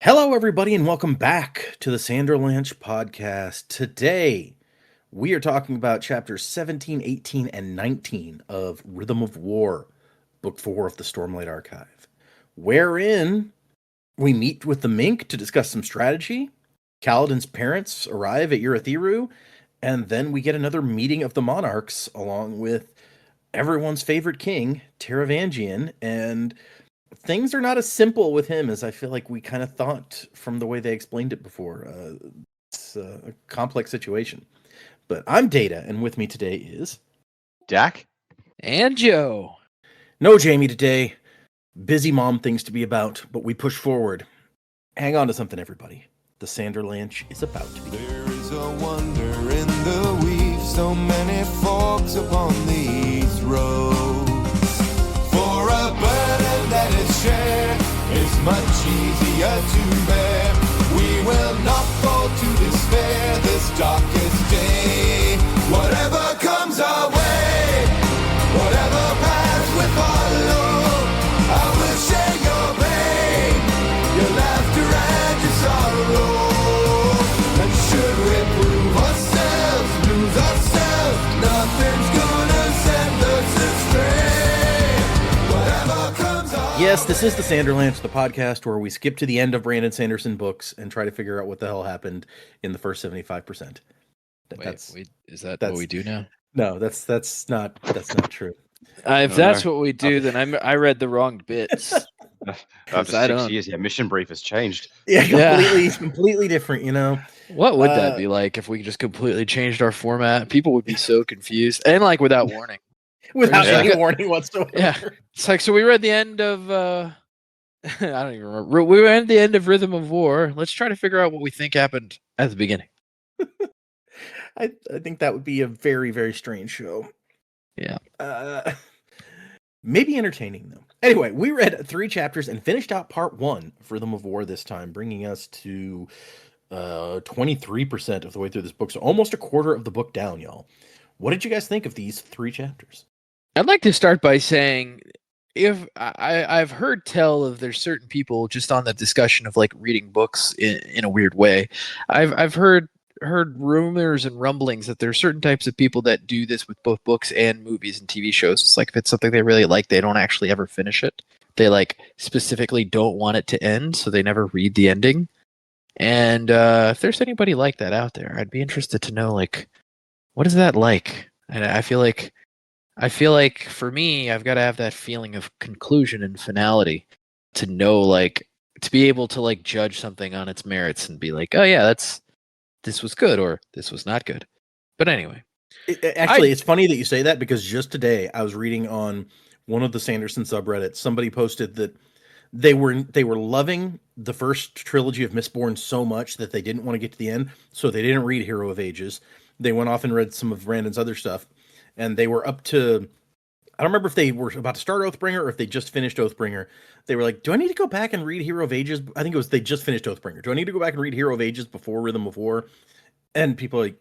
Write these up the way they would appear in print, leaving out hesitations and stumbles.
Hello, everybody, and welcome back to the Sandra Lynch podcast. Today, we are talking about chapters 17, 18, and 19 of Rhythm of War, Book 4 of the Stormlight Archive, wherein we meet with the Mink to discuss some strategy. Kaladin's parents arrive at Urithiru, and then we get another meeting of the monarchs along with everyone's favorite king, Taravangian, and things are not as simple with him as I feel like we kind of thought from the way they explained it before. It's a complex situation. But I'm Data, and with me today is Dak and Joe. No Jamie today. Busy mom things to be about, but we push forward. Hang on to something, everybody. The Sandra Lynch is about to begin. There is a wonder in the weave, so many folks upon these roads. For a burden that is shared is much easier to bear. We will not fall to despair this darkest day. Whatever comes our way, whatever path we follow, I will share your pain, your laughter and your sorrow. And should we prove ourselves, lose ourselves, nothing's gonna send us astray. Whatever comes our Yes, this is the Sandra Lynch, the podcast where we skip to the end of Brandon Sanderson books and try to figure out what the hell happened in the first 75%. Is that what we do now? No, that's not true. If that's what we do, then I read the wrong bits. after I 6 don't- years, mission brief has changed. Yeah, Yeah. completely different, you know. What would that be like if we just completely changed our format? People would be so confused, and like without warning. Without Yeah. any warning whatsoever. Yeah. It's like, so we read the end of I don't even remember. We read the end of Rhythm of War. Let's try to figure out what we think happened at the beginning. I think that would be a very, very strange show. Yeah. Maybe entertaining, though. Anyway, we read 3 chapters and finished out part 1 of Rhythm of War this time, bringing us to 23% of the way through this book. So almost a quarter of the book down, y'all. What did you guys think of these 3 chapters? I'd like to start by saying, if I've heard tell of there's certain people just on the discussion of like reading books in a weird way. I've heard rumors and rumblings that there are certain types of people that do this with both books and movies and TV shows. It's like if it's something they really like, they don't actually ever finish it. They like specifically don't want it to end, so they never read the ending. And if there's anybody like that out there, I'd be interested to know, like, what is that like? And I feel like for me, I've got to have that feeling of conclusion and finality to know, like, to be able to like judge something on its merits and be like, oh yeah, this was good or this was not good. But anyway, It's funny that you say that, because just today I was reading on one of the Sanderson subreddits. Somebody posted that they were loving the first trilogy of Mistborn so much that they didn't want to get to the end, so they didn't read Hero of Ages. They went off and read some of Brandon's other stuff, and they were up to, I don't remember if they were about to start Oathbringer or if they just finished Oathbringer. They were like, do I need to go back and read Hero of Ages? I think it was they just finished Oathbringer. Do I need to go back and read Hero of Ages before Rhythm of War? And people are like,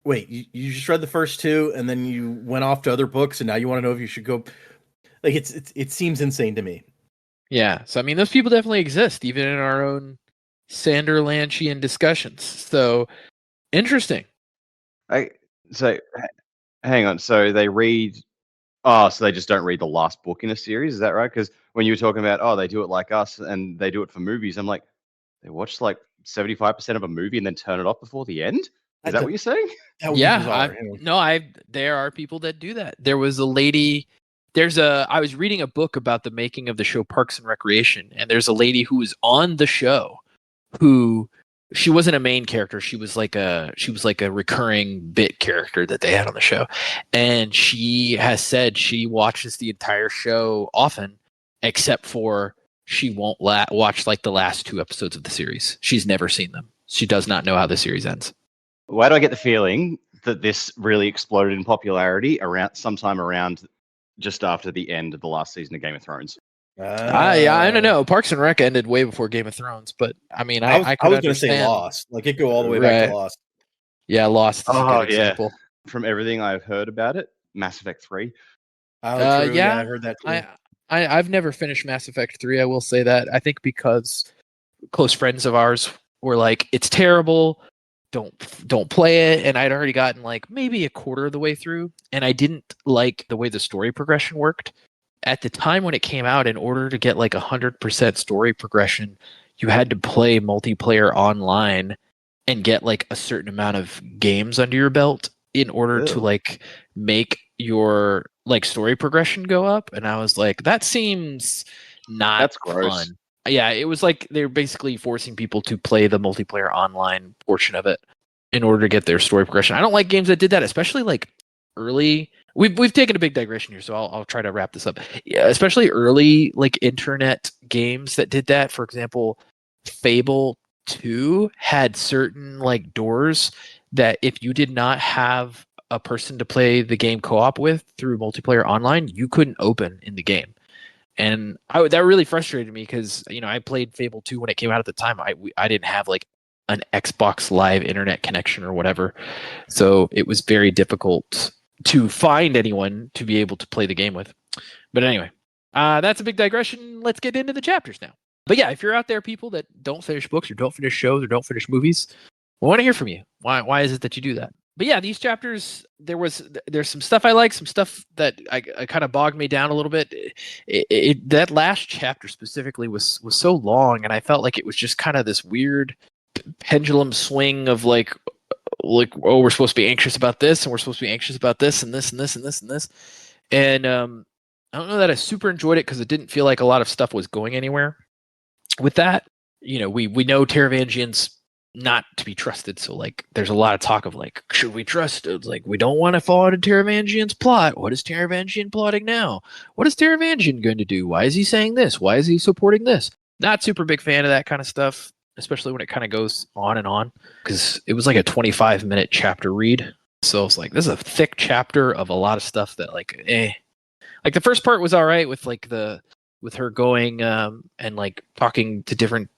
wait, you just read the first 2 and then you went off to other books and now you want to know if you should go. Like, it seems insane to me. yeah. So I mean, those people definitely exist, even in our own Sander Lanchian discussions. So interesting. So hang on. So they read. Oh, so they just don't read the last book in a series. Is that right? Because when you were talking about, oh, they do it like us and they do it for movies, I'm like, they watch like 75% of a movie and then turn it off before the end. Is that what you're saying? That would be Yeah, bizarre. there are people that do that. There was a lady. I was reading a book about the making of the show Parks and Recreation, and there's a lady who was on the show, who she wasn't a main character. She was like a recurring bit character that they had on the show, and she has said she watches the entire show often, except for she won't watch like the last 2 episodes of the series. She's never seen them. She does not know how the series ends. Why do I get the feeling that this really exploded in popularity sometime around just after the end of the last season of Game of Thrones? I don't know. Parks and Rec ended way before Game of Thrones, but I mean, I was could going to say understand. Lost. Like, it go all the way back Right. to Lost. Yeah, Lost is a Oh, good yeah. example. From everything I've heard about it, Mass Effect 3. Oh, true. Yeah, I heard that too. I've never finished Mass Effect 3. I will say that. I think because close friends of ours were like, "It's terrible. Don't play it." And I'd already gotten like maybe a quarter of the way through, and I didn't like the way the story progression worked. At the time when it came out, in order to get like 100% story progression, you had to play multiplayer online and get like a certain amount of games under your belt in order to Ew. like make your like story progression go up. And I was like, that seems not That's gross. fun. Yeah, it was like they're basically forcing people to play the multiplayer online portion of it in order to get their story progression. I don't like games that did that, especially like early. We've taken a big digression here, so I'll try to wrap this up. Yeah, especially early like internet games that did that. For example, Fable 2 had certain like doors that if you did not have a person to play the game co-op with through multiplayer online, you couldn't open in the game. And that really frustrated me because I played Fable 2 when it came out at the time. I didn't have like an Xbox Live internet connection or whatever, so it was very difficult to find anyone to be able to play the game with. But anyway, that's a big digression. Let's get into the chapters now. But yeah, if you're out there, people that don't finish books or don't finish shows or don't finish movies, I want to hear from you. Why is it that you do that? But yeah, these chapters, there's some stuff I like, some stuff that I kind of bogged me down a little bit. That last chapter specifically was so long, and I felt like it was just kind of this weird pendulum swing of like oh, we're supposed to be anxious about this, and we're supposed to be anxious about this, and this, and this, and this, and this. And I don't know that I super enjoyed it because it didn't feel like a lot of stuff was going anywhere. With that, we know Taravangian's not to be trusted, so like there's a lot of talk of like, should we trust it? Like, we don't want to fall into Taravangian's plot. What is Taravangian plotting now? What is Taravangian going to do? Why is he saying this? Why is he supporting this? Not super big fan of that kind of stuff, especially when it kind of goes on and on, because it was like a 25-minute chapter read. So it's like, this is a thick chapter of a lot of stuff that like like the first part was all right with like with her going and like talking to different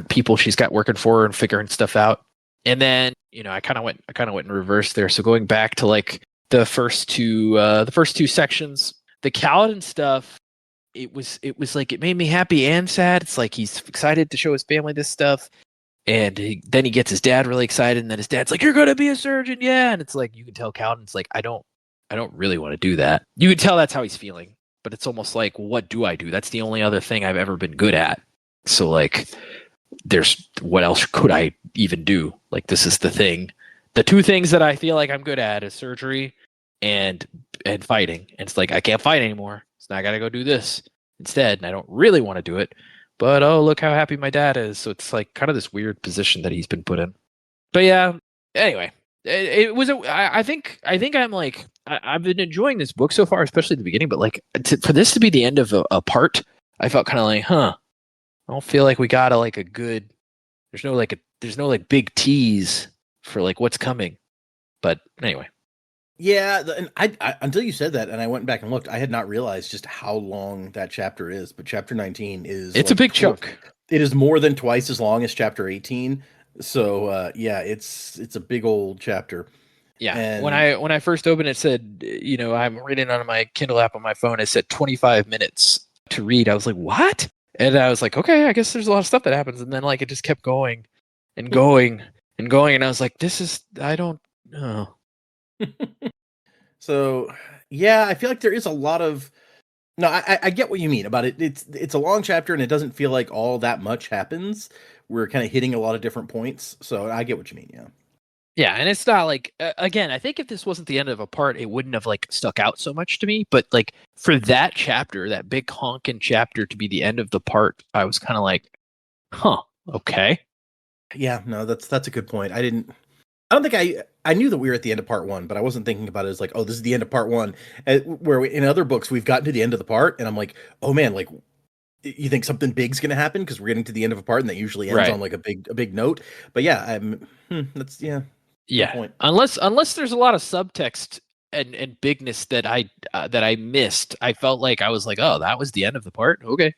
people she's got working for her and figuring stuff out. And then I kind of went in reverse there. So going back to like the first two sections, the Kaladin stuff, it was like, it made me happy and sad. It's like he's excited to show his family this stuff, and then he gets his dad really excited, and then his dad's like, "You're gonna be a surgeon, yeah!" And it's like, you can tell Kaladin's like, I don't really want to do that. You can tell that's how he's feeling, but it's almost like, what do I do? That's the only other thing I've ever been good at. So like, what else could I even do? Like, this is the thing. The two things that I feel like I'm good at is surgery and fighting. And it's like, I can't fight anymore, so now I gotta go do this instead. And I don't really want to do it, but oh, look how happy my dad is. So it's like kind of this weird position that he's been put in. But yeah, anyway, it was I think I'm like, I've been enjoying this book so far, especially at the beginning, but like for this to be the end of a part, I felt kind of like, I don't feel like we got a good. There's no big tease for like what's coming. But anyway. Yeah, and I until you said that, and I went back and looked, I had not realized just how long that chapter is. But chapter 19 is a big chunk. It is more than twice as long as chapter 18. So yeah, it's a big old chapter. Yeah. And when I first opened it, said, I'm reading on my Kindle app on my phone. It said 25 minutes to read. I was like, what? And I was like, okay, I guess there's a lot of stuff that happens. And then like it just kept going and going and going. And I was like, I don't know. So yeah, I feel like there is a lot of. No, I get what you mean about it. It's a long chapter and it doesn't feel like all that much happens. We're kind of hitting a lot of different points. So I get what you mean. Yeah. Yeah, and it's not like, again, I think if this wasn't the end of a part, it wouldn't have like stuck out so much to me. But like for that chapter, that big honking chapter to be the end of the part, I was kind of like, okay. Yeah, no, that's a good point. I don't think I knew that we were at the end of part 1, but I wasn't thinking about it as like, oh, this is the end of part 1. Where in other books we've gotten to the end of the part, and I'm like, oh man, like, you think something big's gonna happen because we're getting to the end of a part, and that usually ends on like a big note. But yeah, that's yeah. Unless there's a lot of subtext and bigness that I missed, I felt like I was like, oh, that was the end of the part. Okay.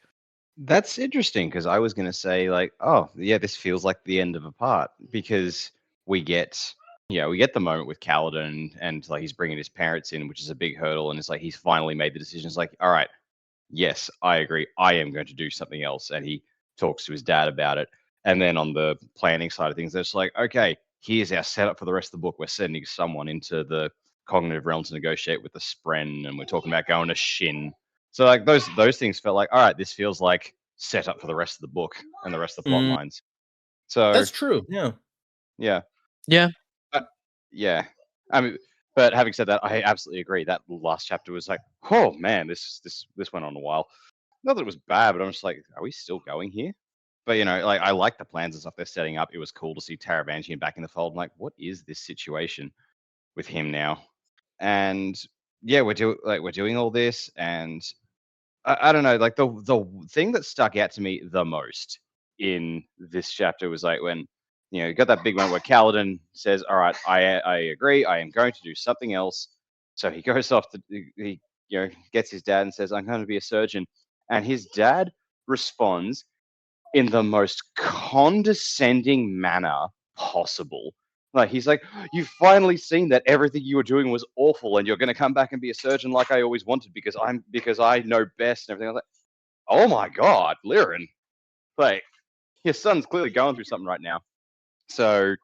That's interesting because I was going to say like, oh yeah, this feels like the end of a part because we get the moment with Kaladin and like he's bringing his parents in, which is a big hurdle, and it's like he's finally made the decision. It's like, all right, yes, I agree, I am going to do something else, and he talks to his dad about it. And then on the planning side of things, it's like, okay, here's our setup for the rest of the book. We're sending someone into the cognitive realm to negotiate with the Spren, and we're talking about going to Shin. So like those things felt like, all right, this feels like setup for the rest of the book and the rest of the plot lines. So That's true. Yeah. yeah, Yeah. yeah. I mean, but having said that, I absolutely agree. That last chapter was like, oh man, this went on a while. Not that it was bad, but I'm just like, are we still going here? But like I like the plans and stuff they're setting up. It was cool to see Taravangian back in the fold. I'm like, what is this situation with him now? And yeah, we're doing all this, and I don't know. Like the thing that stuck out to me the most in this chapter was like when you got that big one where Kaladin says, "All right, I agree. I am going to do something else." So he goes off to he gets his dad and says, "I'm going to be a surgeon," and his dad responds in the most condescending manner possible. Like he's like, "You've finally seen that everything you were doing was awful, and you're going to come back and be a surgeon like I always wanted because I know best and everything." I was like, "Oh my god, Liren! Like your son's clearly going through something right now." So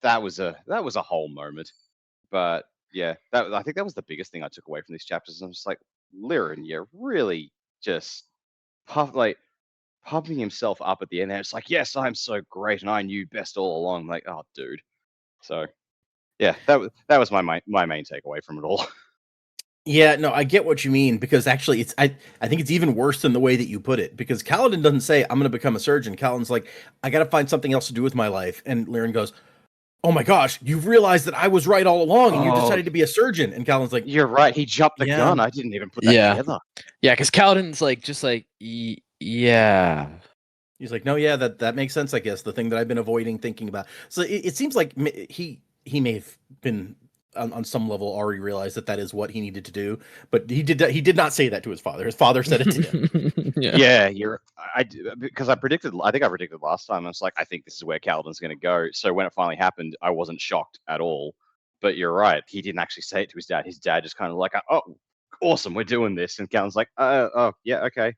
that was a whole moment. But yeah, I think that was the biggest thing I took away from these chapters. I'm just like, Liren, you're really just pumping himself up at the end. And it's like, yes, I'm so great, and I knew best all along. I'm like, oh, dude. So yeah, that was my main takeaway from it all. Yeah, no, I get what you mean, because actually I think it's even worse than the way that you put it, because Kaladin doesn't say, I'm going to become a surgeon. Kaladin's like, I got to find something else to do with my life. And Liren goes, oh my gosh, you've realized that I was right all along and you decided to be a surgeon. And Kaladin's like, you're right. He jumped the gun. I didn't even put that together. Yeah, because Kaladin's like, just like, yeah. He's like, no, yeah, that makes sense, I guess. The thing that I've been avoiding thinking about. So it seems like he may have been on some level already realized that is what he needed to do, but he did not say that to his father. His father said it to him. Yeah, because I think I predicted last time. I was like, I think this is where Kaladin's going to go. So when it finally happened, I wasn't shocked at all. But you're right, he didn't actually say it to his dad. His dad just kind of like, oh, awesome, we're doing this, and Kaladin's like, oh, yeah, okay.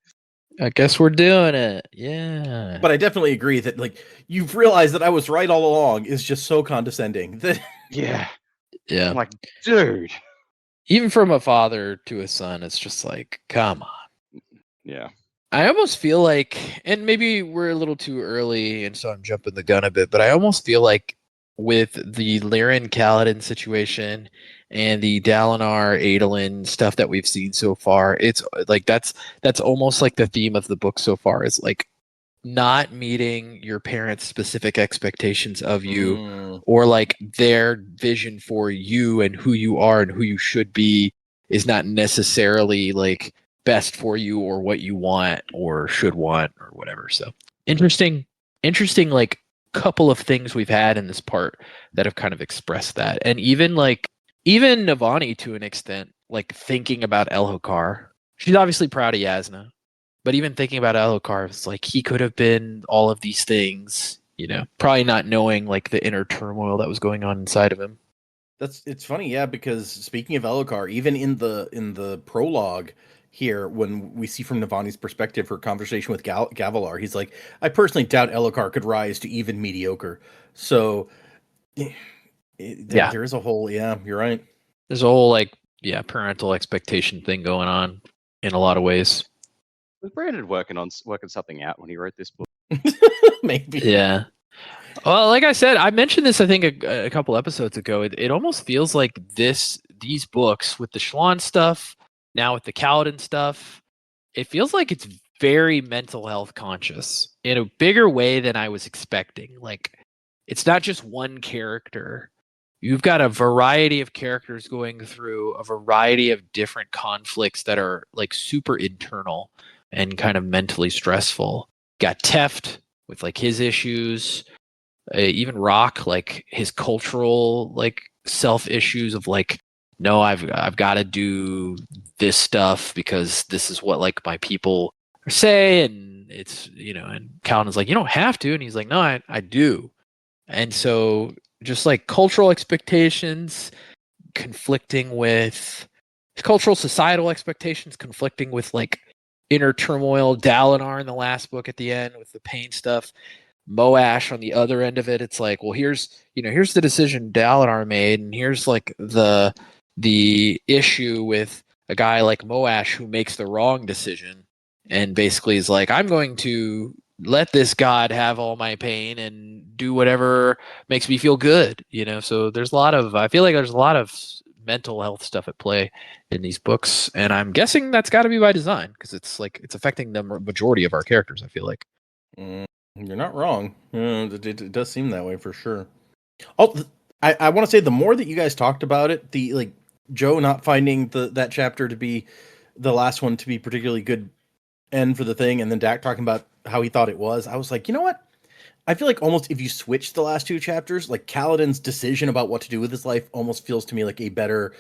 I guess we're doing it. Yeah. But I definitely agree that like you've realized that I was right all along is just so condescending that yeah. I'm like, dude. Even from a father to a son, it's just like, come on. Yeah. I almost feel like, and maybe we're a little too early, and so I'm jumping the gun a bit, but I almost feel like with the Liren Kaladin situation and the Dalinar Adolin stuff that we've seen so far, it's like that's almost like the theme of the book so far, is like not meeting your parents' specific expectations of you, or like their vision for you and who you are and who you should be is not necessarily like best for you or what you want or should want or whatever. So interesting like couple of things we've had in this part that have kind of expressed that. And even Navani to an extent, like thinking about Elhokar. She's obviously proud of Yasna, but even thinking about Elhokar, it's like he could have been all of these things, probably not knowing like the inner turmoil that was going on inside of him. It's funny, yeah, because speaking of Elhokar, even in the prologue here, when we see from Navani's perspective her conversation with Gavilar, he's like, I personally doubt Elhokar could rise to even mediocre. So there is a whole, you're right. There's a whole parental expectation thing going on in a lot of ways. Was Brandon working something out when he wrote this book? Maybe. Yeah. Well, like I said, I mentioned this I think a couple episodes ago. It almost feels like these books with the Shallan stuff, now with the Kaladin stuff, it feels like it's very mental health conscious in a bigger way than I was expecting. Like, it's not just one character. You've got a variety of characters going through a variety of different conflicts that are like super internal and kind of mentally stressful. Got Teft with like his issues, even Rock, like his cultural like self issues of like, no, I've got to do this stuff because this is what like my people say, and it's and Kaladin's like, you don't have to, and he's like, no, I do. And so just like cultural expectations conflicting with cultural societal expectations conflicting with like inner turmoil. Dalinar in the last book at the end with the pain stuff. Moash on the other end of it, it's like, well, here's the decision Dalinar made, and here's like the issue with a guy like Moash who makes the wrong decision and basically is like, I'm going to let this god have all my pain and do whatever makes me feel good, So I feel like there's a lot of mental health stuff at play in these books, and I'm guessing that's got to be by design because it's affecting the majority of our characters, I feel like. You're not wrong. It does seem that way for sure. Oh, I want to say the more that you guys talked about it, the Joe not finding that chapter to be the last one to be particularly good end for the thing, and then Dak talking about how he thought it was, I was like, you know what? I feel like almost if you switch the last two chapters, like Kaladin's decision about what to do with his life almost feels to me like a better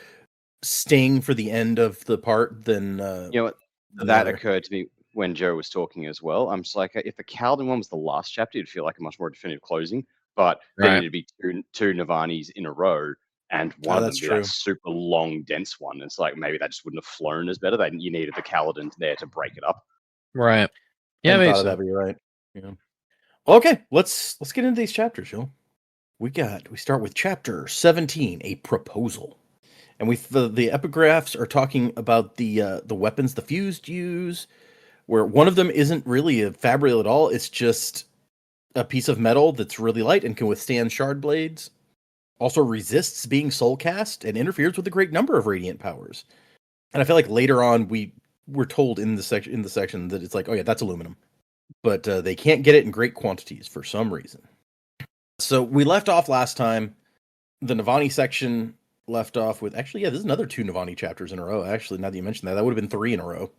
sting for the end of the part than that occurred to me when Joe was talking as well. I'm just like, if the Kaladin one was the last chapter, it'd feel like a much more definitive closing. But then it'd be two Navani's in a row, and one of them would be that super long, dense one. It's like maybe that just wouldn't have flown as better. You needed the Kaladin there to break it up. Right. Yeah, maybe so. That'd be right. Yeah. Okay, let's get into these chapters, Joe. We start with chapter 17, a proposal. And the epigraphs are talking about the weapons the fused use, where one of them isn't really a fabrial at all. It's just a piece of metal that's really light and can withstand shard blades. Also resists being soul cast and interferes with a great number of radiant powers. And I feel like later on we're told in the section that it's like, oh yeah, that's aluminum. But they can't get it in great quantities for some reason. So we left off last time. The Navani section left off with, actually, yeah, there's another 2 Navani chapters in a row. Actually, now that you mentioned that would have been 3 in a row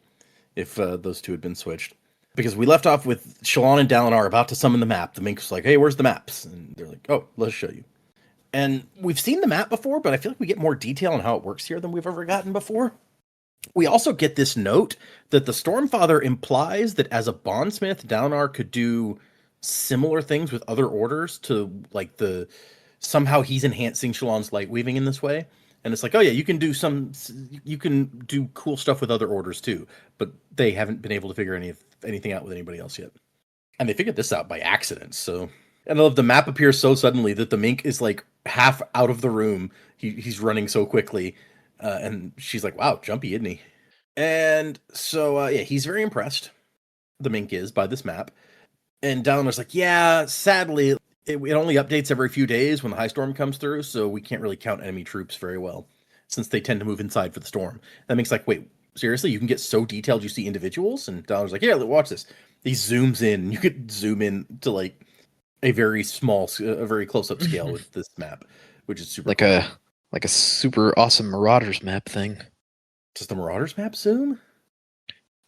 if those 2 had been switched. Because we left off with Shallan and Dalinar about to summon the map. The Mink was like, hey, where's the maps? And they're like, oh, let's show you. And we've seen the map before, but I feel like we get more detail on how it works here than we've ever gotten before. We also get this note that the Stormfather implies that as a bondsmith, Dalinar could do similar things with other orders to somehow he's enhancing Shallan's light weaving in this way. And it's like, oh yeah, you can do cool stuff with other orders too, but they haven't been able to figure anything out with anybody else yet. And they figured this out by accident. So, and I love the map appears so suddenly that the Mink is like half out of the room. He's running so quickly. And she's like, wow, jumpy, isn't he? And so, he's very impressed. The Mink is by this map. And Dalinar's like, yeah, sadly, it only updates every few days when the high storm comes through, so we can't really count enemy troops very well, since they tend to move inside for the storm. That makes like, wait, seriously? You can get so detailed you see individuals? And Dalinar's like, yeah, watch this. He zooms in. You could zoom in to like a very close-up scale with this map, which is super cool. Like a super awesome Marauders map thing. Does the Marauders map zoom?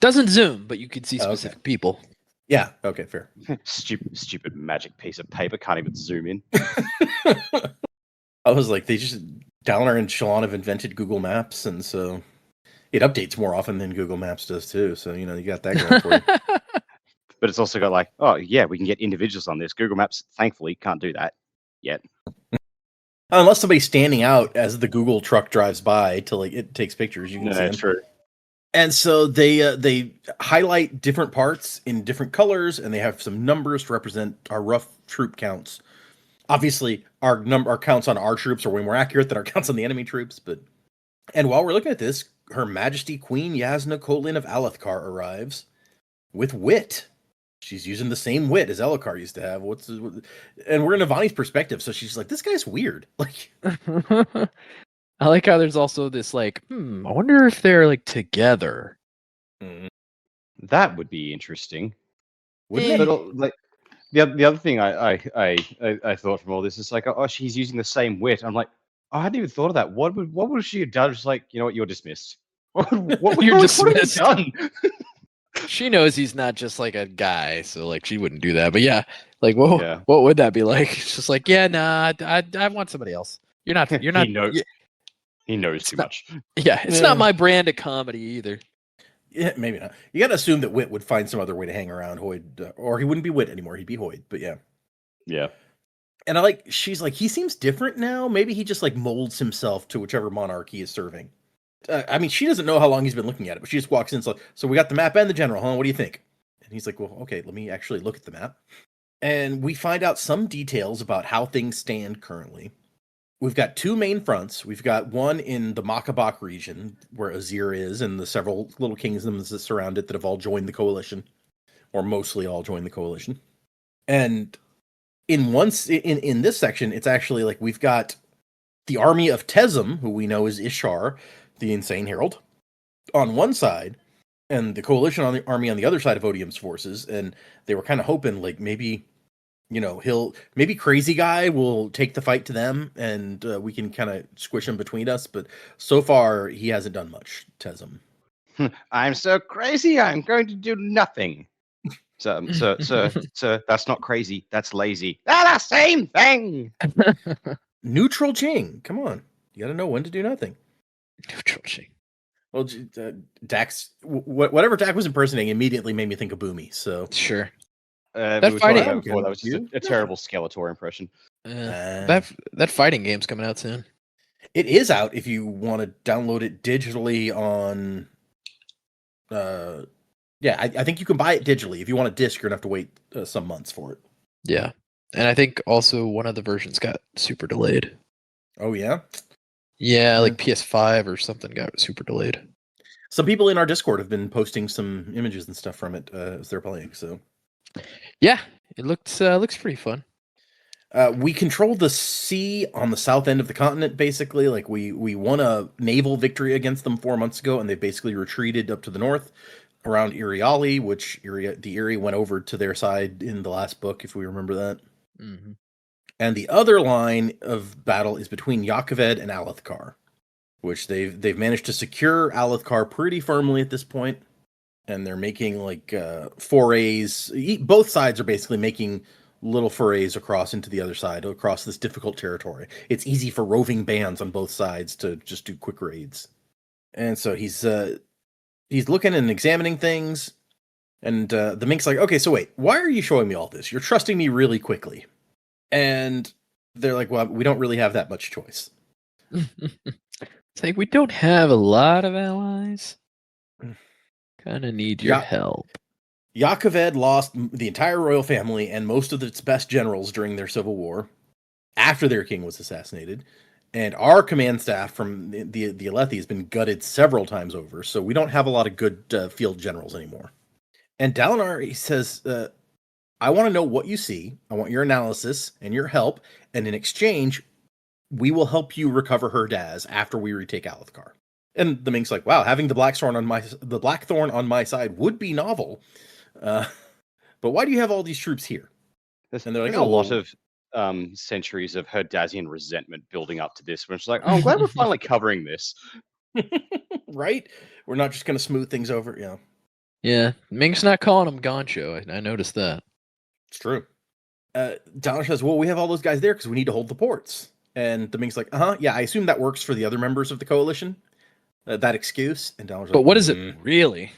Doesn't zoom, but you can see specific people. Yeah, okay, fair. Stupid magic piece of paper, can't even zoom in. I was like, Dalinar and Shallan have invented Google Maps, and so it updates more often than Google Maps does too, so you got that going for you. But it's also got like, oh yeah, we can get individuals on this. Google Maps, thankfully, can't do that yet. Unless somebody's standing out as the Google truck drives by to it takes pictures. You can see them. True. And so they highlight different parts in different colors, and they have some numbers to represent our rough troop counts. Obviously, our counts on our troops are way more accurate than our counts on the enemy troops. And while we're looking at this, Her Majesty Queen Yasna Kholin of Alethkar arrives with wit. She's using the same wit as Elhokar used to have. And we're in Navani's perspective, so she's like, this guy's weird. Like, I like how there's also this I wonder if they're like together. That would be interesting. Wouldn't it? But like the other thing I thought from all this is like, oh, she's using the same wit. I'm like, oh, I hadn't even thought of that. What would she have done? Just like, you know what, you're dismissed. You're dismissed. What have you done? She knows he's not just like a guy, so like she wouldn't do that. But yeah, like what would that be like? It's just like, yeah, nah, I want somebody else. You're not. He knows too much. Yeah, it's not my brand of comedy either. Yeah, maybe not. You got to assume that Wit would find some other way to hang around Hoid, or he wouldn't be Wit anymore. He'd be Hoid. But yeah. Yeah. And she's like, he seems different now. Maybe he just like molds himself to whichever monarch he is serving. I mean, she doesn't know how long he's been looking at it, but she just walks in. So we got the map and the general, huh? What do you think? And he's like, well, okay, let me actually look at the map. And we find out some details about how things stand currently. We've got two main fronts. We've got one in the Makabak region, where Azir is, and the several little kingdoms that surround it that have all joined the coalition, or mostly all joined the coalition. And in this section, it's actually like we've got the army of Tezum, who we know is Ishar, the Insane Herald, on one side, and the coalition army on the other side of Odium's forces. And they were kind of hoping, like, maybe, maybe Crazy Guy will take the fight to them, and we can kind of squish him between us. But so far, he hasn't done much, Tezum. I'm so crazy, I'm going to do nothing. So, that's not crazy. That's lazy. They're the same thing. Neutral Jing, come on, you got to know when to do nothing. Neutral Jing. Well, Dax, whatever Dax was impersonating, immediately made me think of Boomy. So Sure. That That fighting- was just a terrible Skeletor impression. That fighting game's coming out soon. it is out if you want to download it digitally on. I think you can buy it digitally. If you want a disc, you're gonna have to wait some months for it. Yeah. And I think also one of the versions got super delayed. Oh yeah. Yeah, like PS5 or something got super delayed. Some people in our Discord have been posting some images and stuff from it as they're playing. So Yeah, it looks pretty fun. we control the sea on the south end of the continent. Basically, like we won a naval victory against them 4 months ago, and they basically retreated up to the north around Iriali, which the Erie went over to their side in the last book, if we remember that. Mm-hmm. And the other line of battle is between Yakoved and Alethkar, which they've managed to secure Alethkar pretty firmly at this point, and they're making like forays. Both sides are basically making little forays across into the other side, across this difficult territory. It's easy for roving bands on both sides to just do quick raids. And so he's looking and examining things, and the Mink's like, okay, so wait, why are you showing me all this? You're trusting me really quickly. And they're like, well, we don't really have that much choice. It's like we don't have a lot of allies. Kind of need your help. Yakoved lost the entire royal family and most of its best generals during their civil war after their king was assassinated. And our command staff from the Alethi has been gutted several times over, so we don't have a lot of good field generals anymore. And Dalinar, he says, I want to know what you see. I want your analysis and your help. And in exchange, we will help you recover Herdaz after we retake Alethkar. And the Mink's like, wow, having the Blackthorn on my side would be novel. But why do you have all these troops here? And they're like, a lot of centuries of Herdazian resentment building up to this. We're just like, oh, I'm glad we're finally covering this. Right? We're not just going to smooth things over. Yeah. Yeah, Ming's not calling him Goncho. I noticed that. It's true. Dalinar says, well, we have all those guys there because we need to hold the ports. And the Mink's like, yeah, I assume that works for the other members of the coalition. That excuse. And Dalinar's like, but what is it really?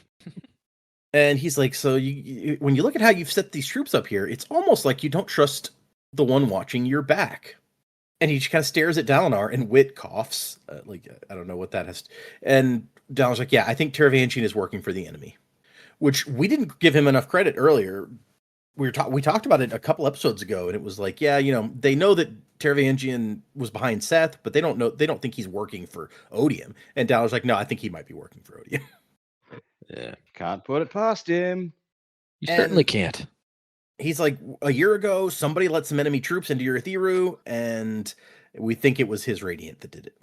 And he's like, so when you look at how you've set these troops up here, it's almost like you don't trust the one watching your back. And he just kind of stares at Dalinar, and Wit coughs. I don't know what that has. And Dalinar's like, yeah, I think Teravangian is working for the enemy. Which we didn't give him enough credit earlier. We talked about it a couple episodes ago, and it was like, yeah, they know that Teravangian was behind Seth, but they don't think he's working for Odium. And Dalinar's like, no, I think he might be working for Odium. Yeah, can't put it past him. You certainly can't. He's like, a year ago, somebody let some enemy troops into Urithiru, and we think it was his Radiant that did it.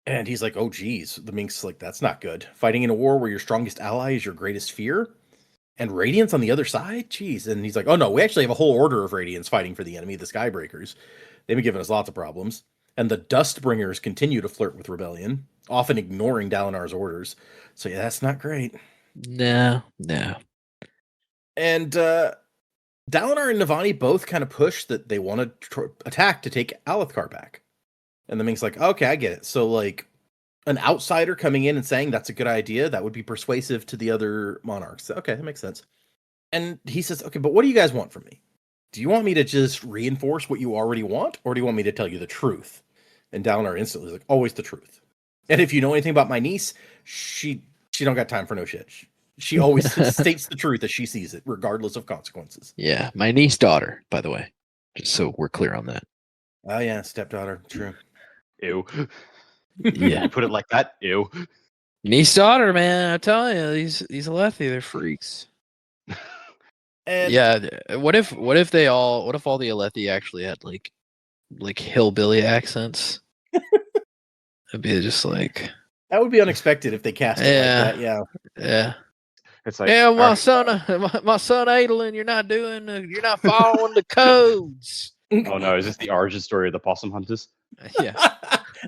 And he's like, oh, geez. The Mink's like, that's not good. Fighting in a war where your strongest ally is your greatest fear? And Radiant's on the other side? Jeez. And he's like, oh, no, we actually have a whole order of Radiants fighting for the enemy, the Skybreakers. They've been giving us lots of problems. And the Dustbringers continue to flirt with Rebellion, often ignoring Dalinar's orders. So, yeah, that's not great. No. And Dalinar and Navani both kind of push that they want to attack to take Alethkar back. And the Mink's like, okay, I get it. So, like, an outsider coming in and saying that's a good idea, that would be persuasive to the other monarchs. Okay, that makes sense. And he says, okay, but what do you guys want from me? Do you want me to just reinforce what you already want, or do you want me to tell you the truth? And Dalinar instantly is like, always the truth. And if you know anything about my niece, she don't got time for no shit. She always states the truth as she sees it, regardless of consequences. Yeah, my niece daughter, by the way, just so we're clear on that. Oh yeah, stepdaughter. True. Ew. Yeah, You put it like that? Ew. niece daughter, man. I'm telling you, these Alethi, they're freaks. And Yeah, what if all the Alethi actually had like hillbilly accents? It'd be just like, that would be unexpected if they cast it Yeah. like that. Yeah. yeah, It's like, yeah, my "Alright, son, my son Adolin, you're not following the codes. oh no, is this the origin story of the possum hunters? Yeah,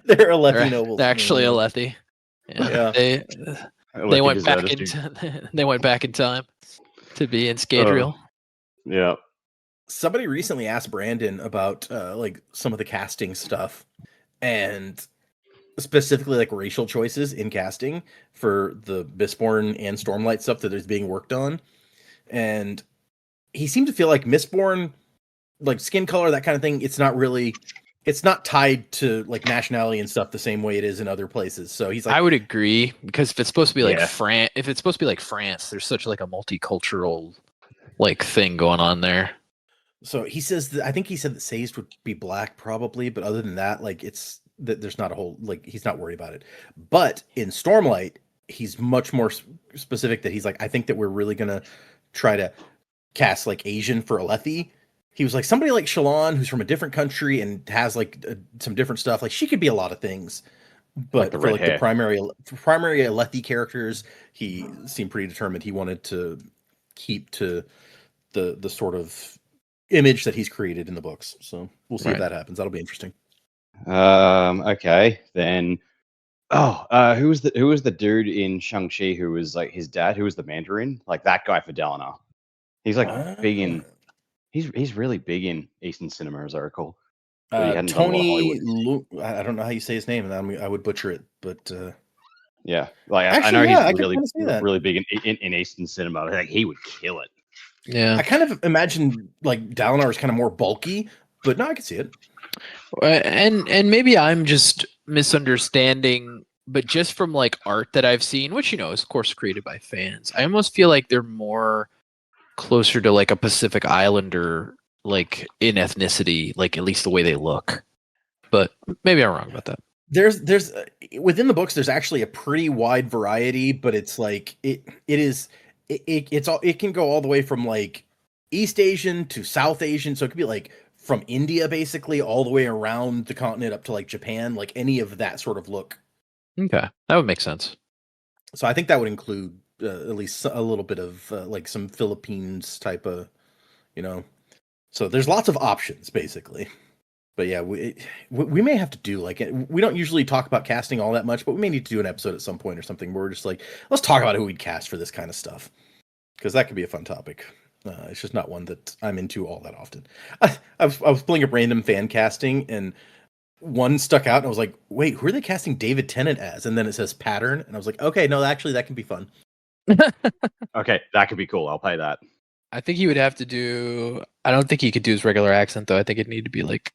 They're a they're, Latino nobles. they're actually Alethi. Yeah. They Like went the back deserters in they went back in time to be in Scadrial. Yeah. Somebody recently asked Brandon about like some of the casting stuff, and specifically like racial choices in casting for the Mistborn and Stormlight stuff that is being worked on. And he seemed to feel like Mistborn, like skin color, that kind of thing, it's not tied to like nationality and stuff the same way it is in other places. So he's like, I would agree, because if it's supposed to be like Yeah. France, there's such like a multicultural like thing going on there. so he says that, I think he said that Sazed would be black probably, but other than that, like it's that there's not a whole, like he's not worried about it. But in Stormlight, he's much more specific that he's like, I think that we're really gonna try to cast like Asian for Alethi. He was like, somebody like Shallan who's from a different country and has like some different stuff. Like she could be a lot of things, but the for red like hair. the primary Alethi characters, he seemed pretty determined. He wanted to keep to the sort of image that he's created in the books. So we'll see if Right. that happens. That'll be interesting. Okay, then. Oh, who was the dude in Shang-Chi who was like his dad, who was the Mandarin? Like that guy for Dalinar. He's like big in. He's really big in Eastern cinema, as I recall. But he hadn't done a lot of Tony Hollywood. I don't know how you say his name, and I would butcher it, but Yeah, like I Actually, know yeah, I he's can really kinda see that. really big in Eastern cinema. Like he would kill it. Yeah, I kind of imagine like Dalinar is kind of more bulky, but no, I can see it. and maybe I'm just misunderstanding, but just from like art that I've seen, which is of course created by fans, I almost feel like they're more closer to like a Pacific Islander, like in ethnicity, like at least the way they look. But maybe I'm wrong about that. There's within the books, there's actually a pretty wide variety, but it's like it can go all the way from like East Asian to South Asian, so it could be like from India basically all the way around the continent up to like Japan, like any of that sort of look. Okay, that would make sense. So I think that would include at least a little bit of like some Philippines type of, So there's lots of options basically. But yeah, we may have to do like, we don't usually talk about casting all that much, but we may need to do an episode at some point or something where we're just like, let's talk about who we'd cast for this kind of stuff, because that could be a fun topic. It's just not one that I'm into all that often. I was pulling up random fan casting, and one stuck out, and I was like, wait, who are they casting David Tennant as? And then it says Pattern, and I was like, okay, no, actually that can be fun. Okay, that could be cool. I'll pay that. I think he would have to do. I don't think he could do his regular accent though. I think it'd need to be like.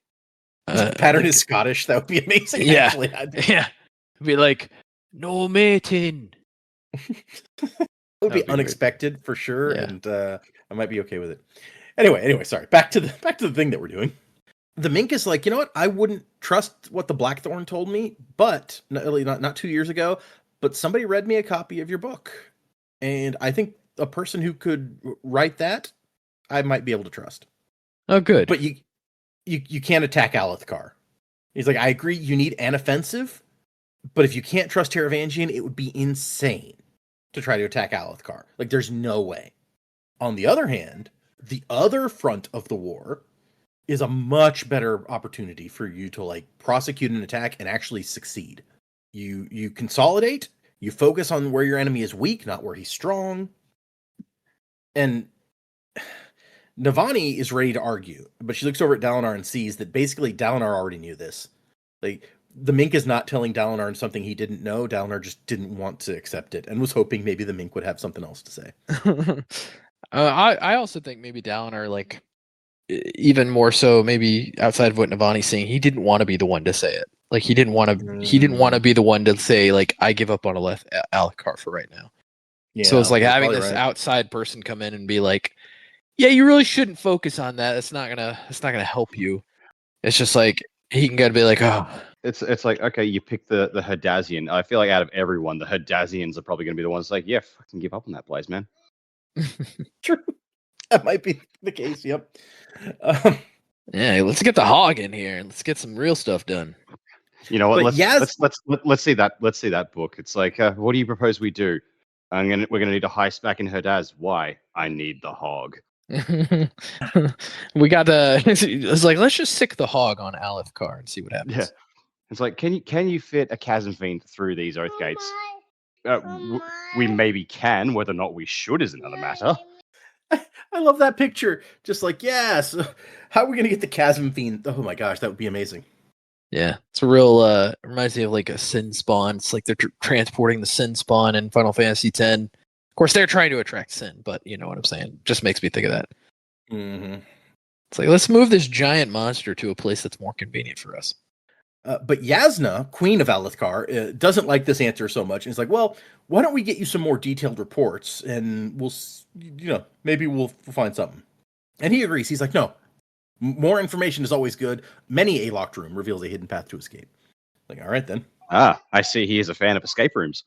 Pattern is Scottish. That would be amazing. Yeah. Actually. Yeah, it'd be like no mating. It would be That'd be unexpected for sure, Yeah. and I might be okay with it. Anyway, sorry. Back to the thing that we're doing. The Mink is like, you know what? I wouldn't trust what the Blackthorn told me, but not 2 years ago. But somebody read me a copy of your book, and I think a person who could write that, I might be able to trust. Oh, good. But you can't attack Alethkar. He's like, I agree. You need an offensive, but if you can't trust Taravangian, it would be insane to try to attack Alethkar. Like, there's no way. On the other hand, the other front of the war is a much better opportunity for you to like prosecute an attack and actually succeed. You consolidate, you focus on where your enemy is weak, not where he's strong. And Navani is ready to argue, but she looks over at Dalinar and sees that basically Dalinar already knew this. Like, the Mink is not telling Dalinar something he didn't know. Dalinar just didn't want to accept it and was hoping maybe the Mink would have something else to say. I also think maybe Dalinar, like, even more so, maybe outside of what Navani's saying, he didn't want to be the one to say it. Like, he didn't want to be the one to say, like, I give up on Alethkar for right now. So it's like you're having probably this right. outside person come in and be like, "Yeah, you really shouldn't focus on that. It's not gonna help you." It's just like he can gotta be like, "Oh, It's like, okay, you pick the Herdazian. I feel like out of everyone, the Herdazians are probably going to be the ones like, yeah, fucking give up on that place, man. True. That might be the case. Yep. Um, yeah, let's get the hog in here and let's get some real stuff done." You know what? But Let's see that book. It's like, what do you propose we do? We're gonna need a heist back in Herdaz. Why? I need the hog. We got the. It's like let's just sick the hog on Alethkar and see what happens. Yeah. It's like, can you fit a chasm fiend through these oath gates? We maybe can. Whether or not we should is another matter. I love that picture. Just like, yes. How are we gonna get the chasm fiend? Oh my gosh, that would be amazing. Yeah, it's a real. Reminds me of like a sin spawn. It's like they're transporting the sin spawn in Final Fantasy X. Of course, they're trying to attract sin, but you know what I'm saying. Just makes me think of that. Mm-hmm. It's like let's move this giant monster to a place that's more convenient for us. But Yasna, Queen of Alethkar, doesn't like this answer so much. And it's like, well, why don't we get you some more detailed reports, and maybe we'll find something. And he agrees. He's like, no, more information is always good. Many a locked room reveals a hidden path to escape. Like, all right then. Ah, I see. He is a fan of escape rooms.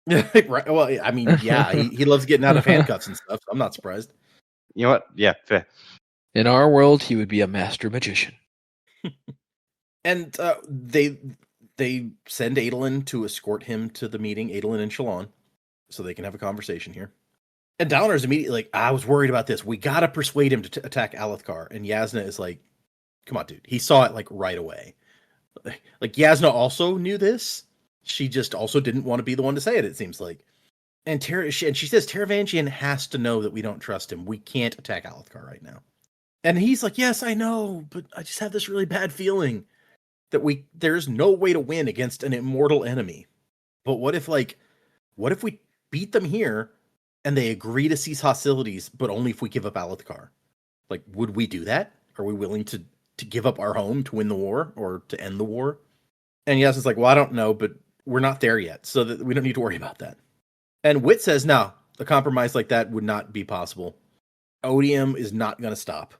Right. Well, I mean, yeah, he loves getting out of handcuffs and stuff. So I'm not surprised. You know what? Yeah, fair. In our world, he would be a master magician. And they send Adolin to escort him to the meeting, Adolin and Shallan, so they can have a conversation here. And Dalinar's immediately like, I was worried about this. We got to persuade him to attack Alethkar. And Yasna is like, come on, dude. He saw it like right away. Like Yasna also knew this. She just also didn't want to be the one to say it seems like. And she says Taravangian has to know that we don't trust him. We can't attack Alethkar right now. And he's like, yes, I know, but I just have this really bad feeling that there's no way to win against an immortal enemy. But what if we beat them here and they agree to cease hostilities, but only if we give up Alethkar? Like, would we do that? Are we willing to give up our home to win the war or to end the war? And Yasna's like, well, I don't know, but we're not there yet, so that we don't need to worry about that. And Wit says, no, a compromise like that would not be possible. Odium is not going to stop.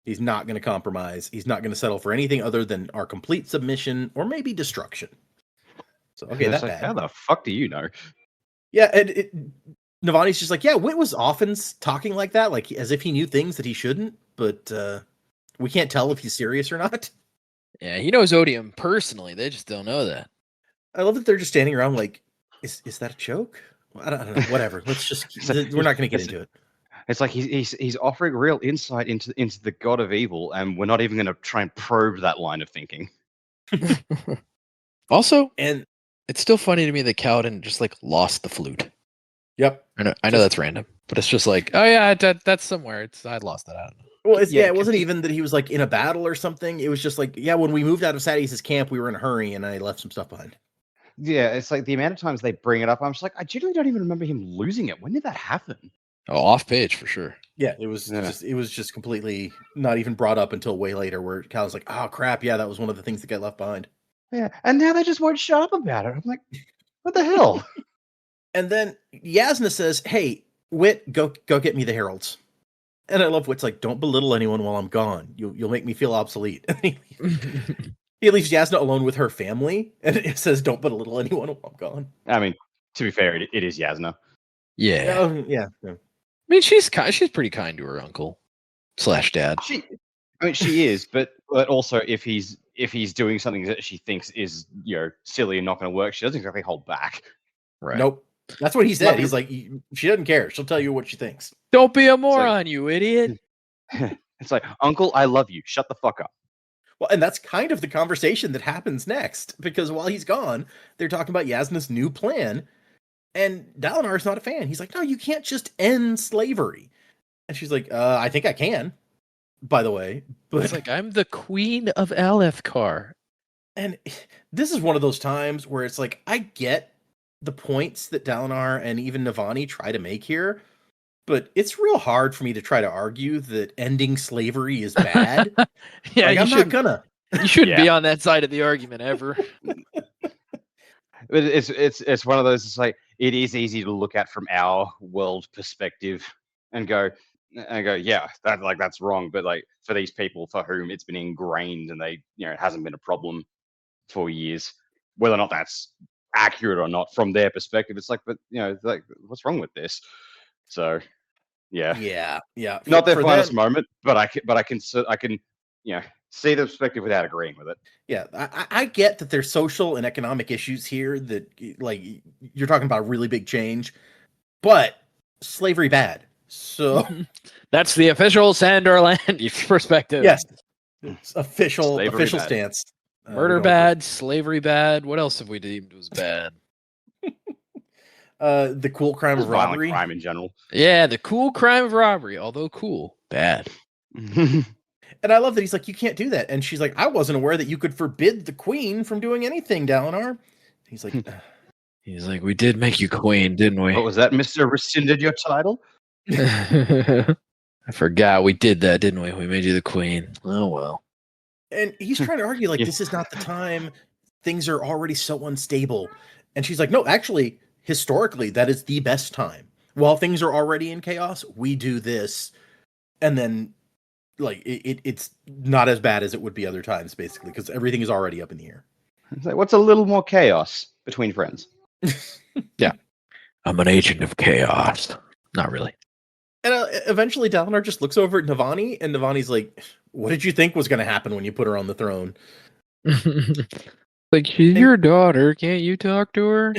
He's not going to compromise. He's not going to settle for anything other than our complete submission or maybe destruction. So, okay, that's bad. How the fuck do you know? Yeah, and Navani's just like, yeah, Wit was often talking like that, like as if he knew things that he shouldn't, but we can't tell if he's serious or not. Yeah, he knows Odium personally. They just don't know that. I love that they're just standing around like, is that a joke? I don't know. Whatever. Let's just. We're not going to get into it. It's like he's offering real insight into the god of evil, and we're not even going to try and probe that line of thinking. Also, and it's still funny to me that Kaladin just like lost the flute. Yep. I know that's random, but it's just like, oh yeah, that's somewhere. I lost that out. Well, it wasn't even that he was like in a battle or something. It was just like, yeah, when we moved out of Sadeas' camp, we were in a hurry, and I left some stuff behind. Yeah, it's like the amount of times they bring it up. I'm just like, I genuinely don't even remember him losing it. When did that happen? Oh, off page for sure. Yeah, it was just completely not even brought up until way later, where Cal's like, oh crap, yeah, that was one of the things that got left behind. Yeah, and now they just won't shut up about it. I'm like, what the hell? And then Yasna says, hey, Wit, go get me the heralds. And I love Wit's like, don't belittle anyone while I'm gone. You'll make me feel obsolete. He leaves Yasna alone with her family, and it says, don't belittle anyone while I'm gone. I mean, to be fair, it is Yasna. Yeah. Yeah. I mean, she's pretty kind to her uncle / dad. She is, but also if he's doing something that she thinks is silly and not going to work, she doesn't exactly hold back. Right. Nope. That's what he said. He's like, she doesn't care. She'll tell you what she thinks. Don't be a moron, you idiot. It's like, Uncle, I love you. Shut the fuck up. Well, and that's kind of the conversation that happens next, because while he's gone, they're talking about Yasna's new plan, and Dalinar's not a fan. He's like, no, you can't just end slavery. And she's like, I think I can, by the way. But it's like, I'm the queen of Alethkar. And this is one of those times where it's like, I get the points that Dalinar and even Navani try to make here, but it's real hard for me to try to argue that ending slavery is bad. Yeah, I'm not gonna. You shouldn't be on that side of the argument ever. But it's one of those. It's like, it is easy to look at from our world perspective and go, yeah, that's wrong. But like for these people for whom it's been ingrained and they, it hasn't been a problem for years, whether or not that's accurate or not from their perspective, it's like, but like, what's wrong with this? So, yeah. Not their finest moment, but I can see the perspective without agreeing with it. Yeah, I get that there's social and economic issues here that, like, you're talking about a really big change, but slavery bad. So that's the official Sandor Land perspective. Yes, it's official bad. stance. Murder bad, slavery bad. What else have we deemed was bad? The cool crime of robbery. Crime in general. Yeah, the cool crime of robbery, although cool, bad. And I love that he's like, you can't do that. And she's like, I wasn't aware that you could forbid the queen from doing anything, Dalinar. He's like, we did make you queen, didn't we? What was that, Mr. Rescinded your title? I forgot we did that, didn't we? We made you the queen. Oh, well. And he's trying to argue, like, this is not the time. Things are already so unstable. And she's like, no, actually, historically, that is the best time. While things are already in chaos, we do this. And then, like, it's not as bad as it would be other times, basically, because everything is already up in the air. It's like, what's a little more chaos between friends? Yeah. I'm an agent of chaos. Not really. And eventually Dalinar just looks over at Navani, and Navani's like, what did you think was going to happen when you put her on the throne? Like, she's your daughter. Can't you talk to her?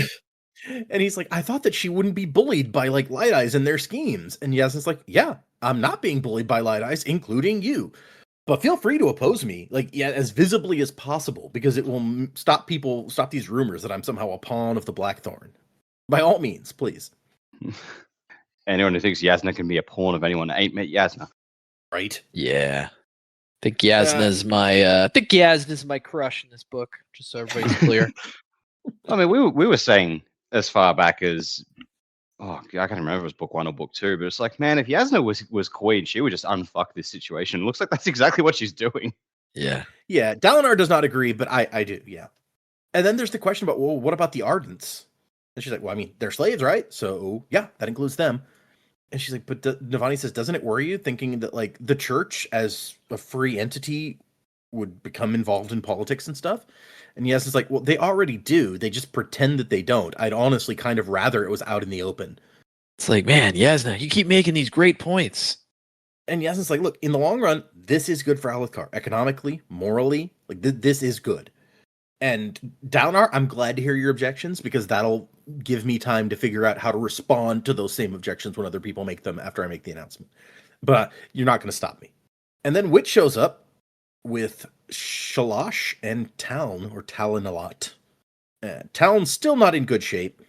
And he's like, I thought that she wouldn't be bullied by, like, Light Eyes and their schemes. And Yasna's like, yeah, I'm not being bullied by Light Eyes, including you. But feel free to oppose me, like, yeah, as visibly as possible, because it will stop these rumors that I'm somehow a pawn of the Blackthorn. By all means, please. Anyone who thinks Yasna can be a pawn of anyone that ain't met Yasna. Right? Yeah. I think Yasna's my crush in this book, just so everybody's clear. I mean, we were saying as far back as, I can't remember if it was book 1 or book 2, but it's like, man, if Yasna was queen, she would just unfuck this situation. It looks like that's exactly what she's doing. Yeah. Yeah, Dalinar does not agree, but I do, yeah. And then there's the question about, well, what about the Ardents? And she's like, well, I mean, they're slaves, right? So, yeah, that includes them. And she's like, but Navani says, doesn't it worry you thinking that, like, the church as a free entity would become involved in politics and stuff? And Yasna's like, well, they already do. They just pretend that they don't. I'd honestly kind of rather it was out in the open. It's like, man, Yasna, you keep making these great points. And Yasna's like, look, in the long run, this is good for Alethkar. Economically, morally, like, this is good. And Dalinar, I'm glad to hear your objections, because that'll give me time to figure out how to respond to those same objections when other people make them after I make the announcement. But you're not going to stop me. And then Witch shows up with Shalash and Taln, or Talon-a-lot. Talon's still not in good shape.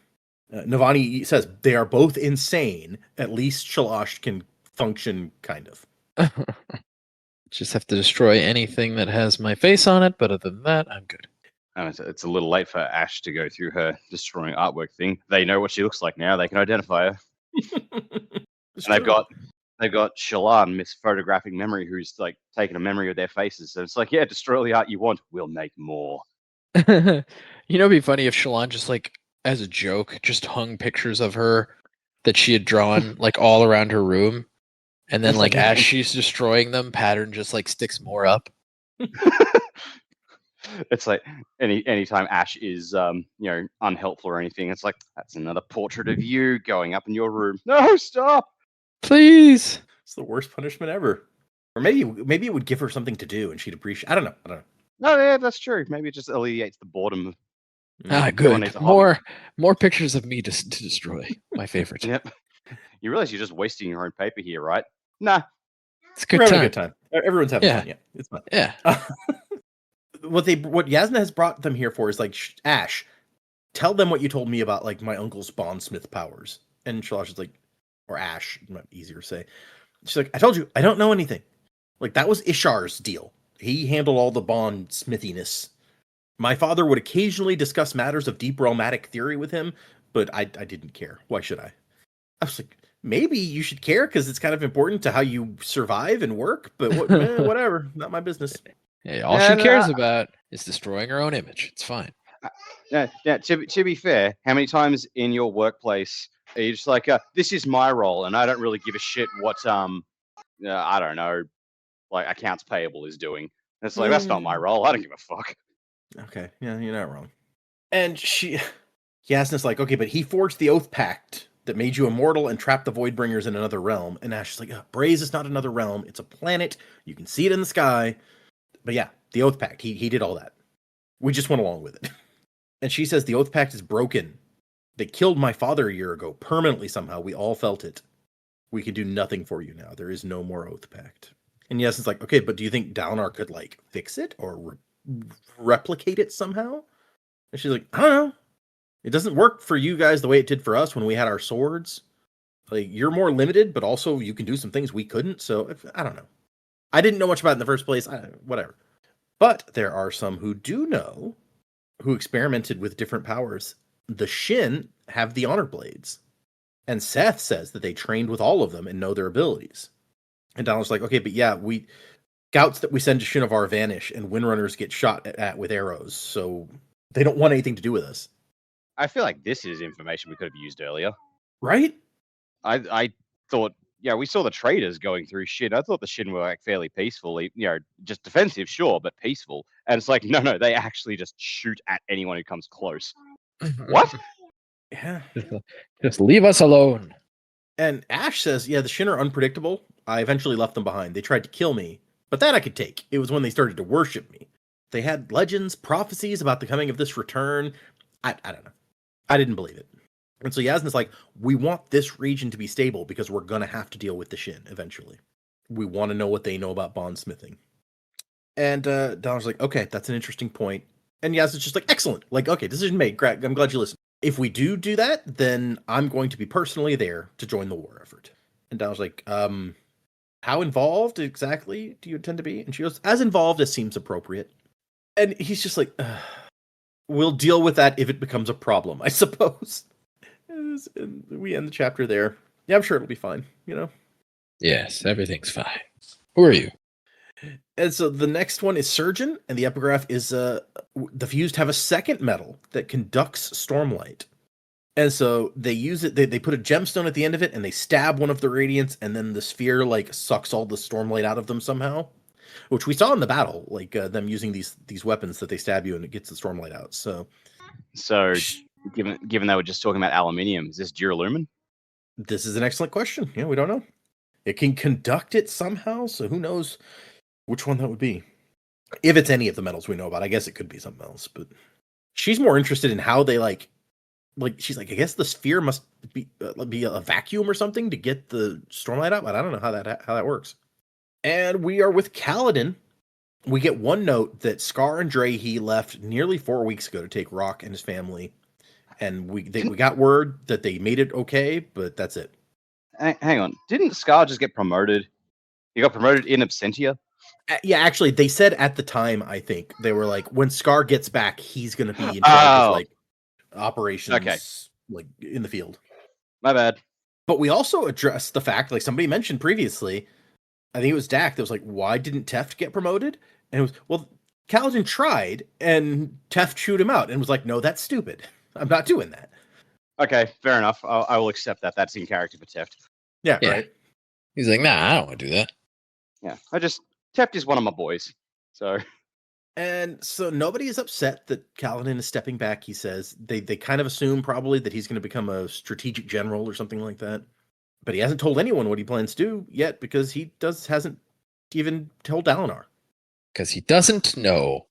Navani says they are both insane. At least Shalash can function, kind of. Just have to destroy anything that has my face on it, but other than that, I'm good. It's a little late for Ash to go through her destroying artwork thing. They know what she looks like now. They can identify her. And they've got Shallan, Miss Photographic Memory, who's like taking a memory of their faces. So it's like, yeah, destroy all the art you want. We'll make more. It'd be funny if Shallan just, like, as a joke, just hung pictures of her that she had drawn like all around her room, and then like as she's destroying them, Pattern just like sticks more up. It's like anytime Ash is unhelpful or anything, it's like, that's another portrait of you going up in your room. No, stop, please. It's the worst punishment ever. Or maybe it would give her something to do and she'd appreciate. I don't know. No, yeah, that's true. Maybe it just alleviates the boredom. Good. More pictures of me to destroy. My favorite. Yep. You realize you're just wasting your own paper here, right? Nah. It's a good time. Everyone's having fun. Yeah, it's fun. Yeah. What Yasna has brought them here for is like, Ash, tell them what you told me about like my uncle's bondsmith powers. And Shalash is like, or Ash, might be easier to say. She's like, I told you, I don't know anything. Like, that was Ishar's deal. He handled all the bondsmithiness. My father would occasionally discuss matters of deep realmatic theory with him, but I didn't care. Why should I? I was like, maybe you should care because it's kind of important to how you survive and work, but whatever, not my business. Hey, all she cares about is destroying her own image. It's fine. Now, to be fair, how many times in your workplace are you just like, this is my role, and I don't really give a shit what I don't know, like accounts payable is doing. And it's like that's not my role. I don't give a fuck. Okay, yeah, you're not wrong. And Yasna's like, okay, but he forged the Oath Pact that made you immortal and trapped the Voidbringers in another realm. And Ash is like, Braze is not another realm. It's a planet. You can see it in the sky. But yeah, the Oath Pact, he did all that. We just went along with it. And she says the Oath Pact is broken. They killed my father a year ago, permanently somehow. We all felt it. We can do nothing for you now. There is no more Oath Pact. And Yasna's like, okay, but do you think Dalinar could, like, fix it or replicate it somehow? And she's like, I don't know. It doesn't work for you guys the way it did for us when we had our swords. Like, you're more limited, but also you can do some things we couldn't. So, I don't know. I didn't know much about it in the first place. Whatever. But there are some who do know, who experimented with different powers. The Shin have the Honor Blades. And Seth says that they trained with all of them and know their abilities. And Donald's like, okay, but yeah, scouts that we send to Shinovar vanish, and Windrunners get shot at with arrows, so they don't want anything to do with us. I feel like this is information we could have used earlier. Right? I thought, yeah, we saw the traders going through shit. I thought the Shin were like fairly peaceful, just defensive, sure, but peaceful. And it's like, no, they actually just shoot at anyone who comes close. What? Yeah. Just leave us alone. And Ash says, yeah, the Shin are unpredictable. I eventually left them behind. They tried to kill me, but that I could take. It was when they started to worship me. They had legends, prophecies about the coming of this return. I don't know. I didn't believe it. And so Yasna's like, we want this region to be stable because we're going to have to deal with the Shin eventually. We want to know what they know about bondsmithing. And Donald's like, okay, that's an interesting point. And Yasna's just like, excellent. Like, okay, decision made. Great. I'm glad you listened. If we do that, then I'm going to be personally there to join the war effort. And Donald's like, how involved exactly do you intend to be? And she goes, as involved as seems appropriate. And he's just like, we'll deal with that if it becomes a problem, I suppose. And we end the chapter there. Yeah, I'm sure it'll be fine, Yes, everything's fine. Who are you? And so the next one is Surgeon, and the epigraph is the Fused have a second metal that conducts stormlight. And so they use it, they put a gemstone at the end of it, and they stab one of the Radiants, and then the sphere, like, sucks all the stormlight out of them somehow. Which we saw in the battle, like, them using these weapons that they stab you, and it gets the stormlight out, So, given that we're just talking about aluminium, is this Duralumin? This is an excellent question. Yeah, we don't know. It can conduct it somehow, so who knows which one that would be. If it's any of the metals we know about, I guess it could be something else, but she's more interested in how they like she's like, I guess the sphere must be a vacuum or something to get the stormlight out, but I don't know how that works. And we are with Kaladin. We get one note that Scar and Drehy left nearly 4 weeks ago to take Rock and his family, and we got word that they made it okay, but that's it. Hang on, didn't Scar just get promoted? He got promoted in absentia? Yeah, actually, they said at the time, I think, they were like, when Scar gets back, he's going to be in charge of, like, operations, like, in the field. My bad. But we also addressed the fact, like somebody mentioned previously, I think it was Dak, that was like, why didn't Teft get promoted? And it was, well, Kaladin tried, and Teft chewed him out, and was like, no, that's stupid. I'm not doing that. Okay, fair enough. I will accept that. That's in character for Teft. Yeah, right. He's like, nah, I don't want to do that. Yeah, Teft is one of my boys, so. And so nobody is upset that Kaladin is stepping back, he says. They kind of assume probably that he's going to become a strategic general or something like that. But he hasn't told anyone what he plans to do yet because he hasn't even told Dalinar. Because he doesn't know.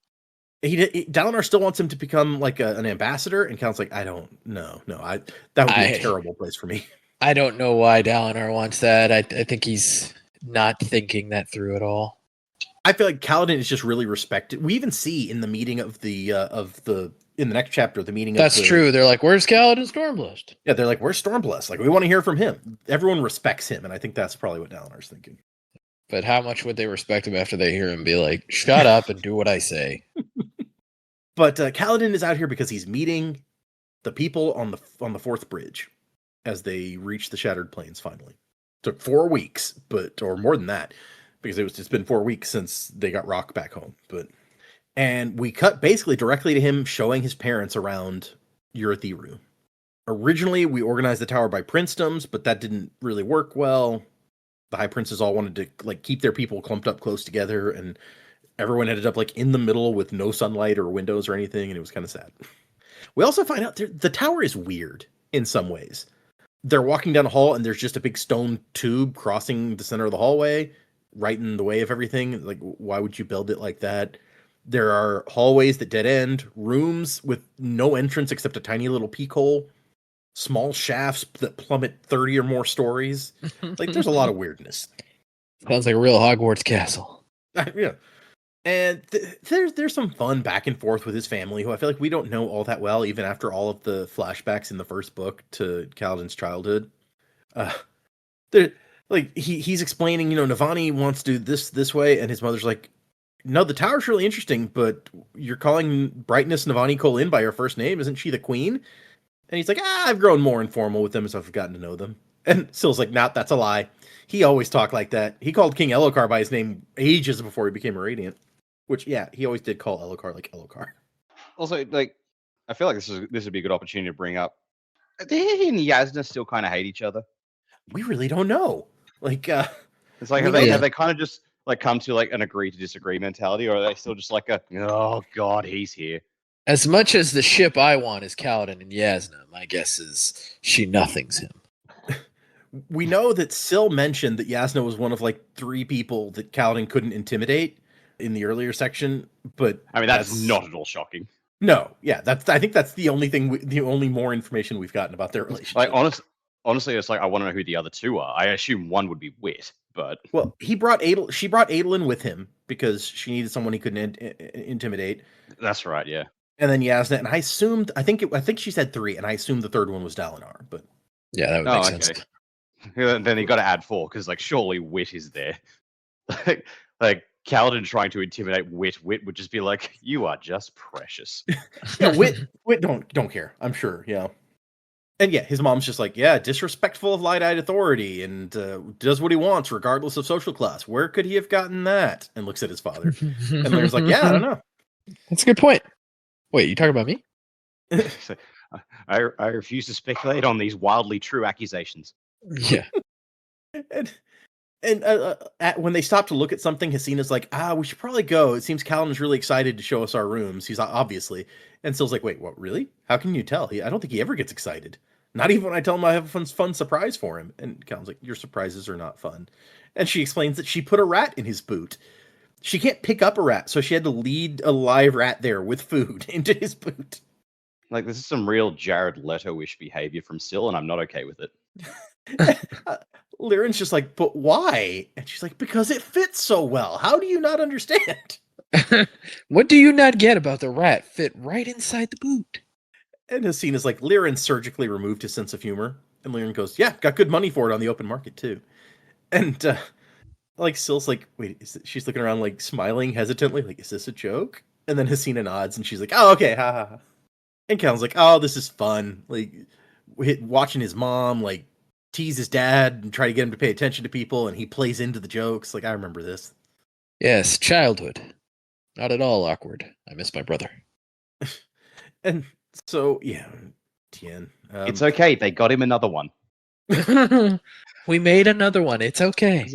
Dalinar still wants him to become like an ambassador, and Kaladin's like, I don't know. No, that would be a terrible place for me. I don't know why Dalinar wants that. I think he's not thinking that through at all. I feel like Kaladin is just really respected. We even see in the meeting in the next chapter, the meeting. That's true. They're like, "Where's Kaladin Stormblessed?" Yeah, they're like, "Where's Stormblessed?" Like, we want to hear from him. Everyone respects him, and I think that's probably what Dalinar's thinking. But how much would they respect him after they hear him be like, "Shut up and do what I say"? But Kaladin is out here because he's meeting the people on the fourth bridge as they reach the Shattered Plains. Finally, took 4 weeks, or more than that. Because it's been 4 weeks since they got Rock back home. But And we cut basically directly to him showing his parents around Urithiru. Originally, we organized the tower by princedoms, but that didn't really work well. The high princes all wanted to like keep their people clumped up close together, and everyone ended up like in the middle with no sunlight or windows or anything, and it was kind of sad. We also find out the tower is weird in some ways. They're walking down a hall, and there's just a big stone tube crossing the center of the hallway, right in the way of everything. Like, why would you build it like that? There are hallways that dead end, rooms with no entrance except a tiny little peek hole, small shafts that plummet 30 or more stories. Like, there's a lot of weirdness. Sounds like a real Hogwarts castle. Yeah. And there's some fun back and forth with his family, who I feel like we don't know all that well, even after all of the flashbacks in the first book to Kaladin's childhood. He's explaining, Navani wants to do this way, and his mother's like, no, the tower's really interesting, but you're calling Brightness Navani Kholin by her first name. Isn't she the queen? And he's like, I've grown more informal with them as I've gotten to know them. And Syl's like, nah, that's a lie. He always talked like that. He called King Elhokar by his name ages before he became a Radiant. Which, yeah, he always did call Elhokar like Elhokar. Also, like, I feel like this would be a good opportunity to bring up. Do he and Yasna still kind of hate each other? We really don't know. Like, it's like have they kind of just like come to like an agree to disagree mentality, or are they still just like oh god, he's here? As much as the ship I want is Kaladin and Yasna, my guess is she nothings him. We know that Syl mentioned that Yasna was one of like 3 people that Kaladin couldn't intimidate in the earlier section, but I mean that's not at all shocking. No, yeah, I think that's the only thing, the only more information we've gotten about their relationship. Like honestly, it's like I want to know who the other 2 are. I assume one would be Wit, but well, she brought Adolin with him because she needed someone he couldn't intimidate. That's right, yeah. And then Yasna, and I think she said 3, and I assumed the third one was Dalinar, but yeah, that would make sense. Then you got to add 4 because like surely Wit is there. like Kaladin trying to intimidate Wit would just be like, you are just precious. Yeah, Wit don't care, I'm sure. Yeah. And yeah, his mom's just like, yeah, disrespectful of light-eyed authority and does what he wants regardless of social class. Where could he have gotten that? And looks at his father. And there's like, yeah, I don't know. That's a good point. Wait, you talking about me? I refuse to speculate on these wildly true accusations. Yeah. And when they stop to look at something, Hasina's like, we should probably go. It seems Kaladin's really excited to show us our rooms. He's obviously. And Syl's like, wait, what, really? How can you tell? I don't think he ever gets excited. Not even when I tell him I have a fun surprise for him. And Kaladin's like, your surprises are not fun. And she explains that she put a rat in his boot. She can't pick up a rat, so she had to lead a live rat there with food into his boot. Like, this is some real Jared Leto-ish behavior from Syl, and I'm not okay with it. Liren's just like, but why? And she's like, because it fits so well. How do you not understand? What do you not get about the rat fit right inside the boot? And Hasina's like, Liren surgically removed his sense of humor. And Liren goes, yeah, got good money for it on the open market too. And like Syl's like, wait, she's looking around like smiling hesitantly, like, is this a joke? And then Hasina nods and she's like, oh, okay, ha ha ha. And Callan's like, oh, this is fun. Like, watching his mom, like, tease his dad and try to get him to pay attention to people, and he plays into the jokes. Like, I remember this. Yes, childhood. Not at all awkward. I miss my brother. And so, yeah, Tien. It's okay. They got him another one. We made another one. It's okay.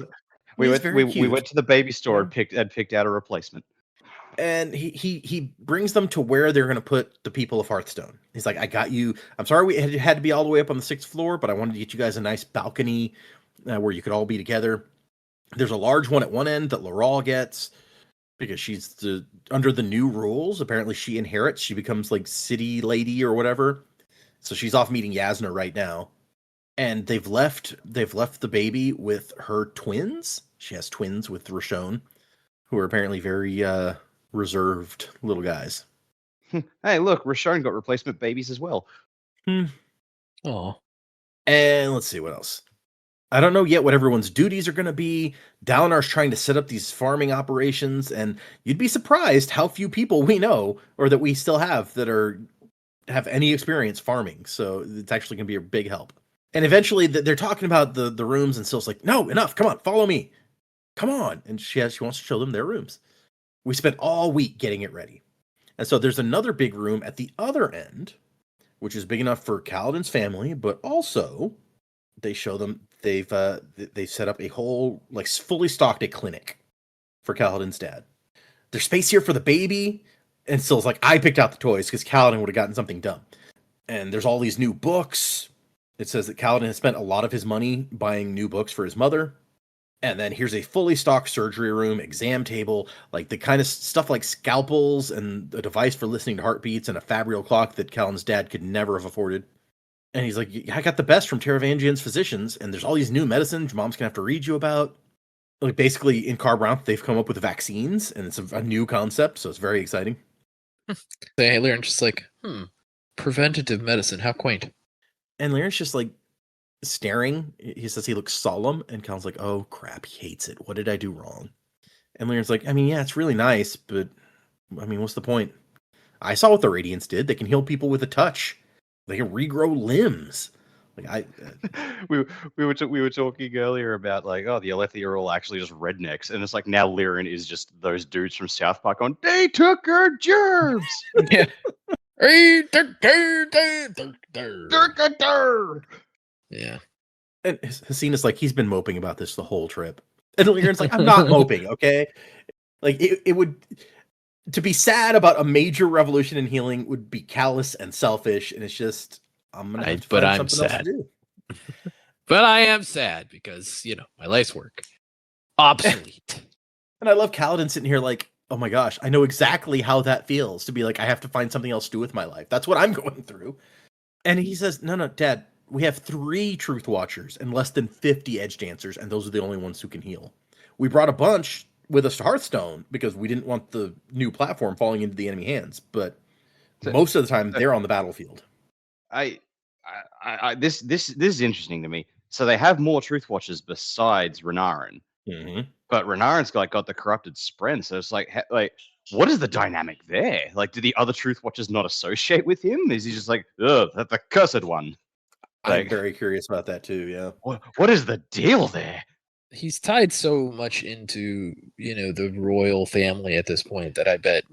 We went to the baby store and picked out a replacement. And he brings them to where they're going to put the people of Hearthstone. He's like, I got you. I'm sorry we had to be all the way up on the 6th floor, but I wanted to get you guys a nice balcony where you could all be together. There's a large one at one end that Laurel gets because she's under the new rules. Apparently she inherits. She becomes like city lady or whatever. So she's off meeting Yasna right now. And they've left the baby with her twins. She has twins with Roshone, who are apparently very reserved little guys. Hey, look, Roshone got replacement babies as well. Oh. And let's see what else. I don't know yet what everyone's duties are going to be. Dalinar's trying to set up these farming operations, and you'd be surprised how few people we know, or that we still have, that have any experience farming. So it's actually going to be a big help. And eventually they're talking about the rooms, and Syl's like, no, enough, come on, follow me. Come on. And she wants to show them their rooms. We spent all week getting it ready. And so there's another big room at the other end, which is big enough for Kaladin's family, but also they show them they've set up a whole, like, fully stocked a clinic for Kaladin's dad. There's space here for the baby, and Syl's like, I picked out the toys because Kaladin would have gotten something dumb. And there's all these new books. It says that Kaladin has spent a lot of his money buying new books for his mother. And then here's a fully stocked surgery room, exam table, like the kind of stuff like scalpels and a device for listening to heartbeats and a Fabrial clock that Kaladin's dad could never have afforded. And he's like, I got the best from Taravangian's physicians, and there's all these new medicines your mom's gonna have to read you about. Like, basically, in Kharbranth, they've come up with vaccines, and it's a new concept, so it's very exciting. Hey, Lyran's just like, preventative medicine, how quaint. And Lyran's just like staring. He says he looks solemn, and Kaladin's like, oh crap, he hates it. What did I do wrong? And Lyran's like, I mean, yeah, it's really nice, but I mean, what's the point? I saw what the Radiants did. They can heal people with a touch. They can regrow limbs. Like we were talking earlier about, like, oh, the Alethi are all actually just rednecks, and it's like now Liran is just those dudes from South Park on, they took our germs. Yeah. Yeah. And Hasina's like, he's been moping about this the whole trip. And Liran's like, I'm not moping, okay? Like, it would, to be sad about a major revolution in healing would be callous and selfish, and it's just, I'm gonna have to But find I'm something else sad. to do. But I am sad because, my life's work. Obsolete. And I love Kaladin sitting here like, oh my gosh, I know exactly how that feels to be like, I have to find something else to do with my life. That's what I'm going through. And he says, no, Dad, we have 3 Truth Watchers and less than 50 Edge Dancers, and those are the only ones who can heal. We brought a bunch with us to Hearthstone because we didn't want the new platform falling into the enemy hands, but most of the time they're on the battlefield. This is interesting to me. So they have more Truth Watchers besides Renarin, but Renarin's got the corrupted Spren. So it's like, what is the dynamic there? Like, do the other Truth Watchers not associate with him? Is he just like, ugh, that's the cursed one? Like, I'm very curious about that too. Yeah. What is the deal there? He's tied so much into, the royal family at this point that I bet,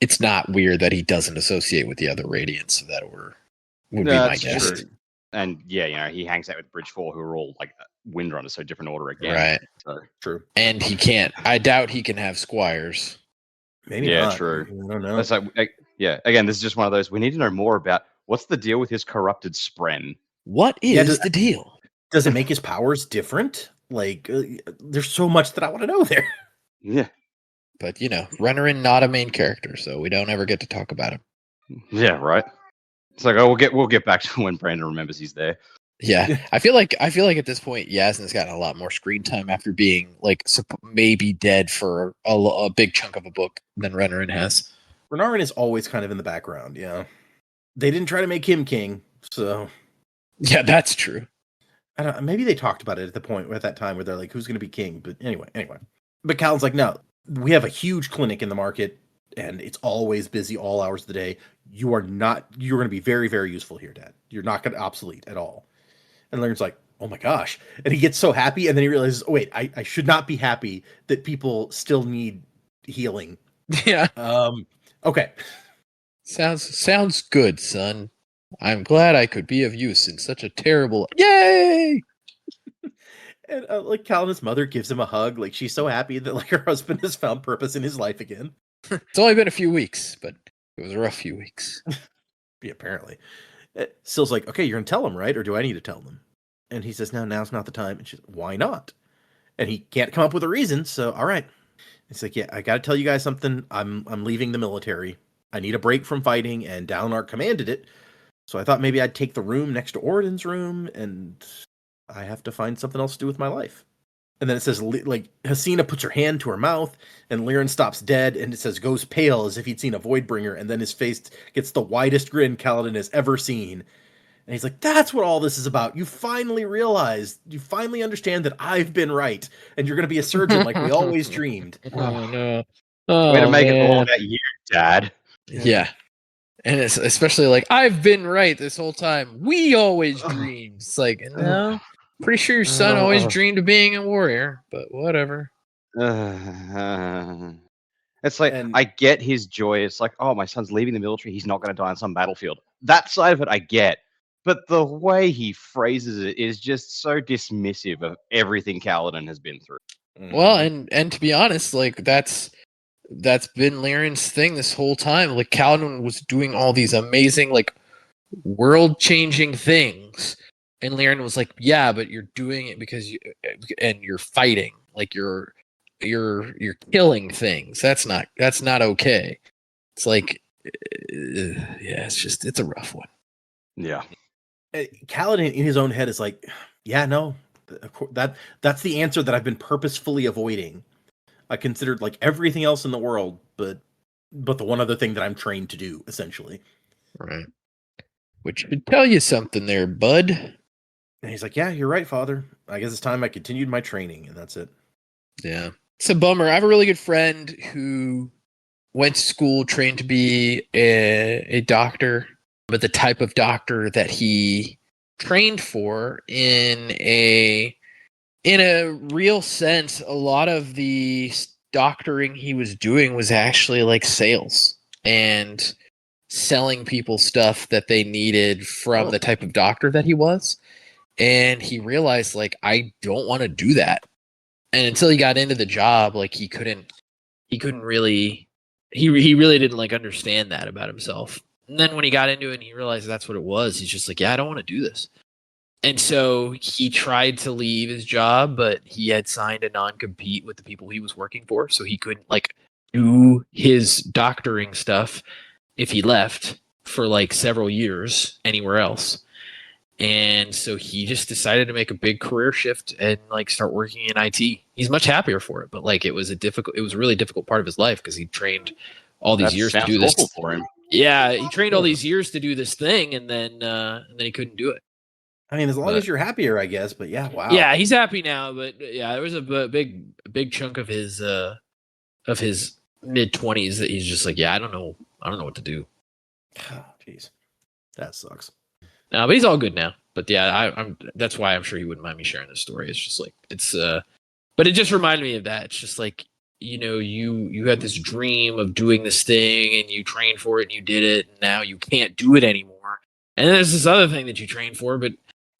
it's not weird that he doesn't associate with the other Radiants of that order. Would be my guess. True. And yeah, he hangs out with Bridge 4, who are all like Windrunners, so different order again. Right. So true. And he can't. I doubt he can have squires. Maybe yeah, not. true. I don't know. That's again, this is just one of those. We need to know more about what's the deal with his corrupted Spren. What is the deal? Does it make his powers different? Like, there's so much that I want to know there. Yeah. But, Renarin not a main character, so we don't ever get to talk about him. Yeah, right. It's like, oh, we'll get back to when Brandon remembers he's there. Yeah, I feel like at this point, Yasna's gotten a lot more screen time after being maybe dead for a big chunk of a book than Renarin has. Renarin is always kind of in the background. Yeah, they didn't try to make him king, so yeah, that's true. I don't. Maybe they talked about it at that time where they're like, "Who's going to be king?" But anyway. But Cal's like, "No, we have a huge clinic in the market, and it's always busy all hours of the day. You're going to be very, very useful here, Dad. You're not going to obsolete at all." And Liran's like, oh my gosh. And he gets so happy, and then he realizes, oh wait, I should not be happy that people still need healing. Yeah. Okay. Sounds good, son. I'm glad I could be of use in such a terrible... Yay! And Kaladin's mother gives him a hug. Like, she's so happy that her husband has found purpose in his life again. It's only been a few weeks, but it was a rough few weeks. Yeah, apparently. Syl's like, okay, you're going to tell him, right? Or do I need to tell them? And he says, no, now's not the time. And she's like, why not? And he can't come up with a reason. So, all right. It's like, yeah, I got to tell you guys something. I'm leaving the military. I need a break from fighting, and Dalinar commanded it. So I thought maybe I'd take the room next to Oridan's room, and I have to find something else to do with my life. And then it says, Hasina puts her hand to her mouth, and Liran stops dead, and it says, goes pale as if he'd seen a Voidbringer, and then his face gets the widest grin Kaladin has ever seen. And he's like, that's what all this is about. You finally understand that I've been right, and you're going to be a surgeon like we always dreamed. Oh, no. Way to make it all about you, Dad. Yeah. And it's especially I've been right this whole time. We always dreamed. It's like, no. Pretty sure your son always dreamed of being a warrior, but whatever. It's like, And- I get his joy. It's like, oh, my son's leaving the military. He's not going to die on some battlefield. That side of it, I get. But the way he phrases it is just so dismissive of everything Kaladin has been through. Well, and to be honest, like that's been Lyran's thing this whole time. Like Kaladin was doing all these amazing, like world-changing things, and Lyran was like, "Yeah, but you're doing it because you're fighting. Like you're killing things. That's not okay." It's like, yeah, it's a rough one. Yeah. Kaladin in his own head is like, yeah, no, that's the answer that I've been purposefully avoiding. I considered like everything else in the world, but the one other thing that I'm trained to do, essentially. Right. Which should tell you something there, bud. And he's like, yeah, you're right, Father. I guess it's time I continued my training, and that's it. Yeah. It's a bummer. I have a really good friend who went to school, trained to be a doctor, but the type of doctor that he trained for in a real sense, a lot of the doctoring he was doing was actually like sales and selling people stuff that they needed from the type of doctor that he was. And he realized, like, I don't want to do that. And until he got into the job, like he really didn't like understand that about himself. And then when he got into it and he realized that's what it was, he's just like, yeah, I don't want to do this. And so he tried to leave his job, but he had signed a non-compete with the people he was working for, so he couldn't like do his doctoring stuff if he left for like several years anywhere else. And so he just decided to make a big career shift and like start working in IT. He's much happier for it, but like it was a really difficult part of his life because he trained all these years to do this. For him. Yeah, he trained all these years to do this thing, and then he couldn't do it. I mean, as long as you're happier, I guess. But yeah, wow. Yeah, he's happy now, but yeah, there was a big chunk of his mid-20s that he's just like, yeah, I don't know what to do. Oh, jeez, that sucks. No, but he's all good now. But yeah, I'm that's why I'm sure he wouldn't mind me sharing this story. It's just like but it just reminded me of that. It's just like, you know, you had this dream of doing this thing and you trained for it and you did it, and now you can't do it anymore. And then there's this other thing that you trained for, but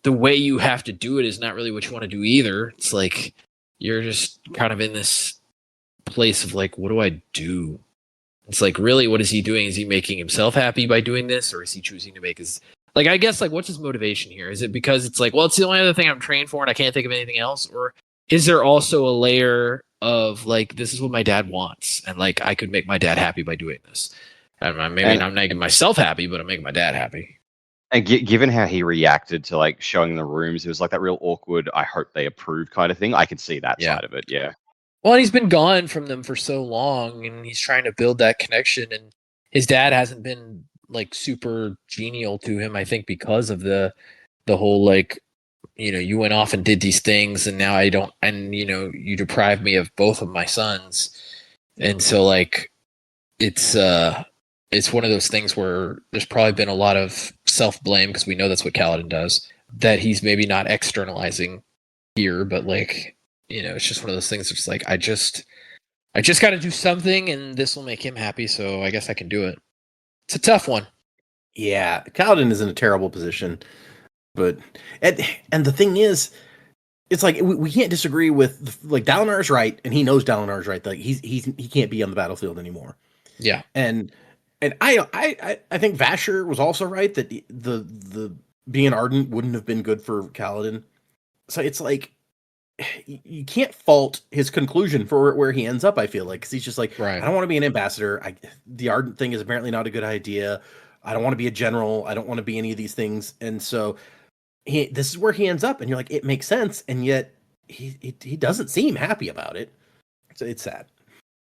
the way you have to do it is not really what you want to do either. It's like you're just kind of in this place of like, what do I do? It's like, really, what is he doing? Is he making himself happy by doing this, or is he choosing to make his, like, I guess, like, what's his motivation here? Is it because it's like, well, it's the only other thing I'm trained for and I can't think of anything else? Or is there also a layer of like, this is what my dad wants, and like I could make my dad happy by doing this? I'm not making myself happy, but I'm making my dad happy. And given how he reacted to like showing the rooms, it was like that real awkward, I hope they approve kind of thing. I could see that side of it. Yeah. Well, he's been gone from them for so long, and he's trying to build that connection. And his dad hasn't been like super genial to him, I think, because of the whole like, you know, you went off and did these things, and now I don't, and you know, you deprived me of both of my sons. And so like, it's one of those things where there's probably been a lot of self-blame, because we know that's what Kaladin does, that he's maybe not externalizing here, but like, you know, it's just one of those things that's like, I just got to do something, and this will make him happy, so I guess I can do it. It's a tough one. Yeah, Kaladin is in a terrible position, but and the thing is, it's like we can't disagree with like Dalinar's right, and he knows Dalinar's right. Like he can't be on the battlefield anymore. Yeah, and I think Vasher was also right that the being ardent wouldn't have been good for Kaladin. So it's like, you can't fault his conclusion for where he ends up, I feel like, because he's just like, right, I don't want to be an ambassador. The ardent thing is apparently not a good idea. I don't want to be a general. I don't want to be any of these things. And so this is where he ends up, and you're like, it makes sense. And yet he doesn't seem happy about it. So it's sad.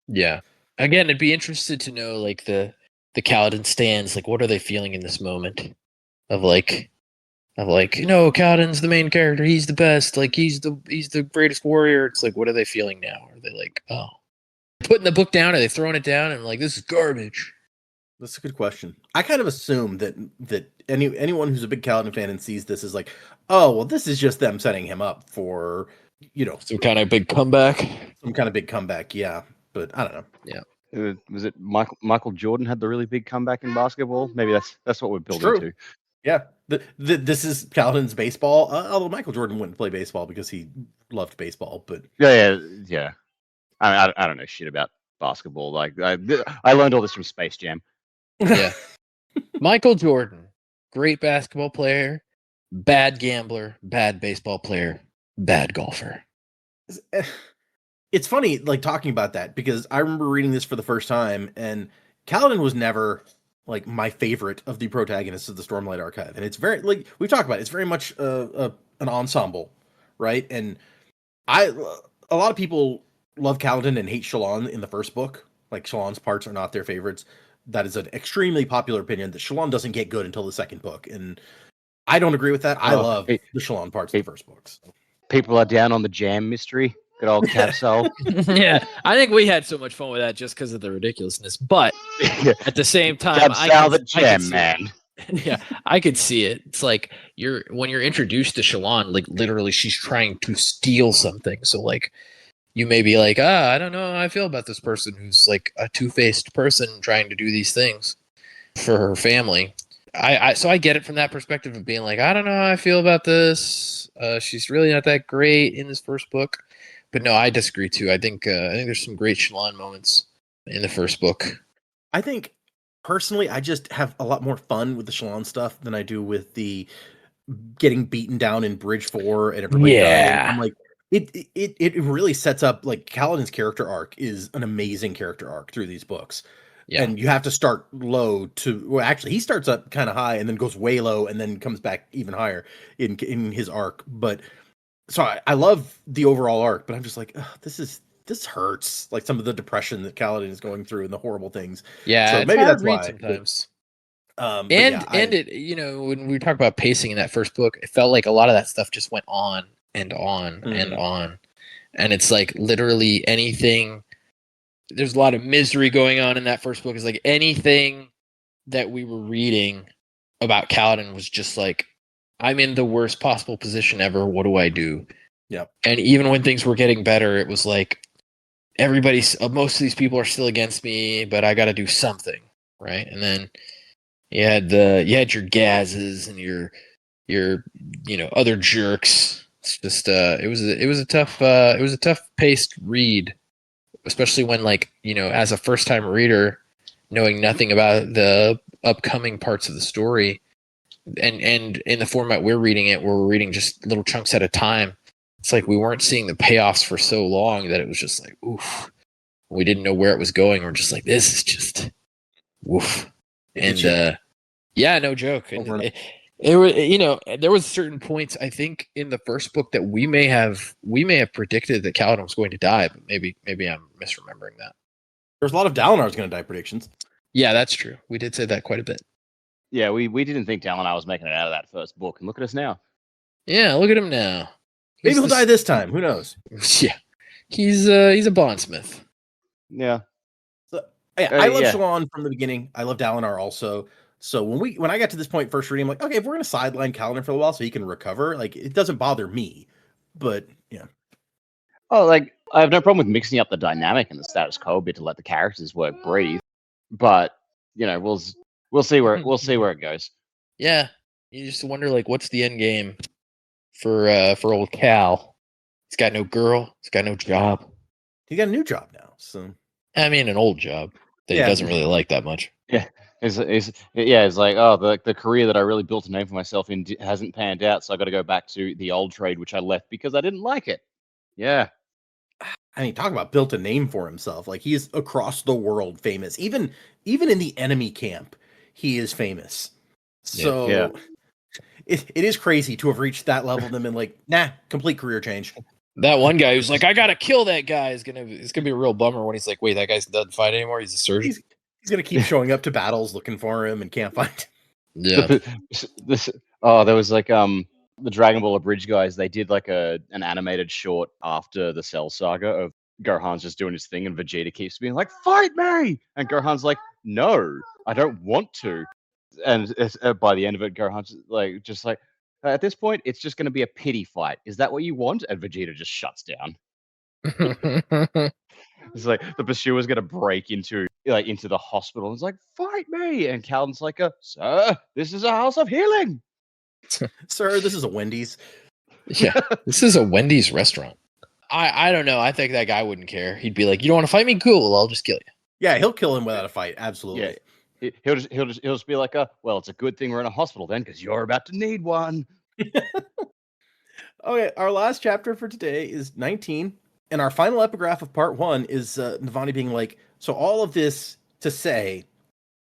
Yeah. Again, I'd be interested to know like the Kaladin stands, like what are they feeling in this moment of like, you know, Kaladin's the main character. He's the best. Like he's the greatest warrior. It's like, what are they feeling now? Are they like, oh, putting the book down? Are they throwing it down and like, this is garbage? That's a good question. I kind of assume that anyone who's a big Kaladin fan and sees this is like, oh, well, this is just them setting him up for, you know, some kind of big comeback. Yeah, but I don't know. Yeah. Was it Michael Jordan had the really big comeback in basketball? Maybe that's what we're building true. to. Yeah, this is Kaladin's baseball. Although Michael Jordan wouldn't play baseball because he loved baseball, but Yeah. I don't know shit about basketball. Like I learned all this from Space Jam. Yeah. Michael Jordan, great basketball player, bad gambler, bad baseball player, bad golfer. It's funny, like talking about that, because I remember reading this for the first time, and Kaladin was never like my favorite of the protagonists of the Stormlight Archive, and it's very like we talked about. It's very much an ensemble, right? And a lot of people love Kaladin and hate Shallan in the first book. Like Shallan's parts are not their favorites. That is an extremely popular opinion that Shallan doesn't get good until the second book, and I don't agree with that. I love the Shallan parts of the first books. People are down on the jam mystery. Good old Capsule. Yeah, I think we had so much fun with that just because of the ridiculousness. But at the same time, Capsule the jam man. Yeah, I could see it. It's like when you're introduced to Shallan, like literally she's trying to steal something. So like you may be like, I don't know how I feel about this person who's like a two-faced person trying to do these things for her family. So I get it from that perspective of being like, I don't know how I feel about this. She's really not that great in this first book. But no, I disagree too. I think there's some great Shallan moments in the first book. I think personally, I just have a lot more fun with the Shallan stuff than I do with the getting beaten down in Bridge 4 and everybody dying. I'm like, it really sets up like Kaladin's character arc is an amazing character arc through these books. Yeah. And you have to start low actually he starts up kind of high and then goes way low and then comes back even higher in his arc. But so I love the overall arc, but I'm just like, this hurts. Like some of the depression that Kaladin is going through and the horrible things. Yeah, so maybe that's why. Sometimes. It when we talk about pacing in that first book, it felt like a lot of that stuff just went on and on and on, and it's like literally anything. There's a lot of misery going on in that first book. It's like anything that we were reading about Kaladin was just like, I'm in the worst possible position ever. What do I do? Yep. And even when things were getting better, it was like most of these people are still against me, but I got to do something, right? And then you had your Gazes and your other jerks. It's just it was a tough paced read, especially when as a first time reader, knowing nothing about the upcoming parts of the story. And in the format we're reading it, where we're reading just little chunks at a time, it's like we weren't seeing the payoffs for so long that it was just like, oof. We didn't know where it was going. We're just like, this is just, woof. And yeah, no joke. And there was certain points I think in the first book that we may have predicted that Kaladin was going to die, but maybe I'm misremembering that. There's a lot of Dalinar's going to die predictions. Yeah, that's true. We did say that quite a bit. Yeah, we didn't think Dalinar was making it out of that first book, and look at us now. Yeah, look at him now. Maybe he'll die this time. Who knows? Yeah, he's a bondsmith. Yeah. So, I love Shallan from the beginning. I love Dalinar also. So when I got to this point first reading, I'm like, okay, if we're gonna sideline Kaladin for a while so he can recover, like it doesn't bother me. But yeah. Oh, like I have no problem with mixing up the dynamic and the status quo a bit to let the characters work breathe. But we'll see where it goes. Yeah, you just wonder like what's the end game for old Cal. He's got no girl. He's got no job. He got a new job now. So I mean, an old job that he doesn't really like that much. Yeah, it's like the career that I really built a name for myself in hasn't panned out, so I got to go back to the old trade which I left because I didn't like it. Yeah. I mean, talk about built a name for himself. Like he's across the world famous. Even in the enemy camp, he is famous. So yeah. It is crazy to have reached that level and been like, nah, complete career change. That one guy who's like, I gotta kill that guy it's gonna be a real bummer when he's like, wait, that guy doesn't fight anymore. He's a surgeon. He's gonna keep showing up to battles looking for him and can't find him. Yeah. There was like the Dragon Ball Abridged guys. They did like an animated short after the Cell Saga of Gohan's just doing his thing, and Vegeta keeps being like, "Fight me!" and Gohan's like, "No, I don't want to." And by the end of it, Gohan's just like, at this point, it's just going to be a pity fight. Is that what you want? And Vegeta just shuts down. It's like the pursuer's gonna break into the hospital. It's like, fight me, and Calden's like, sir, this is a house of healing. Sir, this is a Wendy's. Yeah, this is a Wendy's restaurant. I don't know. I think that guy wouldn't care. He'd be like, "You don't want to fight me? Cool. I'll just kill you." Yeah, he'll kill him without a fight. Absolutely. Yeah, he'll just be like, well, it's a good thing we're in a hospital then, because you're about to need one. Okay, our last chapter for today is 19, and our final epigraph of part 1 is Navani being like, so all of this to say,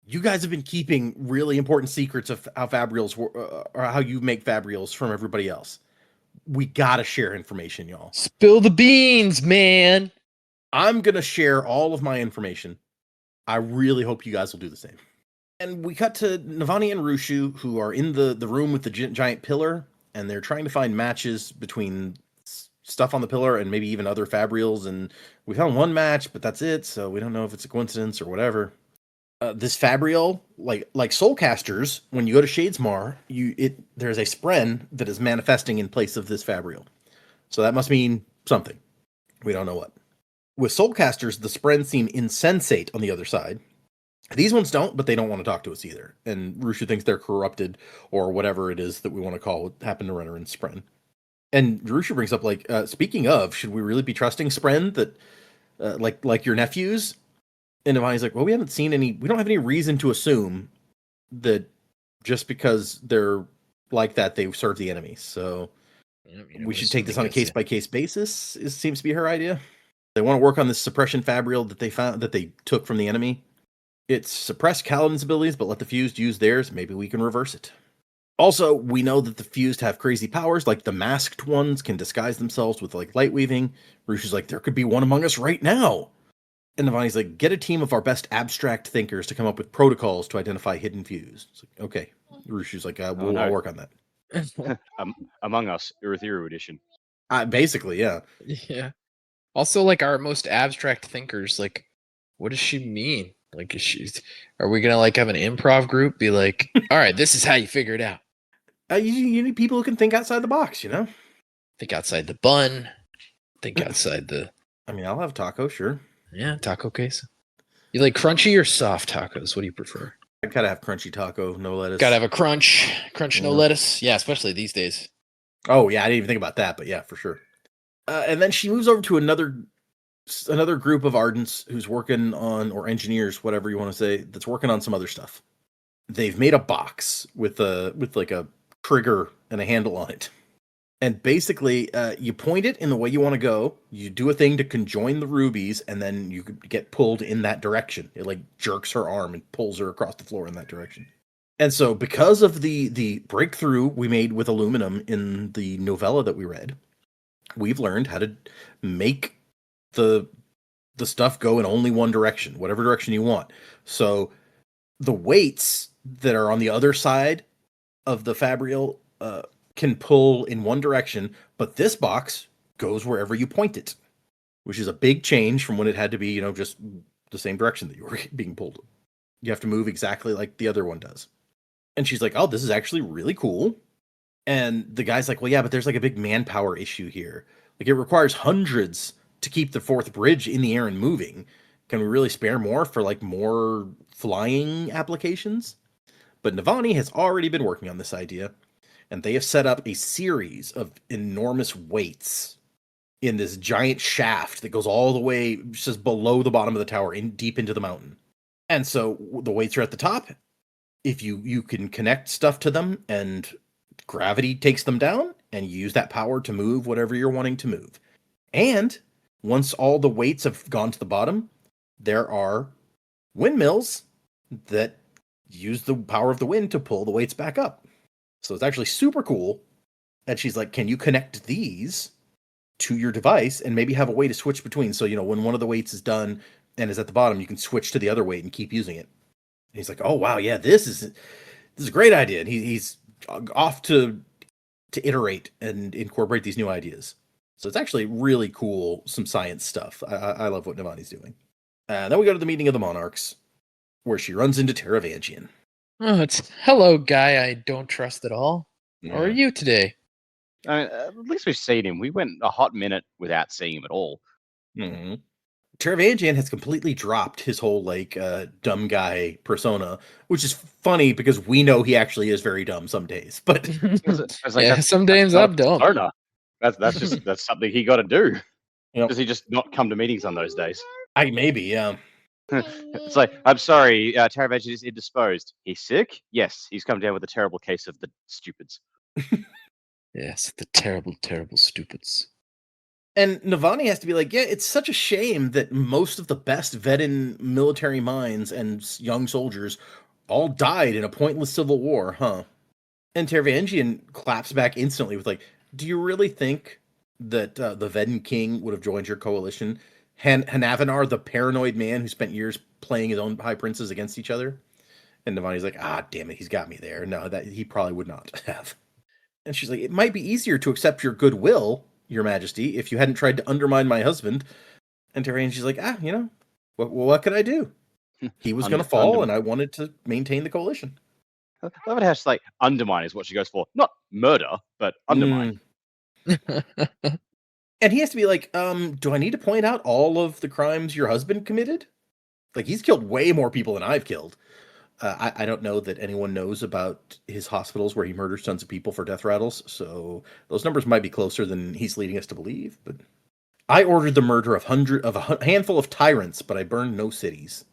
you guys have been keeping really important secrets of how Fabrials or how you make Fabrials from everybody else. We gotta share information, y'all. Spill the beans, man. I'm gonna share all of my information. I really hope you guys will do the same. And we cut to Navani and Rushu, who are in the room with the giant pillar, and they're trying to find matches between stuff on the pillar and maybe even other Fabrials. And we found one match, but that's it. So we don't know if it's a coincidence or whatever. This Fabrial, like Soulcasters, when you go to Shadesmar, there's a spren that is manifesting in place of this Fabrial. So that must mean something. We don't know what. With Soulcasters, the spren seem insensate on the other side. These ones don't, but they don't want to talk to us either. And Rushu thinks they're corrupted or whatever it is that we want to call what happened to Renner and Spren. And Rushu brings up, like, speaking of, should we really be trusting Spren that, like your nephews? And Navani's like, well, we don't have any reason to assume that just because they're like that, they serve the enemy. So we should take this on a case-by-case basis, seems to be her idea. They want to work on this suppression Fabrial that they took from the enemy. It's suppressed Kaladin's abilities, but let the Fused use theirs. Maybe we can reverse it. Also, we know that the Fused have crazy powers, like the masked ones can disguise themselves with like light weaving. Rushu's like, there could be one among us right now. And Navani's like, get a team of our best abstract thinkers to come up with protocols to identify hidden Fused. It's like, okay. Rushu's like, we'll all work on that. Among Us, Urithiru edition. Basically, yeah. Yeah. Also, like, our most abstract thinkers, like, what does she mean? Like, are we gonna like have an improv group? Be like, all right, this is how you figure it out. You need people who can think outside the box, you know? Think outside the bun. Think outside the. I mean, I'll have taco, sure. Yeah, taco case. You like crunchy or soft tacos? What do you prefer? I gotta have crunchy taco, no lettuce. Gotta have a crunch, no lettuce. Yeah, especially these days. Oh yeah, I didn't even think about that, but yeah, for sure. And then she moves over to another group of Ardents who's working on, or engineers, whatever you want to say, that's working on some other stuff. They've made a box with like a trigger and a handle on it. And basically, you point it in the way you want to go, you do a thing to conjoin the rubies, and then you get pulled in that direction. It like jerks her arm and pulls her across the floor in that direction. And so because of the breakthrough we made with aluminum in the novella that we read, we've learned how to make the stuff go in only one direction, whatever direction you want. So the weights that are on the other side of the Fabrial can pull in one direction, but this box goes wherever you point it, which is a big change from when it had to be, just the same direction that you were being pulled. You have to move exactly like the other one does. And she's like, oh, this is actually really cool. And the guy's like, well, yeah, but there's like a big manpower issue here. Like, it requires hundreds to keep the fourth bridge in the air and moving. Can we really spare more for like more flying applications? But Navani has already been working on this idea, and they have set up a series of enormous weights in this giant shaft that goes all the way just below the bottom of the tower, deep into the mountain. And so the weights are at the top. If you can connect stuff to them, and gravity takes them down, and you use that power to move whatever you're wanting to move. And once all the weights have gone to the bottom, there are windmills that use the power of the wind to pull the weights back up. So it's actually super cool. And she's like, can you connect these to your device and maybe have a way to switch between? So, when one of the weights is done and is at the bottom, you can switch to the other weight and keep using it. And he's like, oh, wow, yeah, this is a great idea. And he's off to iterate and incorporate these new ideas. So it's actually really cool, some science stuff. I love what Navani's doing. Then we go to the meeting of the Monarchs, where she runs into Taravangian. Oh, it's hello, guy I don't trust at all. Yeah. How are you today? At least we've seen him. We went a hot minute without seeing him at all. Mm-hmm. Taravangian has completely dropped his whole like dumb guy persona, which is funny because we know he actually is very dumb some days. But I was like, Yeah, some that's days not a I'm dumb. persona. That's just that's something he got to do. Yep. Does he just not come to meetings on those days? I maybe, yeah. It's like, I'm sorry, Taravangian is indisposed. He's sick? Yes, he's come down with a terrible case of the stupids. Yes, the terrible, terrible stupids. And Navani has to be like, yeah, it's such a shame that most of the best vetted military minds and young soldiers all died in a pointless civil war, huh? And Taravangian claps back instantly with like, do you really think that the Veden king would have joined your coalition? Hanavinar, the paranoid man who spent years playing his own high princes against each other? And Navani's like, damn it, he's got me there. No, that he probably would not have. And she's like, it might be easier to accept your goodwill, Your Majesty, if you hadn't tried to undermine my husband. And Taravangian's like, what could I do? He was going to fall, and I wanted to maintain the coalition. I love it how she's like, undermine is what she goes for. Not murder, but undermine. And he has to be like, do I need to point out all of the crimes your husband committed? Like, he's killed way more people than I've killed. I don't know that anyone knows about his hospitals where he murders tons of people for death rattles, so those numbers might be closer than he's leading us to believe. But I ordered the murder of a handful of tyrants, but I burned no cities.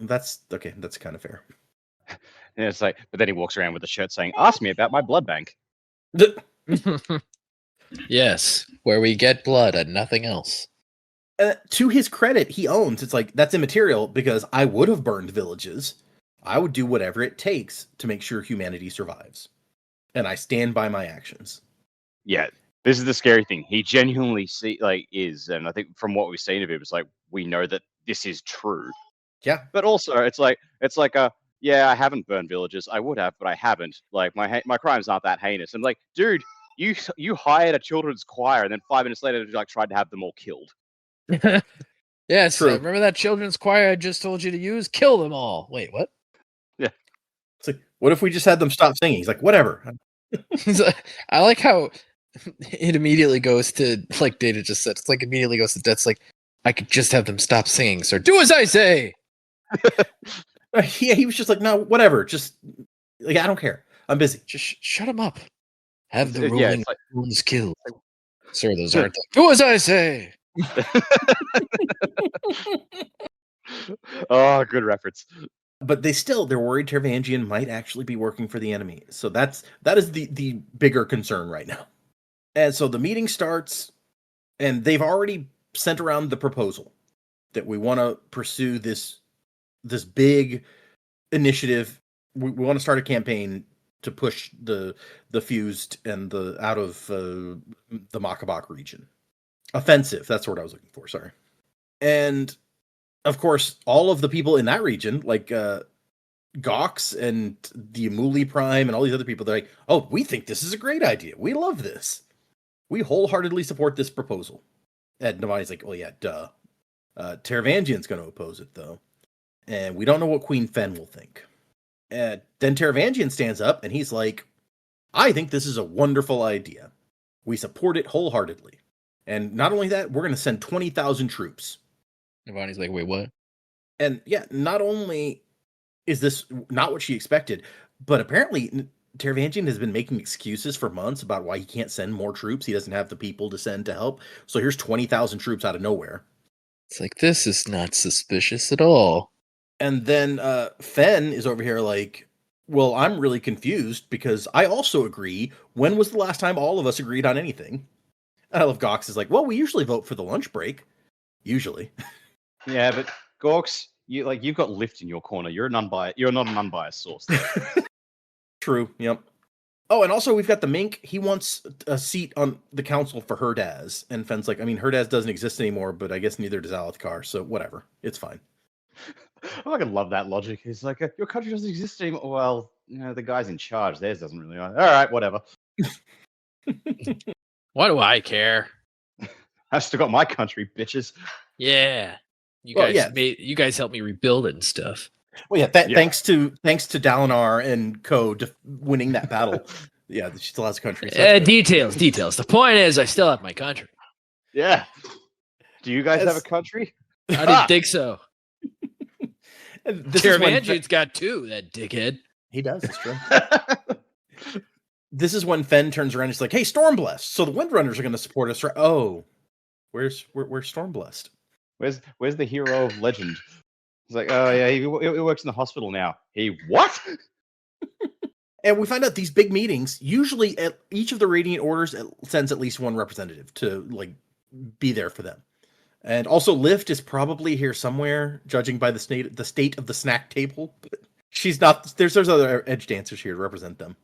That's okay. That's kind of fair. And it's like, but then he walks around with a shirt saying, "Ask me about my blood bank." Yes, where we get blood and nothing else. To his credit, he owns it's like that's immaterial because I would have burned villages. I would do whatever it takes to make sure humanity survives. And I stand by my actions. Yeah, this is the scary thing. He genuinely is, and I think from what we've seen of him, it's like we know that this is true. Yeah. But also, it's like yeah, I haven't burned villages. I would have, but I haven't. Like my crimes aren't that heinous. I'm like, dude, you hired a children's choir, and then 5 minutes later, you tried to have them all killed. Yes, True. remember that children's choir I just told you to use? Kill them all. Wait, what? Yeah. It's like, what if we just had them stop singing? He's like, whatever. I like how it immediately goes to, like Data just said, it's like immediately goes to death. Like, I could just have them stop singing, sir. Do as I say! Yeah, he was just like, no, whatever. Just, like, I don't care. I'm busy. Just shut him up. Have the Yeah, ruling it's like- ones killed. Sir, those aren't the... Do as I say! Oh, good reference. But they're worried Taravangian might actually be working for the enemy. So that is the bigger concern right now. And so the meeting starts, and they've already sent around the proposal that we want to pursue this big initiative. We want to start a campaign to push the fused and the out of the Makabak region. Offensive, that's the word I was looking for, sorry. And of course, all of the people in that region, like Gox and the Amuli Prime and all these other people, they're like, oh, we think this is a great idea. We love this. We wholeheartedly support this proposal. And Navani's like, well, yeah, duh. Taravangian's going to oppose it, though. And we don't know what Queen Fen will think. Then Taravangian stands up and he's like, I think this is a wonderful idea. We support it wholeheartedly. And not only that, we're going to send 20,000 troops. Navani's like, wait, what? And yeah, not only is this not what she expected, but apparently Taravangian has been making excuses for months about why he can't send more troops. He doesn't have the people to send to help. So here's 20,000 troops out of nowhere. It's like, this is not suspicious at all. And then Fen is over here like, well, I'm really confused because I also agree. When was the last time all of us agreed on anything? And I love Gox is like, well, we usually vote for the lunch break. Usually. Yeah, but Gorks, you've got Lift in your corner. You're not an unbiased source. True. Yep. Oh, and also we've got the Mink. He wants a seat on the council for Herdaz. And Fen's like, I mean, Herdaz doesn't exist anymore, but I guess neither does Alethkar, so whatever. It's fine. I fucking love that logic. It's like, your country doesn't exist anymore. Well, the guy's in charge. Theirs doesn't really. All right, whatever. Why do I care? I've still got my country, bitches. Yeah. You Well, you guys helped me rebuild it and stuff. Well, yeah, thanks to Dalinar and Co. winning that battle. Yeah, she still has a country. So that's good. Details. The point is, I still have my country. Yeah. Do you guys have a country? I didn't think so. This is when Taramanju's got 2, that dickhead. he does. It's true. This is when Fen turns around and he's like, "Hey, Stormblessed. So the Windrunners are going to support us, right?" Oh, where's Stormblessed? Where's the hero of legend? He's like, oh yeah, he works in the hospital now. He what? And we find out these big meetings, usually at each of the Radiant Orders sends at least one representative to like be there for them. And also Lift is probably here somewhere, judging by the state of the snack table. But she's not. There's other edge dancers here to represent them.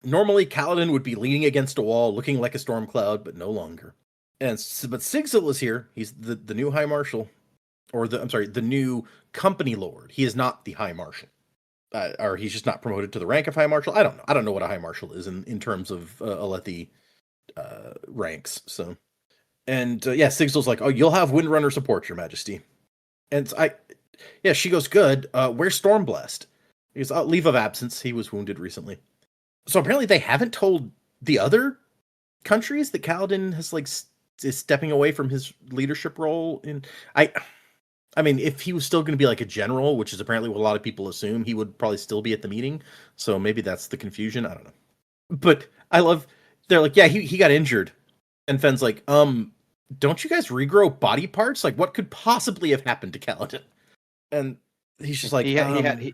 Normally, Kaladin would be leaning against a wall, looking like a storm cloud, but no longer. But Sigzil is here. He's the new High Marshal, or the new Company Lord. He is not the High Marshal, or he's just not promoted to the rank of High Marshal. I don't know. I don't know what a High Marshal is in terms of Alethi ranks. So, and Sigzil's like, "Oh, you'll have Windrunner support, Your Majesty." And she goes, "Good. Where's Stormblessed?" He goes, "Leave of absence. He was wounded recently." So apparently they haven't told the other countries that Kaladin has is stepping away from his leadership role in. I mean, if he was still going to be like a general, which is apparently what a lot of people assume, he would probably still be at the meeting. So maybe that's the confusion. I don't know. But I love, they're like, yeah, he got injured. And Fen's like, don't you guys regrow body parts? Like, what could possibly have happened to Kaladin? And he's just like,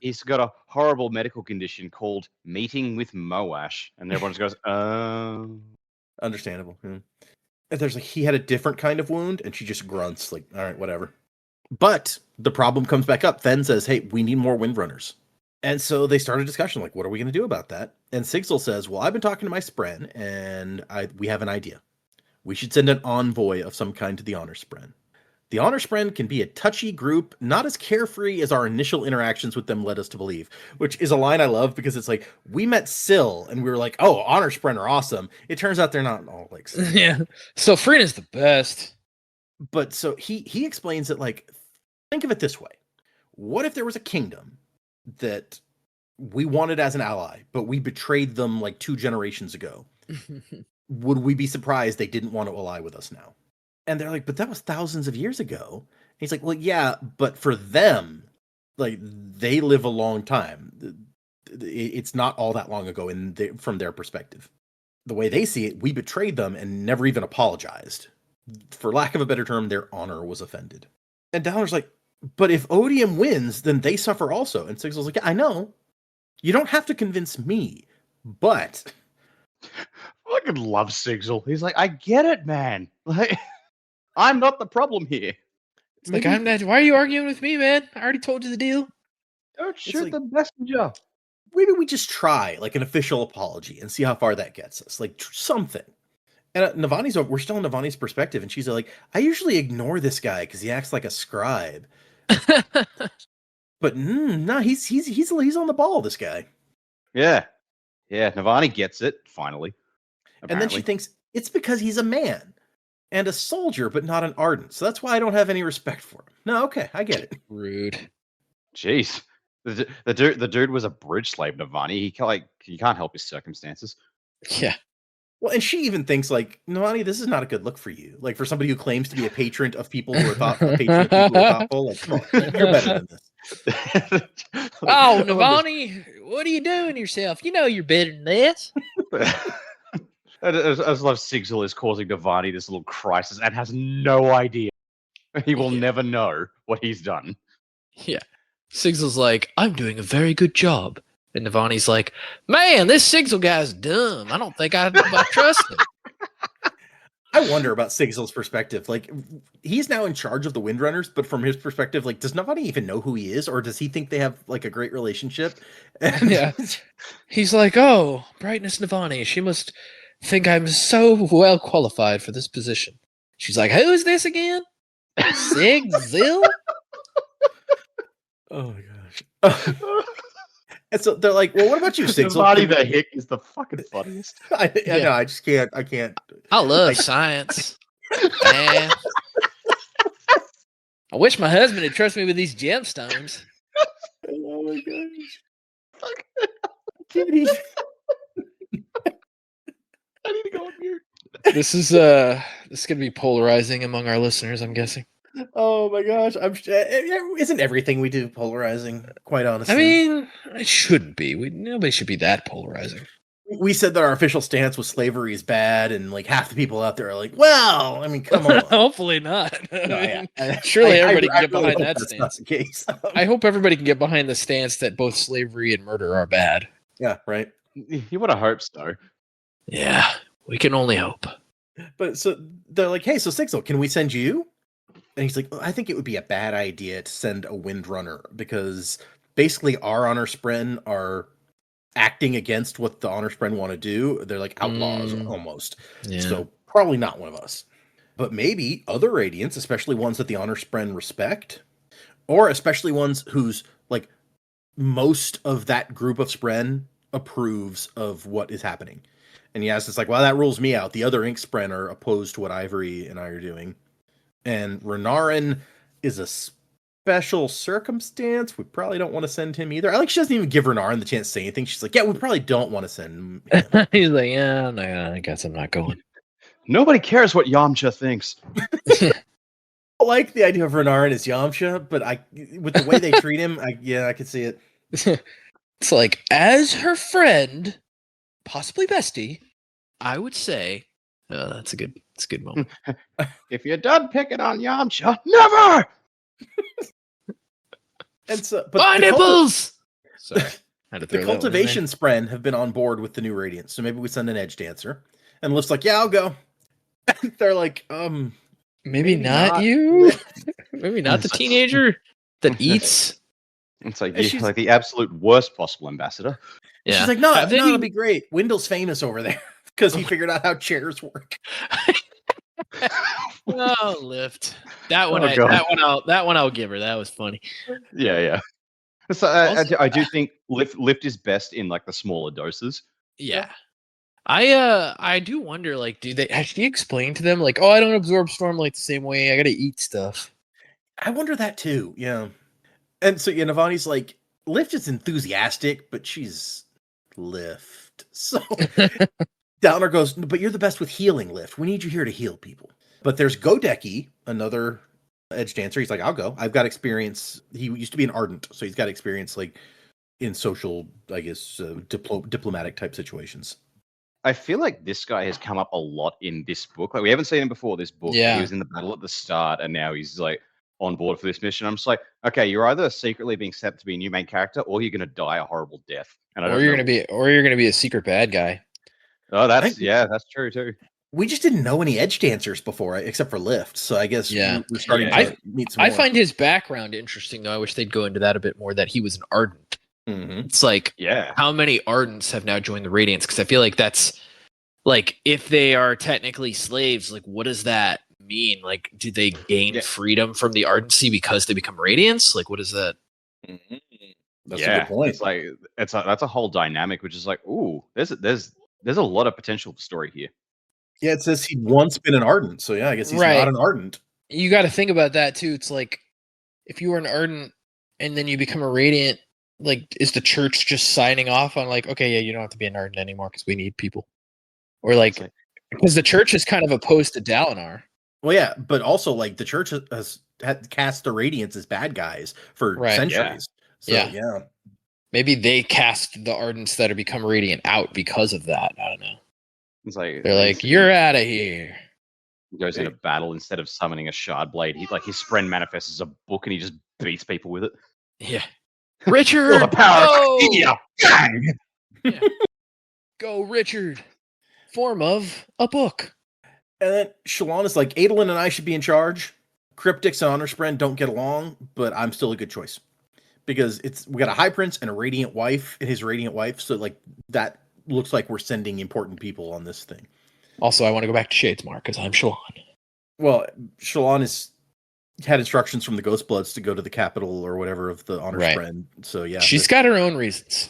he's got a horrible medical condition called meeting with Moash. And everyone just goes, understandable. Yeah. And there's like, he had a different kind of wound, and she just grunts like, all right, whatever. But the problem comes back up. Fen says, hey, we need more Windrunners. And so they start a discussion like, what are we going to do about that? And Sigzil says, well, I've been talking to my Spren, and we have an idea. We should send an envoy of some kind to the Honor Spren. The Honor Spren can be a touchy group, not as carefree as our initial interactions with them led us to believe, which is a line I love because it's like, we met Syl and we were like, oh, Honor Spren are awesome. It turns out they're not all like Syl. Yeah. So Freena's the best. But so he explains it like, think of it this way. What if there was a kingdom that we wanted as an ally, but we betrayed them like 2 generations ago? Would we be surprised they didn't want to ally with us now? And they're like, but that was thousands of years ago. And he's like, well, yeah, but for them, like, they live a long time. It's not all that long ago from their perspective. The way they see it, we betrayed them and never even apologized. For lack of a better term, their honor was offended. And Dalinor's like, but if Odium wins, then they suffer also. And Sigzil's like, yeah, I know. You don't have to convince me, but... I fucking love Sigzil. He's like, I get it, man. Like... I'm not the problem here. It's like, I'm not. Why are you arguing with me, man? I already told you the deal. Don't shoot the messenger. Maybe we just try like an official apology and see how far that gets us. Like something. And we're still in Navani's perspective, and she's like, I usually ignore this guy because he acts like a scribe. But no, he's on the ball. This guy. Yeah. Navani gets it finally. Apparently. And then she thinks it's because he's a man. And a soldier, but not an Ardent. So that's why I don't have any respect for him. No, okay, I get it. Rude. Jeez. The dude was a bridge slave, Navani. He can't help his circumstances. Yeah. Well, and she even thinks like, Navani, this is not a good look for you. Like for somebody who claims to be a patron of people who are thoughtful, like, come on, you're better than this. Oh, Navani, what are you doing yourself? You know you're better than this. I just love Sigzil is causing Navani this little crisis and has no idea. He will never know what he's done. Yeah. Sigzil's like, I'm doing a very good job. And Navani's like, man, this Sigzil guy's dumb. I don't think I trust him. I wonder about Sigzil's perspective. Like, he's now in charge of the Windrunners, but from his perspective, like, does Navani even know who he is? Or does he think they have, like, a great relationship? And yeah. He's like, oh, Brightness Navani. She must... think I'm so well qualified for this position. She's like, who is this again? Sigzil? Oh my gosh. And so they're like, well, what about you, Sigzil? Navani the Hick is the fucking funniest. I know, I just can't. I love science. Man. I wish my husband had trusted me with these gemstones. Oh my gosh. I need to go on mute. This is gonna be polarizing among our listeners, I'm guessing. Oh my gosh, isn't everything we do polarizing? Quite honestly, I mean, it shouldn't be. Nobody should be that polarizing. we said that our official stance was slavery is bad, and like half the people out there are like, "Well, I mean, come on." Hopefully not. No, yeah. Surely everybody can get really behind hope that that's not stance. the case. I hope everybody can get behind the stance that both slavery and murder are bad. Yeah, right. You would have hoped so. Yeah, we can only hope. But so they're like, "Hey, so Sigil, can we send you?" And he's like, "I think it would be a bad idea to send a Windrunner because basically our Honor Spren are acting against what the Honor Spren want to do. They're like outlaws almost. Yeah. So probably not one of us. But maybe other Radiants, especially ones that the Honor Spren respect, or especially ones whose like most of that group of Spren approves of what is happening." And yes, it's like, well, that rules me out. The other Ink Spren are opposed to what Ivory and I are doing. And Renarin is a special circumstance. We probably don't want to send him either. I like she doesn't even give Renarin the chance to say anything. She's like, yeah, we probably don't want to send him. He's like, yeah, no, I guess I'm not going. Nobody cares what Yamcha thinks. I like the idea of Renarin as Yamcha, but with the way they treat him, I can see it. It's like, as her friend, possibly bestie, I would say, that's a good moment. If you're done picking on Yamcha, never! And so, but My nipples! Sorry. Had to throw the that one in there. cultivation Spren have been on board with the new Radiance, so maybe we send an Edge Dancer. And Lift's like, yeah, I'll go. And they're like, Maybe not not. you. Maybe not the teenager that eats. It's like, And you're she's- like the absolute worst possible ambassador. Yeah. She's like, no, Have it'll any- be great. Wendell's famous over there because he figured out how chairs work. Oh, Lift. That one, Oh, God. that one I'll give her. That was funny. Yeah. So Also- I do think lift is best in like the smaller doses. Yeah. I do wonder, like, do they actually explain to them, like, oh, I don't absorb Stormlight the same way. I gotta eat stuff. I wonder that too. Yeah. And so, yeah, Navani's like, Lift is enthusiastic, but she's Lift. So Downer goes, but you're the best with healing, Lift. We need you here to heal people. But there's Godeki, another Edge Dancer. He's like, I'll go. I've got experience. He used to be an Ardent, so he's got experience like in social, I guess, diplomatic type situations. I feel like this guy has come up a lot in this book. Like we haven't seen him before this book. Yeah. He was in the battle at the start, and now he's like on board for this mission. I'm just like, okay, you're either secretly being set to be a new main character, or you're gonna die a horrible death. And I Or don't you're know. gonna be a secret bad guy. Oh, I- that's true too. We just didn't know any Edge Dancers before, except for Lift. So I guess Yeah. we're starting Yeah. to meet some I more. find his background interesting, though. I wish they'd go into that a bit more. That he was an Ardent. Mhm. It's like, Yeah. how many Ardents have now joined the Radiance? Because I feel like that's like, if they are technically slaves, like, what does that mean? Like, do they gain Yeah. freedom from the Ardency because they become Radiance? Like, what is that? That's yeah. a good point. It's like that's a whole dynamic, which is like, ooh, there's a lot of potential story here. Yeah, it says he'd once been an Ardent. So yeah, I guess he's Right. not an Ardent. You got to think about that too. It's like, if you were an Ardent and then you become a Radiant, like, is the church just signing off on, like, okay, yeah, you don't have to be an Ardent anymore because we need people? Or like, It's like- because the church is kind of opposed to Dalinar. Well, yeah, but also like the church has had cast the Radiants as bad guys for Right. centuries. So Yeah. yeah. Maybe they cast the Ardents that are become Radiant out because of that. I don't know. It's like They're like, you're out of here. He goes into battle instead of summoning a shard blade. He like his Spren manifests as a book and he just beats people with it. Yeah. Richard! Feel the power go! of Athenia! Bang! Go, Richard! Form of a book. And then Shallan is like, Adolin and I should be in charge. Cryptics and Honor Spren don't get along, but I'm still a good choice. Because we got a High Prince and a Radiant wife and his Radiant wife, so like that looks like we're sending important people on this thing. Also, I want to go back to Shadesmar because I'm Shallan. Well, Shallan had instructions from the Ghostbloods to go to the capital or whatever of the Honor Right. Spren. So yeah. She's got her own reasons.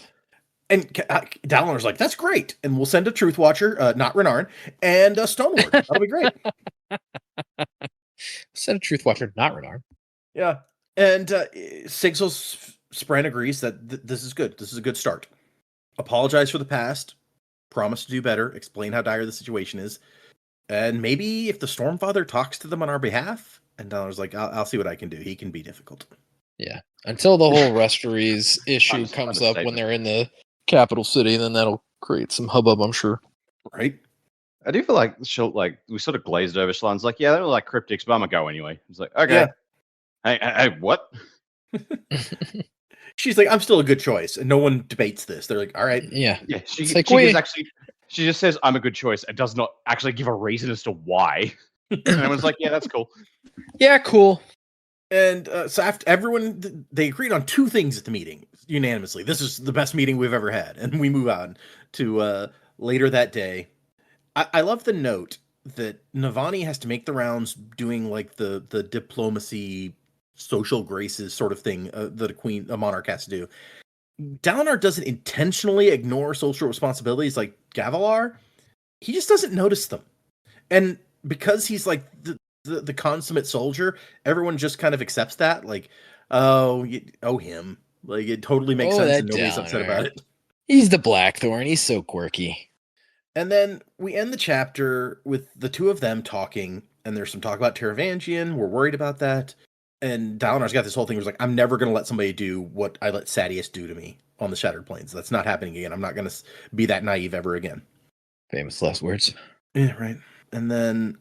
And Dalinar's like, that's great. And we'll send a Truth Watcher, not Renarin, and a Stoneward. That'll be great. Set a Truth Watcher, not Renard. Yeah. And Sigil's Spren agrees that this is good. This is a good start. Apologize for the past. Promise to do better. Explain how dire the situation is. And maybe if the Stormfather talks to them on our behalf, and Dalinor's like, I'll see what I can do. He can be difficult. Yeah. Until the whole Restories issue comes up when Understatement. they're in the capital city, then that'll create some hubbub, I'm sure. Right? I do feel like we sort of glazed over Shallan's like, yeah, they're like cryptics, but I'm gonna go anyway. It's like, okay. Yeah. Hey, what? She's like, I'm still a good choice. And no one debates this. They're like, all right. Yeah. Yeah, she It's like, gives she just says I'm a good choice and does not actually give a reason as to why. And everyone's like, yeah, that's cool. Yeah, cool. And so after everyone, they agreed on two things at the meeting unanimously. This is the best meeting we've ever had. And we move on to later that day. I love the note that Navani has to make the rounds doing like the diplomacy, social graces sort of thing that a monarch has to do. Dalinar doesn't intentionally ignore social responsibilities like Gavilar. He just doesn't notice them. And because he's like the consummate soldier, everyone just kind of accepts that. Like, him. Like, it totally makes sense and nobody's upset about it. He's the Blackthorn. He's so quirky. And then we end the chapter with the two of them talking, and there's some talk about Taravangian. We're worried about that. And Dalinar's got this whole thing where he's like, I'm never going to let somebody do what I let Sadeas do to me on the Shattered Plains. That's not happening again. I'm not going to be that naive ever again. Famous last words. Yeah, right. And then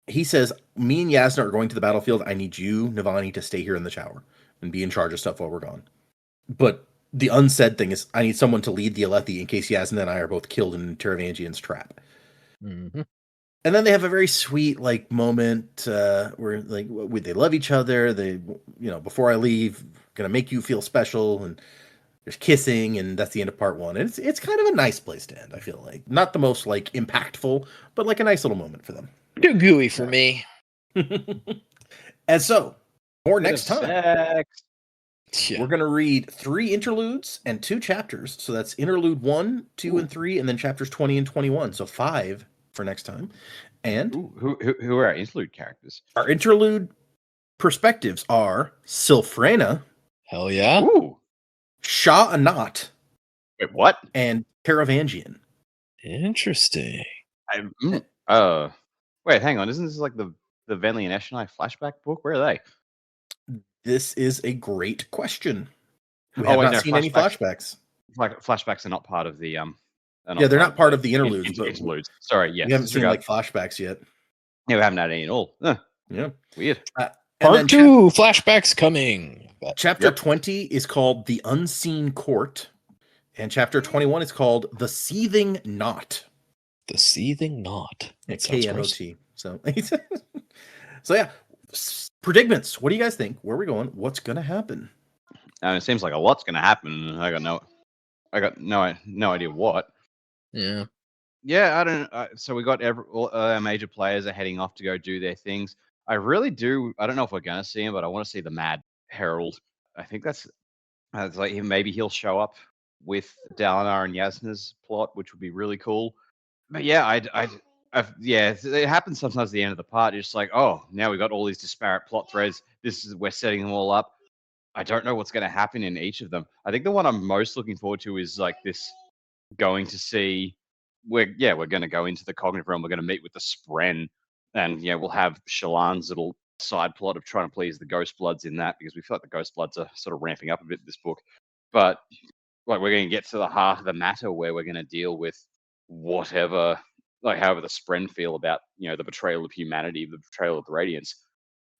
he says, me and Yasna are going to the battlefield. I need you, Navani, to stay here in the shower and be in charge of stuff while we're gone. But the unsaid thing is, I need someone to lead the Alethi in case Yasna and I are both killed in Taravangian's trap. Mm-hmm. And then they have a very sweet moment where like they love each other. They, before I leave, gonna make you feel special, and there's kissing, and that's the end of part one. And it's kind of a nice place to end. I feel like not the most like impactful, but like a nice little moment for them. Too gooey for me. And so, more next time. Sex. Yeah. We're gonna read 3 interludes and 2 chapters. So that's interlude 1, 2, and 3, and then chapters 20 and 21. So 5 for next time. And Who are our interlude characters? our interlude perspectives are Sylphrena, Hell yeah. Ooh. Shah Anat, Wait, what? and Taravangian. Interesting. Wait, hang on. Isn't this like the Venli and Eshonai flashback book? Where are they? This is a great question. We Oh, have wait, not no, seen any flashbacks. Like flashbacks are not part of the They're not part of the interludes, but interludes. Sorry, yes. we haven't seen like flashbacks yet. Yeah, we haven't had any at all. Yeah. Weird. And Part then 2, flashbacks coming. chapter 20 is called The Unseen Court, and chapter 21 is called The Seething Knot. The Seething Knot. Yeah, That sounds KNOT. So, so yeah, predicaments. What do you guys think? Where are we going? What's going to happen? It seems like a lot's going to happen. I got no idea what. Yeah. Yeah, I don't. So we got all our major players are heading off to go do their things. I really do. I don't know if we're gonna see him, but I want to see the Mad Herald. I think that's like maybe he'll show up with Dalinar and Yasna's plot, which would be really cool. But yeah, it happens sometimes at the end of the part. It's just like, oh, now we've got all these disparate plot threads. We're setting them all up. I don't know what's going to happen in each of them. I think the one I'm most looking forward to is like this going to see. We're going to go into the cognitive realm. We're going to meet with the Spren, and we'll have Shallan's little side plot of trying to please the Ghost Bloods in that, because we feel like the Ghost Bloods are sort of ramping up a bit in this book. But like we're going to get to the heart of the matter where we're going to deal with whatever, like however the Spren feel about the betrayal of humanity, the betrayal of the Radiance.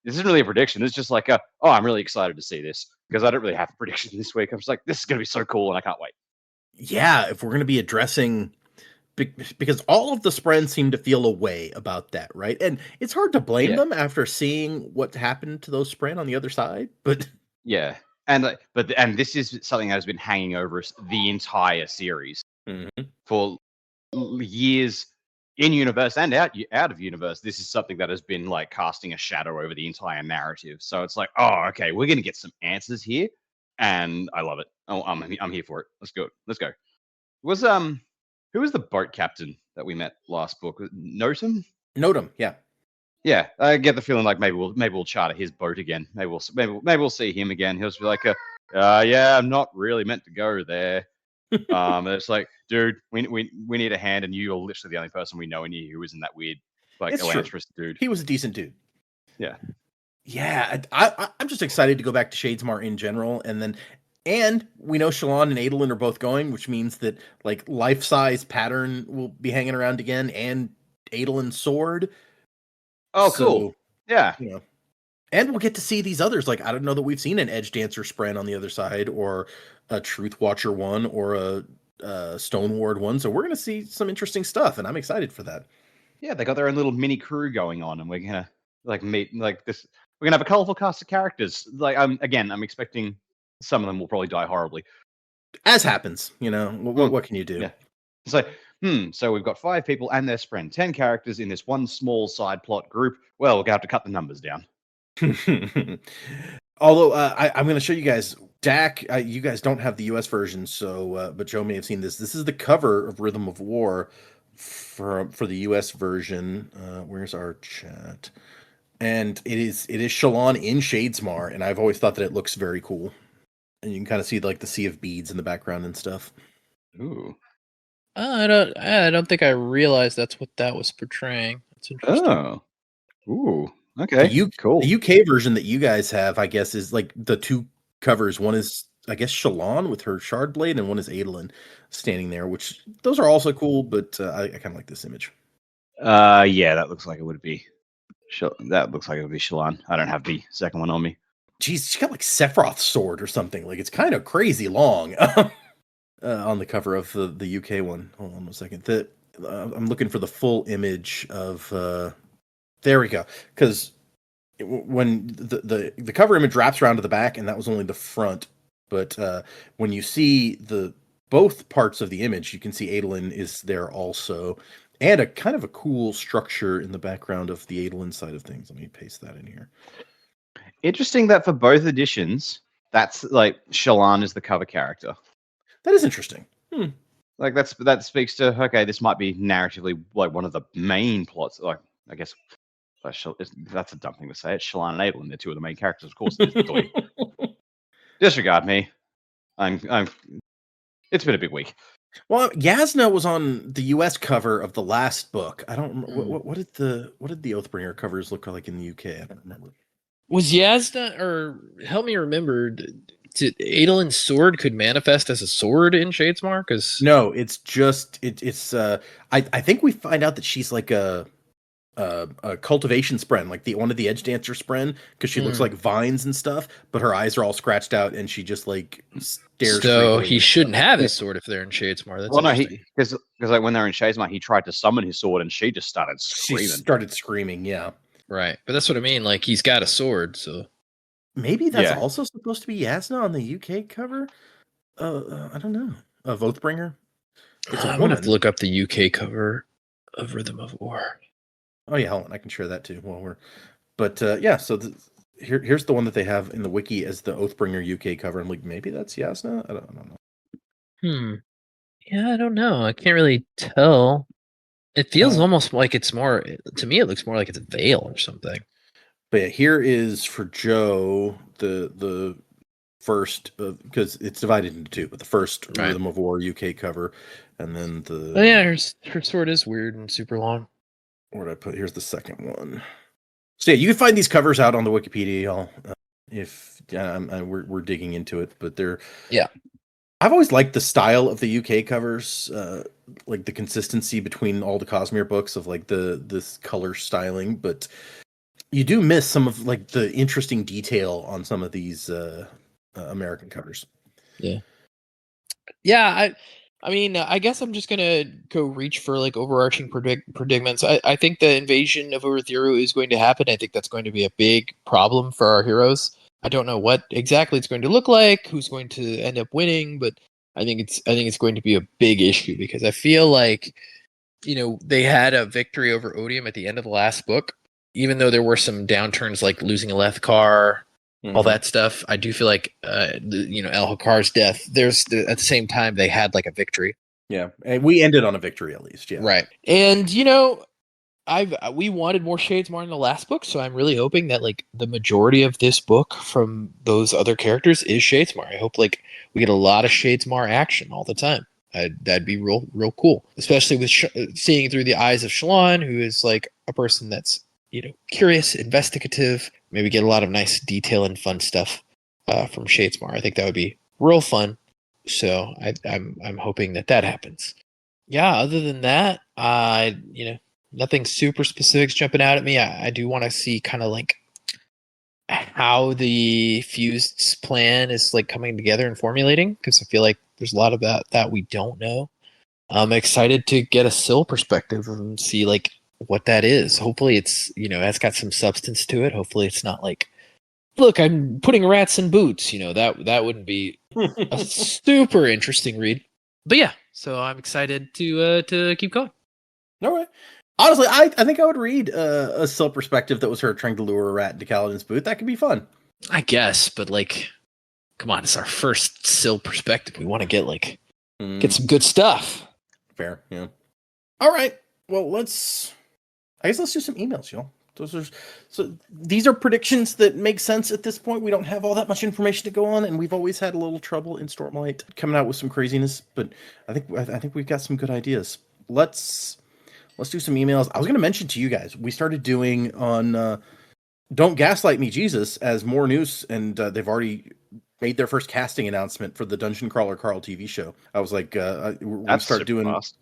This isn't really a prediction. It's just like I'm really excited to see this, because I don't really have a prediction this week. I'm just like, this is going to be so cool, and I can't wait. Yeah, if we're going to be addressing, because all of the Spren seem to feel a way about that, right? And it's hard to blame them after seeing what happened to those Spren on the other side. But yeah, and this is something that has been hanging over us the entire series for years, in universe and out of universe. This is something that has been like casting a shadow over the entire narrative. So it's like, oh, okay, we're gonna get some answers here, and I love it. Oh, I'm here for it. Let's go. Who was the boat captain that we met last book? Notum? Notum, yeah. Yeah, I get the feeling like maybe we'll charter his boat again. Maybe we'll see him again. He'll just be like, yeah, I'm not really meant to go there. It's like, dude, we need a hand, and you are literally the only person we know in here who isn't that weird. like It's true. Elantris dude. He was a decent dude. Yeah. Yeah, I'm just excited to go back to Shadesmar in general, and we know Shallan and Adolin are both going, which means that like life-size Pattern will be hanging around again, and Adolin's sword. Oh, So, cool. Yeah. You know, and we'll get to see these others. Like, I don't know that we've seen an Edge Dancer Spren on the other side, or a Truth Watcher one, or a Stone Ward one. So we're gonna see some interesting stuff, and I'm excited for that. Yeah, they got their own little mini crew going on, and we're gonna like meet like this. We're gonna have a colorful cast of characters. Like, I'm expecting some of them will probably die horribly. As happens, you know. What can you do? Yeah. It's like, so we've got 5 people and their Spren, 10 characters in this one small side plot group. Well, we're gonna have to cut the numbers down. Although I'm going to show you guys Dak. You guys don't have the U.S. version, so but Joe may have seen this. This is the cover of Rhythm of War for the U.S. version. Where's our chat? And it is Shallan in Shadesmar, and I've always thought that it looks very cool. And you can kind of see like the sea of beads in the background and stuff. Ooh. I don't think I realized that's what that was portraying. That's interesting. Oh. Ooh. Okay. Cool. The UK version that you guys have, I guess, is like the 2 covers. One is, I guess, Shallan with her shard blade, and one is Adolin standing there, which those are also cool, but I kind of like this image. Yeah, that looks like it would be. That looks like it would be Shallan. I don't have the second one on me. Geez, she got like Sephiroth's sword or something. Like, it's kind of crazy long on the cover of the UK one. Hold on a second. I'm looking for the full image of. There we go. Because when the cover image wraps around to the back, and that was only the front. But when you see both parts of the image, you can see Adolin is there also, and a kind of a cool structure in the background of the Adolin side of things. Let me paste that in here. Interesting that for both editions, that's like Shallan is the cover character. That is interesting. Like that speaks to, okay, this might be narratively like one of the main plots. Like, I guess that's a dumb thing to say. It's Shallan and Adolin. They're 2 of the main characters, of course. Disregard me. It's been a big week. Well, Yasna was on the U.S. cover of the last book. I don't remember what did the Oathbringer covers look like in the UK. I don't remember. Was Yasna, or help me remember, Adolin's sword could manifest as a sword in Shadesmar? Because no, it's just it's. I think we find out that she's like a cultivation spren, like one of the Edge Dancer spren, because she looks like vines and stuff, but her eyes are all scratched out, and she just like stares. So he shouldn't have his sword if they're in Shadesmar. That's because like when they're in Shadesmar, he tried to summon his sword, and she just started screaming. Yeah. Right, but that's what I mean. Like, he's got a sword, so maybe that's also supposed to be Yasna on the UK cover. I don't know. Of Oathbringer. I'm gonna have to look up the UK cover of Rhythm of War. Oh yeah, hold on. I can share that too while we're. But yeah, so here's the one that they have in the wiki as the Oathbringer UK cover. I'm like, maybe that's Yasna. I don't know. Yeah, I don't know. I can't really tell. It feels almost like it's more. To me, it looks more like it's a veil or something. But yeah, here is for Joe the first, because it's divided into 2. But the first Rhythm of War UK cover, and then the. Oh yeah, her sword is weird and super long. Where did I put? Here's the second one. So yeah, you can find these covers out on the Wikipedia, y'all. If we're digging into it, but they're I've always liked the style of the UK covers, like the consistency between all the Cosmere books of like this color styling, but you do miss some of like the interesting detail on some of these American covers. Yeah. I mean, I guess I'm just gonna go reach for like overarching predicaments. I think the invasion of Urithiru is going to happen. I think that's going to be a big problem for our heroes. I don't know what exactly it's going to look like, who's going to end up winning, but I think it's going to be a big issue, because I feel like, you know, they had a victory over Odium at the end of the last book, even though there were some downturns like losing a Lethkar, all that stuff. I do feel like El-Hakar's death, at the same time they had like a victory. Yeah, and we ended on a victory at least. Yeah, right. And you know, we wanted more Shadesmar in the last book, so I'm really hoping that like the majority of this book from those other characters is Shadesmar. I hope like we get a lot of Shadesmar action all the time. That'd be real cool, especially with seeing through the eyes of Shallan, who is like a person that's curious, investigative. Maybe get a lot of nice detail and fun stuff from Shadesmar. I think that would be real fun. So I'm hoping that happens. Yeah. Other than that, nothing super specific jumping out at me. I do want to see kind of like how the Fused plan is like coming together and formulating, because I feel like there's a lot of that we don't know. I'm excited to get a Syl perspective and see like what that is. Hopefully it's it's got some substance to it. Hopefully it's not like, look, I'm putting rats in boots. That wouldn't be a super interesting read. But yeah, so I'm excited to keep going. All right. Honestly, I think I would read a Syl perspective that was her trying to lure a rat into Kaladin's boot. That could be fun. I guess, but like, come on, it's our first Syl perspective. We want to get some good stuff. Fair, yeah. All right. Well, let's do some emails, y'all. These are predictions that make sense at this point. We don't have all that much information to go on, and we've always had a little trouble in Stormlight coming out with some craziness. But I think we've got some good ideas. Let's do some emails. I was going to mention to you guys, we started doing on Don't Gaslight Me, Jesus, as more news, and they've already made their first casting announcement for the Dungeon Crawler Carl TV show. I was like, we're going to start doing... Fast.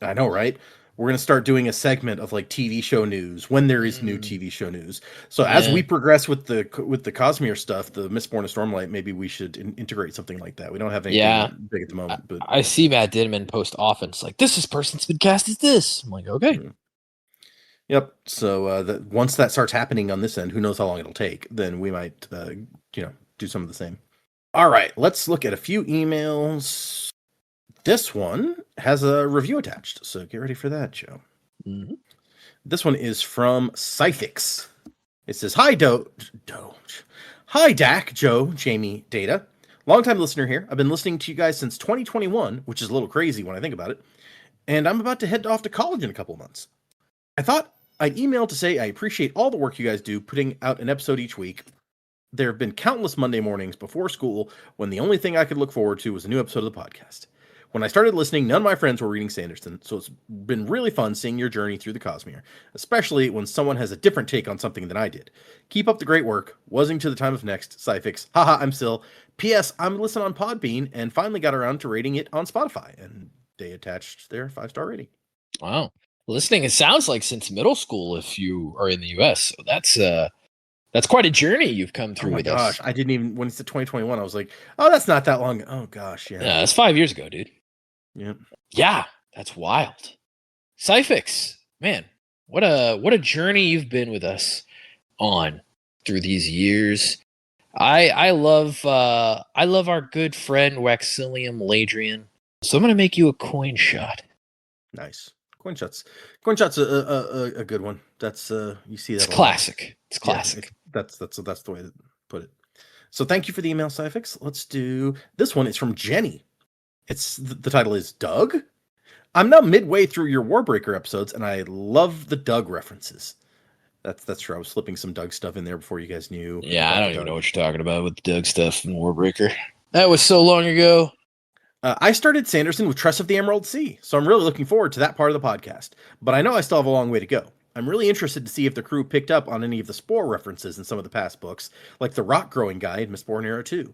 I know, right? We're going to start doing a segment of like TV show news when there is new TV show news. So as we progress with the Cosmere stuff, the Mistborn and Stormlight, maybe we should integrate something like that. We don't have anything big at the moment. But I see Matt Dinman post often. It's like, this person's been cast as this. I'm like, okay. Yep. So once that starts happening on this end, who knows how long it'll take, then we might do some of the same. All right. Let's look at a few emails. This one has a review attached, so get ready for that, Joe. Mm-hmm. This one is from Cyphix. It says, Hi, Hi, Dak, Joe, Jamie, Data. Longtime listener here. I've been listening to you guys since 2021, which is a little crazy when I think about it. And I'm about to head off to college in a couple of months. I thought I'd email to say I appreciate all the work you guys do putting out an episode each week. There have been countless Monday mornings before school when the only thing I could look forward to was a new episode of the podcast. When I started listening, none of my friends were reading Sanderson, so it's been really fun seeing your journey through the Cosmere, especially when someone has a different take on something than I did. Keep up the great work. Wasing to the time of next. Cyphix. Haha, I'm Syl. P.S. I'm listening on Podbean and finally got around to rating it on Spotify, and they attached their 5-star rating. Wow. Listening, it sounds like since middle school if you are in the U.S., so that's quite a journey you've come through with us. I didn't even, when it's 2021, I was like, oh, that's not that long. Oh, gosh, yeah. Yeah, that's 5 years ago, dude. Yeah. Yeah, that's wild. Cyphix, man, what a journey you've been with us on through these years. I love our good friend Waxilium Ladrian. So I'm gonna make you a coin shot. Nice. Coin shot's a good one. That's you see that. It's classic. It's classic. Yeah, that's the way to put it. So thank you for the email, Cyphix. Let's do this one. It's from Jenny. It's the title is Doug. I'm now midway through your Warbreaker episodes, and I love the Doug references. That's true. I was slipping some Doug stuff in there before you guys knew. Yeah, I don't even know what you're talking about with the Doug stuff in Warbreaker. That was so long ago. I started Sanderson with Tress of the Emerald Sea, so I'm really looking forward to that part of the podcast. But I know I still have a long way to go. I'm really interested to see if the crew picked up on any of the spore references in some of the past books, like the rock-growing guy in Mistborn Era 2.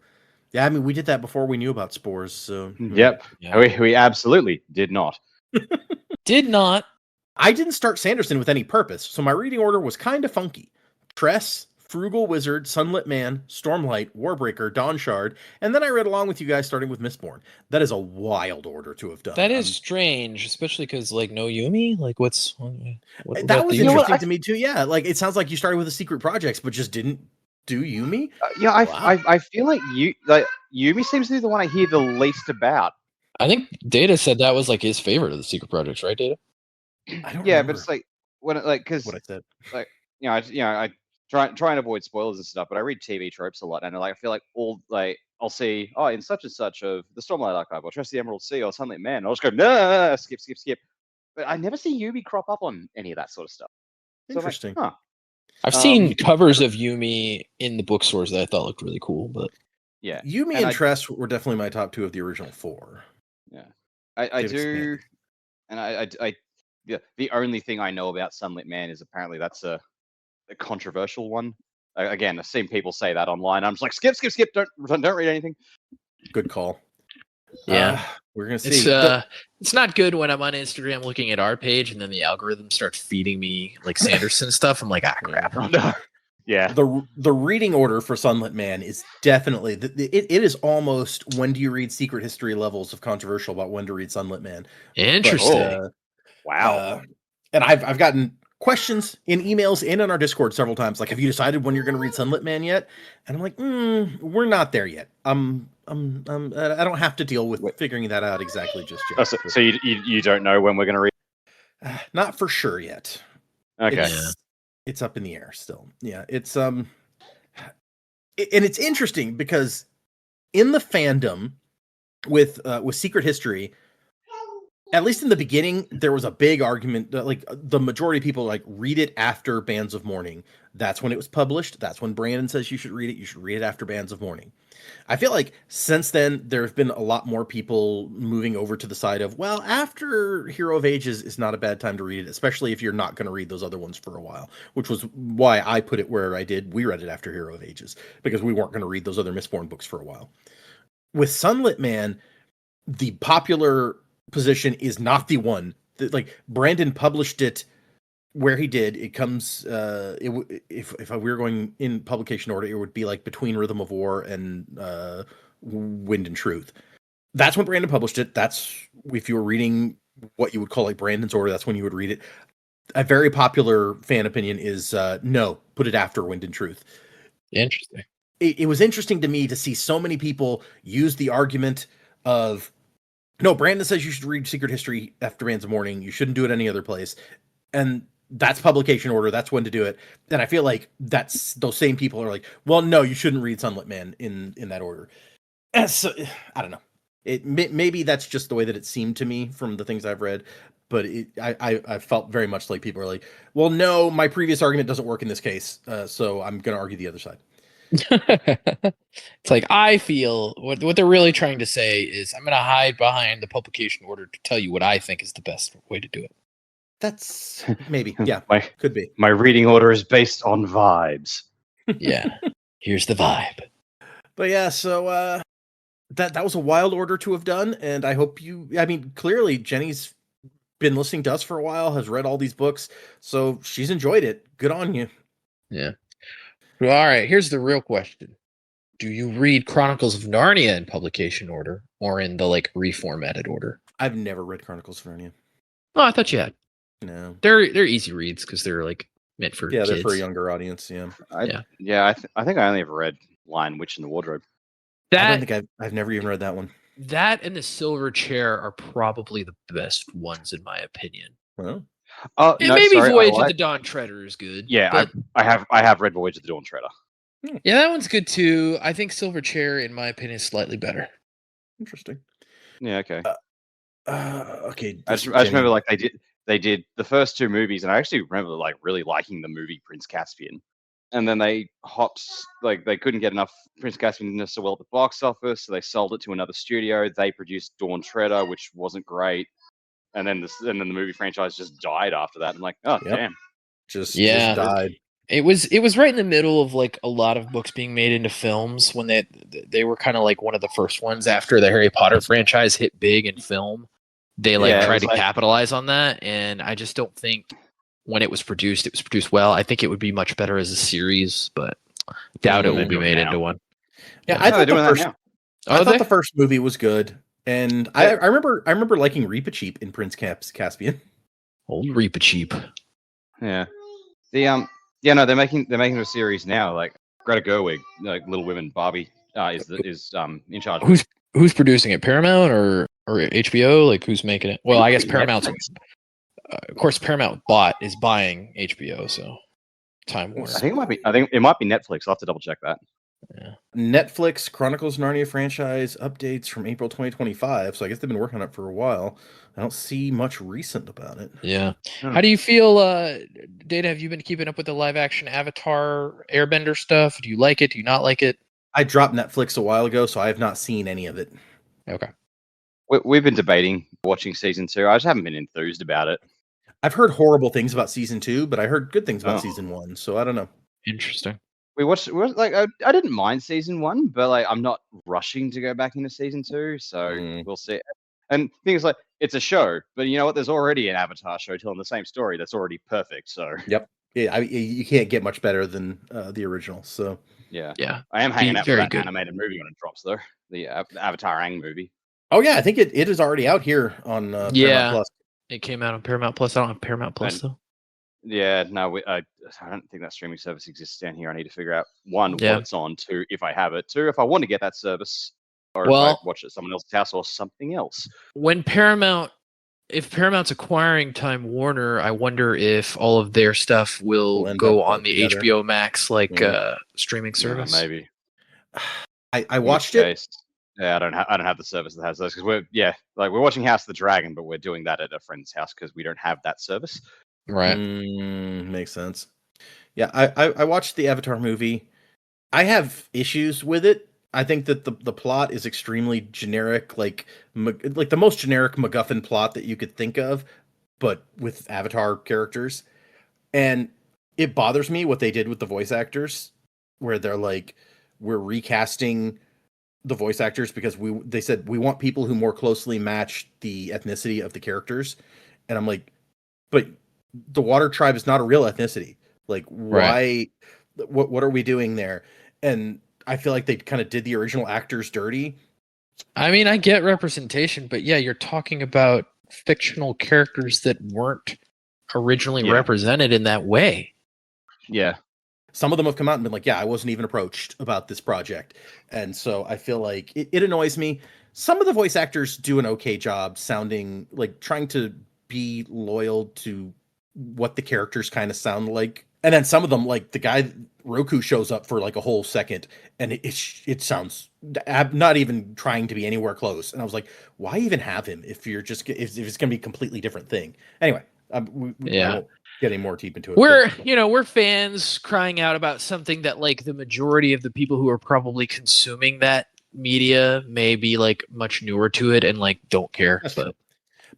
Yeah, I mean, we did that before we knew about spores, so... Yep, yeah. We absolutely did not. Did not. I didn't start Sanderson with any purpose, so my reading order was kind of funky. Tress, Frugal Wizard, Sunlit Man, Stormlight, Warbreaker, Dawnshard, and then I read along with you guys starting with Mistborn. That is a wild order to have done. That is strange, especially because, like, no Yumi? Like, what that was interesting to me, too, yeah. Like, it sounds like you started with the secret projects, but just didn't do Yumi? I feel like Yumi seems to be the one I hear the least about. I think Data said that was, like, his favorite of the secret projects, right, Data? I don't remember. But it's like, because... What I said. Like, I try and avoid spoilers and stuff, but I read TV tropes a lot, and I feel like I'll see in such and such of the Stormlight Archive or Trust the Emerald Sea or Sunlit Man. I'll just go no, skip. But I never see Yumi crop up on any of that sort of stuff. Interesting. So I've seen covers of Yumi in the bookstores that I thought looked really cool, but yeah, Yumi and Tress were definitely my top two of the original four. Yeah, I They've do, expanded. and yeah, the only thing I know about Sunlit Man is apparently that's a controversial one. Again, I've seen people say that online. I'm just like, skip. Don't read anything. Good call. Yeah. We're gonna It's see. it's not good when I'm on Instagram looking at our page and then the algorithm starts feeding me like Sanderson stuff. I'm like, crap. Yeah. The reading order for Sunlit Man is definitely it is almost when do you read Secret History levels of controversial about when to read Sunlit Man. Interesting. Wow. And I've gotten questions in emails and on our Discord several times, like, have you decided when you're going to read Sunlit Man yet? And I'm like, we're not there yet. I don't have to deal with figuring that out exactly just Oh, yet. so you don't know when we're going to read? Not for sure yet. Okay. It's up in the air still. Yeah, it's and it's interesting because in the fandom with Secret History, at least in the beginning, there was a big argument that, like, the majority of people like read it after Bands of Mourning. That's when it was published. That's when Brandon says you should read it. You should read it after Bands of Mourning. I feel like since then there have been a lot more people moving over to the side of, well, after Hero of Ages is not a bad time to read it, especially if you're not going to read those other ones for a while, which was why I put it where I did. We read it after Hero of Ages because we weren't going to read those other Mistborn books for a while. With Sunlit Man, the popular position is not the one that, like, Brandon published it where he did. It comes if we were going in publication order, it would be like between Rhythm of War and Wind and Truth. That's when Brandon published it. That's, if you were reading what you would call like Brandon's order, that's when you would read it. A very popular fan opinion is no, put it after Wind and Truth. Interesting. It was interesting to me to see so many people use the argument of, no, Brandon says you should read Secret History after Bands of Mourning. You shouldn't do it any other place. And that's publication order. That's when to do it. And I feel like that's those same people are like, well, no, you shouldn't read Sunlit Man in that order. And so, I don't know. Maybe that's just the way that it seemed to me from the things I've read. But I felt very much like people are like, well, no, my previous argument doesn't work in this case. So I'm going to argue the other side. It's like, I feel what they're really trying to say is, I'm going to hide behind the publication order to tell you what I think is the best way to do it. That's maybe, yeah, could be. My reading order is based on vibes. Yeah, here's the vibe. But yeah, so that was a wild order to have done, and I hope I mean, clearly Jenny's been listening to us for a while, has read all these books, so she's enjoyed it. Good on you. Yeah. Well, all right, here's the real question. Do you read Chronicles of Narnia in publication order or in the like reformatted order? I've never read Chronicles of Narnia. Oh, I thought you had. No. They're easy reads because they're like meant for kids. They're for a younger audience, yeah. I think I only ever read Lion, Witch, and the Wardrobe. I don't think I've never even read that one. That and The Silver Chair are probably the best ones in my opinion. Well, and maybe Voyage of the Dawn Treader is good. Yeah, I have read Voyage of the Dawn Treader. Yeah, that one's good too. I think Silver Chair, in my opinion, is slightly better. Interesting. Yeah, okay. Okay. I just remember like they did the first two movies, and I actually remember like really liking the movie Prince Caspian. And then they they couldn't get enough Prince Caspian so well at the box office, so they sold it to another studio. They produced Dawn Treader, which wasn't great. And then the movie franchise just died after that. I'm like, oh damn. Just died. It was right in the middle of like a lot of books being made into films when they were kind of like one of the first ones after the Harry Potter franchise hit big in film. They tried to capitalize on that, and I just don't think when it was produced well. I think it would be much better as a series, but doubt it will be made into one. Yeah, I thought the first movie was good, and I remember liking Reepicheep in Prince Caspian. Old Reepicheep. Yeah. They're making a series now. Like Greta Gerwig, like Little Women, Barbie is in charge. Who's producing it? Paramount or HBO? Like who's making it? Well, I guess Paramount's. Of course, Paramount is buying HBO, so Time Warner. I think it might be Netflix. I'll have to double check that. Yeah. Netflix Chronicles of Narnia franchise updates from April 2025. So I guess they've been working on it for a while. I don't see much recent about it. Yeah. How do you feel, Data? Have you been keeping up with the live action Avatar Airbender stuff? Do you like it? Do you not like it? I dropped Netflix a while ago, so I have not seen any of it. Okay. We've been debating watching season 2. I just haven't been enthused about it. I've heard horrible things about season 2, but I heard good things about Oh. season 1, so I don't know. Interesting. I didn't mind season 1, but like I'm not rushing to go back into season 2, so we'll see. And things like it's a show, but you know what? There's already an Avatar show telling the same story that's already perfect. So Yep. Yeah, you can't get much better than the original. So yeah, Yeah. I am hanging out for very that good. animated movie when it drops, though. The Avatar Aang movie. oh yeah, I think it is already out here on Yeah. Paramount Plus. It came out on Paramount Plus. I don't have Paramount Plus And- though. Yeah, no, I don't think that streaming service exists down here. I need to figure out one, Yeah. what it's on, two, if I have it, two, if I want to get that service, or if Well- I watch it at someone else's house or something else. When if Paramount's acquiring Time Warner, I wonder if all of their stuff will Will end go up on the together. HBO Max Mm. streaming Yeah, service. maybe. I In which watched it. case- Yeah, I don't have the service that has those because we're watching House of the Dragon, but we're doing that at a friend's house because we don't have that service. Right. Makes sense. Yeah, I watched the Avatar movie. I have issues with it. I think that the plot is extremely generic, like the most generic MacGuffin plot that you could think of, but with Avatar characters. And it bothers me what they did with the voice actors, where they're like, we're recasting the voice actors because they said we want people who more closely match the ethnicity of the characters. And I'm like, but the Water Tribe is not a real ethnicity. Like, why? What are we doing there? And I feel like they kind of did the original actors dirty. I mean, I get representation, but yeah, you're talking about fictional characters that weren't originally Yeah. represented in that way. Yeah, Some of them have come out and been like, yeah, I wasn't even approached about this project. And so I feel like it annoys me. Some of the voice actors do an okay job sounding like trying to be loyal to what the characters kind of sound like. And then some of them, like the guy Roku shows up for like a whole second and it sounds not even trying to be anywhere close. And I was like, why even have him if if it's going to be a completely different thing? Anyway, we Yeah. won't get any more deep into it. We're fans crying out about something that like the majority of the people who are probably consuming that media may be like much newer to it and like don't care. That's But true.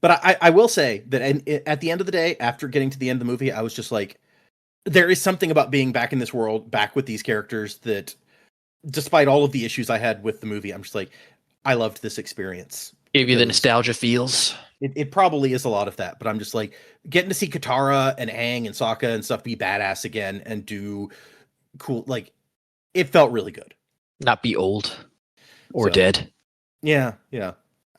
But I will say that at the end of the day, after getting to the end of the movie, I was just like, there is something about being back in this world, back with these characters that, despite all of the issues I had with the movie, I'm just like, I loved this experience. give you the Because nostalgia feels. It probably is a lot of that, but I'm just like, getting to see Katara and Aang and Sokka and stuff be badass again and do cool, like, it felt really good. Not be old or So- dead. Yeah.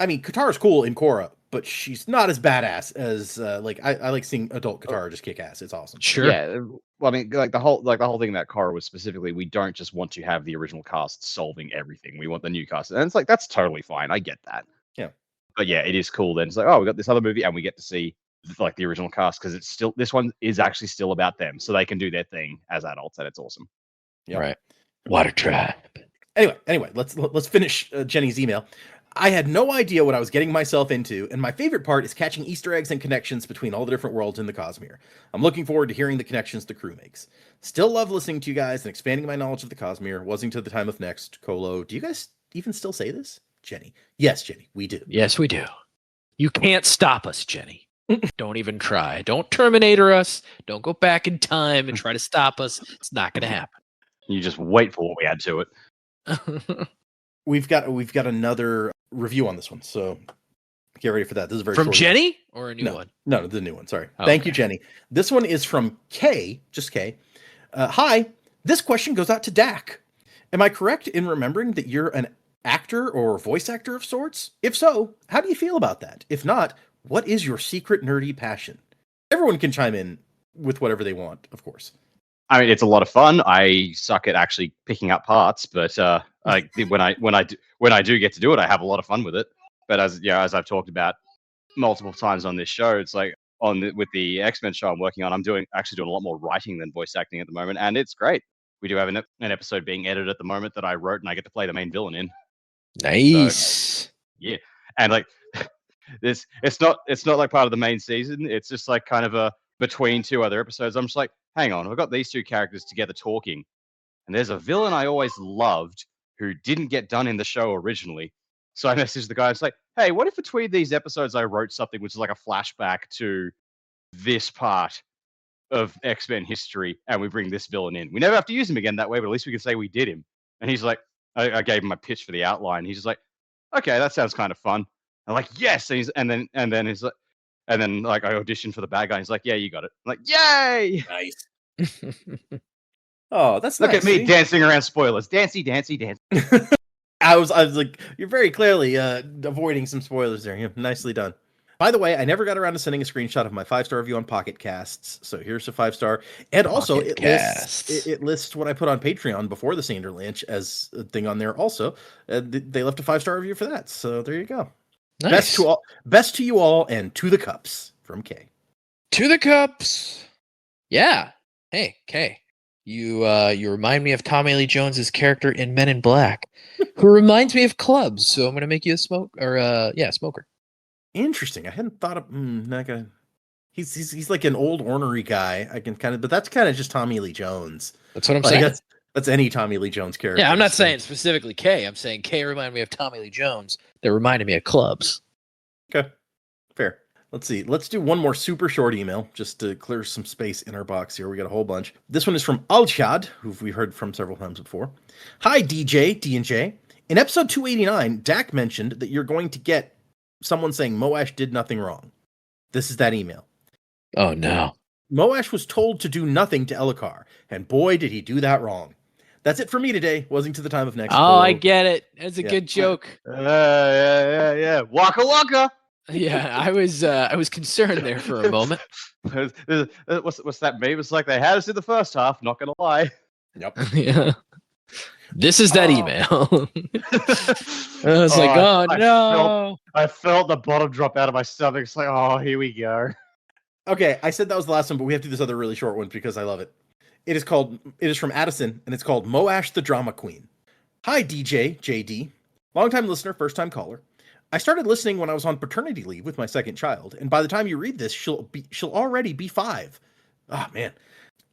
I mean, Katara's cool in Korra, but she's not as badass as I like seeing adult Katara just kick ass. It's awesome. Sure. yeah. Well, I mean, like the whole thing about Korra was specifically, we don't just want to have the original cast solving everything. We want the new cast, and it's like that's totally fine. I get that. Yeah. But yeah, it is cool. Then it's like, oh, we got this other movie, and we get to see like the original cast because it's still this one is actually still about them, so they can do their thing as adults, and it's awesome. Yeah. Right. Water Tribe. Anyway, let's finish Jenny's email. I had no idea what I was getting myself into, and my favorite part is catching Easter eggs and connections between all the different worlds in the Cosmere. I'm looking forward to hearing the connections the crew makes. Still love listening to you guys and expanding my knowledge of the Cosmere. Wasing to the time of next. Colo, do you guys even still say this? Jenny. Yes, Jenny, we do. Yes, we do. You can't stop us, Jenny. Don't even try. Don't Terminator us. Don't go back in time and try to stop us. It's not going to You just wait for what we add to it. happen. We've got another review on this one, so get ready for that. This is a very From short Jenny or a new No. one? No, the new one. Sorry. Oh, Thank you, okay. Jenny. This one is from K, just K. Hi, this question goes out to Dak. Am I correct in remembering that you're an actor or voice actor of sorts? If so, how do you feel about that? If not, what is your secret nerdy passion? Everyone can chime in with whatever they want, of course. I mean, it's a lot of fun. I suck at actually picking up parts, but when I do get to do it, I have a lot of fun with it. But as I've talked about multiple times on this show, it's like with the X-Men show I'm working on, I'm actually doing a lot more writing than voice acting at the moment, and it's great. We do have an episode being edited at the moment that I wrote, and I get to play the main villain in. Nice. And like this, it's not like part of the main season. It's just like kind of a between two other episodes. I'm just like, hang on, I've got these two characters together talking, and there's a villain I always loved who didn't get done in the show originally. So I messaged the guy. It's like, hey, what if between these episodes I wrote something which is like a flashback to this part of X-Men history, and we bring this villain in. We never have to use him again that way, but at least we can say we did him. And he's like, I gave him my pitch for the outline. He's just like, okay, that sounds kind of fun. I'm like, yes. And then he's like, and then like I auditioned for the bad guy. He's like, yeah, you got it. I'm like, yay! Nice. Oh, that's Look nice. at me See? dancing around spoilers. Dancy. I was like, you're very clearly avoiding some spoilers there. Yeah, nicely done. By the way, I never got around to sending a screenshot of my 5-star review on Pocket Casts, so here's a 5-star. And also, Pocket it Casts. lists what I put on Patreon before the Sander Lynch as a thing on there. Also, they left a 5-star review for that. So there you go. Nice. Best to you all, and to the cups from Kay. To the cups. Yeah. Hey, Kay. You remind me of Tommy Lee Jones's character in Men in Black, who reminds me of Clubs. So I'm gonna make you a smoker. Interesting. I hadn't thought of not gonna. He's like an old ornery guy. I can kind of, but that's kind of just Tommy Lee Jones. That's what I'm Like, saying. that's any Tommy Lee Jones character. Yeah, I'm not so- saying specifically Kay. I'm saying Kay reminded me of Tommy Lee Jones. That reminded me of Clubs. Okay, fair. Let's see. Let's do one more super short email just to clear some space in our box here. We got a whole bunch. This one is from Alshad, who we heard from several times before. Hi, DJ, D&J. In episode 289, Dak mentioned that you're going to get someone saying Moash did nothing wrong. This is that email. Oh no. Moash was told to do nothing to Elhokar, and boy, did he do that wrong. That's it for me today. Wasn't to the time of next. Oh, I quote. get it. That's a Yeah. good joke. Yeah. Waka waka. Yeah, I was concerned there for a moment. What's that meme? It's like they had us in the first half. Not gonna lie. Yep. Yeah. This is that Oh. email. I was like, oh no. I felt the bottom drop out of my stomach. It's like, oh, here we go. Okay, I said that was the last one, but we have to do this other really short one because I love it. It is from Addison, and it's called Moash the Drama Queen. Hi, DJ, JD. Longtime listener, first time caller. I started listening when I was on paternity leave with my second child, and by the time you read this, she'll already be 5. Ah, man.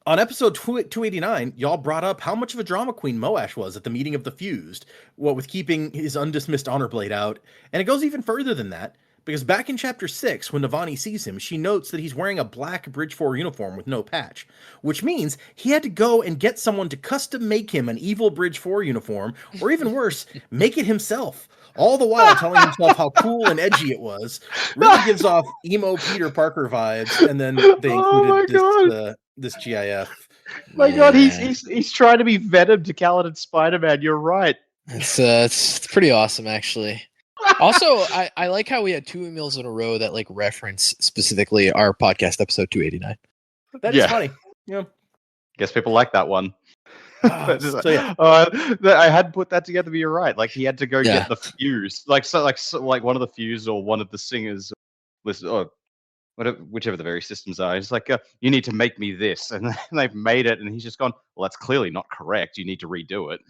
On episode 289, y'all brought up how much of a drama queen Moash was at the meeting of the Fused, what with keeping his undismissed honor blade out, and it goes even further than that, because back in chapter 6, when Navani sees him, she notes that he's wearing a black Bridge 4 uniform with no patch, which means he had to go and get someone to custom make him an evil Bridge 4 uniform, or even worse, make it himself. All the while telling himself how cool and edgy it was. Really gives off emo Peter Parker vibes, and then they included this GIF. My God, Yeah. he's trying to be Venom to Kaladin Spider-Man. You're right. It's pretty awesome actually. Also, I like how we had 2 emails in a row that like reference specifically our podcast episode 289. That is Yeah. funny. Yeah. Guess people like that one. So yeah. I hadn't put that together, but you're right. Like he had to go Yeah. get the fuse, like one of the fuse or one of the singers, or whichever the various systems are. It's like you need to make me this, and they've made it, and he's just gone. Well, that's clearly not correct. You need to redo it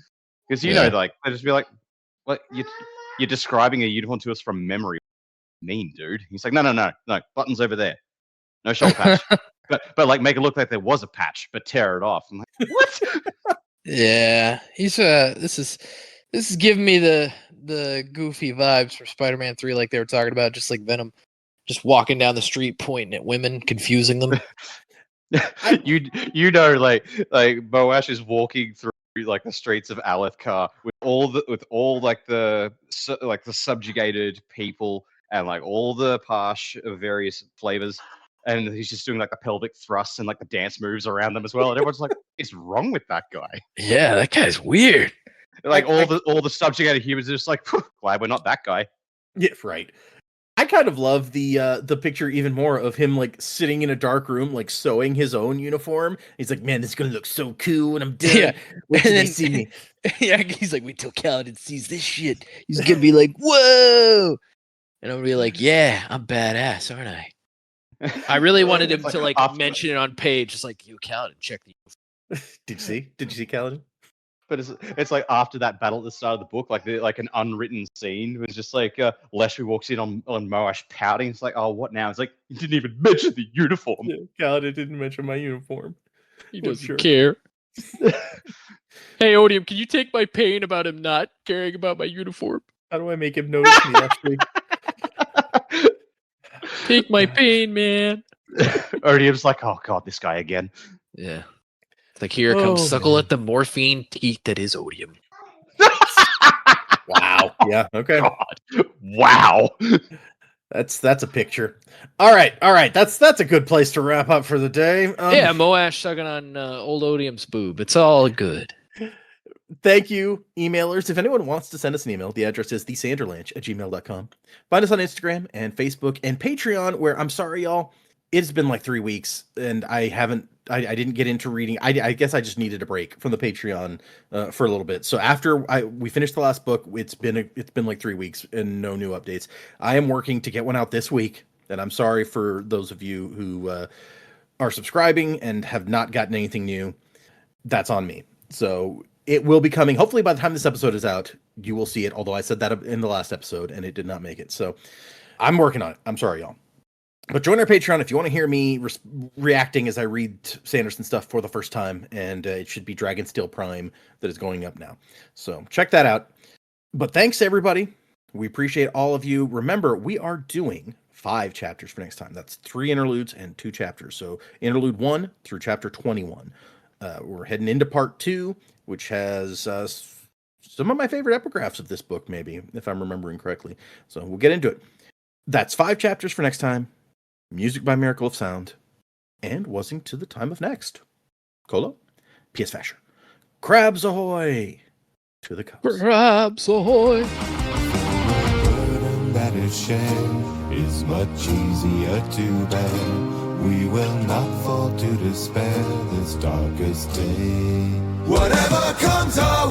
because you Yeah. know, like they just be like, "What you're describing a uniform to us from memory? Mean, dude." He's like, "No, buttons over there, no shoulder patch." But like make it look like there was a patch, but tear it off. I'm like, what? Yeah, he's this is giving me the goofy vibes for Spider-Man 3 like they were talking about, just like Venom just walking down the street pointing at women, confusing them. you know, like Moash is walking through like the streets of Alethkar with all like the subjugated people and like all the Pash of various flavors, and he's just doing like the pelvic thrusts and like the dance moves around them as well, and everyone's like, "What's wrong with that guy?" Yeah, that guy's weird. Like all the subjugated humans are just like, "Phew, glad we're not that guy." Yeah, right. I kind of love the picture even more of him like sitting in a dark room, like sewing his own uniform. He's like, man, this is gonna look so cool when I'm done. Yeah. Wait till And they then- see me. Yeah, he's like, wait till Kaladin sees this shit. He's gonna be like, whoa. And I'm gonna be like, yeah, I'm badass, aren't I? I really wanted him It's to like after- mention it on page, just like, you Kaladin, check the Did you see Kaladin? But it's like after that battle at the start of the book, like like an unwritten scene was just like Leshry walks in on Moash pouting. It's like, oh, what now? It's like, you didn't even mention the uniform. Kaladin didn't mention my uniform. He Well, doesn't sure. care. Hey, Odium, can you take my pain about him not caring about my uniform? How do I make him notice me, Ashley? Take my pain, man. Odium's like, oh god, this guy again. Yeah. It's like, here Oh, comes suckle man. at the morphine teeth that is odium. Wow. Yeah. Okay. God. Wow. That's a picture. All right. That's a good place to wrap up for the day. Yeah, Moash sucking on old odium's boob. It's all good. Thank you, emailers. If anyone wants to send us an email, the address is thesanderlanch@gmail.com. Find us on Instagram and Facebook and Patreon, where I'm sorry, y'all, it's been like 3 weeks and I didn't get into reading. I guess I just needed a break from the Patreon for a little bit. So after we finished the last book, it's been like 3 weeks and no new updates. I am working to get one out this week, and I'm sorry for those of you who are subscribing and have not gotten anything new. That's on me. So it will be coming. Hopefully by the time this episode is out, you will see it. Although I said that in the last episode and it did not make it. So I'm working on it. I'm sorry, y'all. But join our Patreon if you want to hear me reacting as I read Sanderson stuff for the first time. And it should be Dragonsteel Prime that is going up now. So check that out. But thanks, everybody. We appreciate all of you. Remember, we are doing 5 chapters for next time. That's 3 interludes and 2 chapters. So interlude 1 through chapter 21. We're heading into part 2, which has some of my favorite epigraphs of this book, maybe, if I'm remembering correctly. So we'll get into it. That's 5 chapters for next time. Music by Miracle of Sound. And Wussing to the Time of Next. Colo, P.S. Fasher. Crabs ahoy! To the coast. Crabs ahoy! burden that is shared is much easier to bear. We will not fall to despair this darkest day. Whatever comes our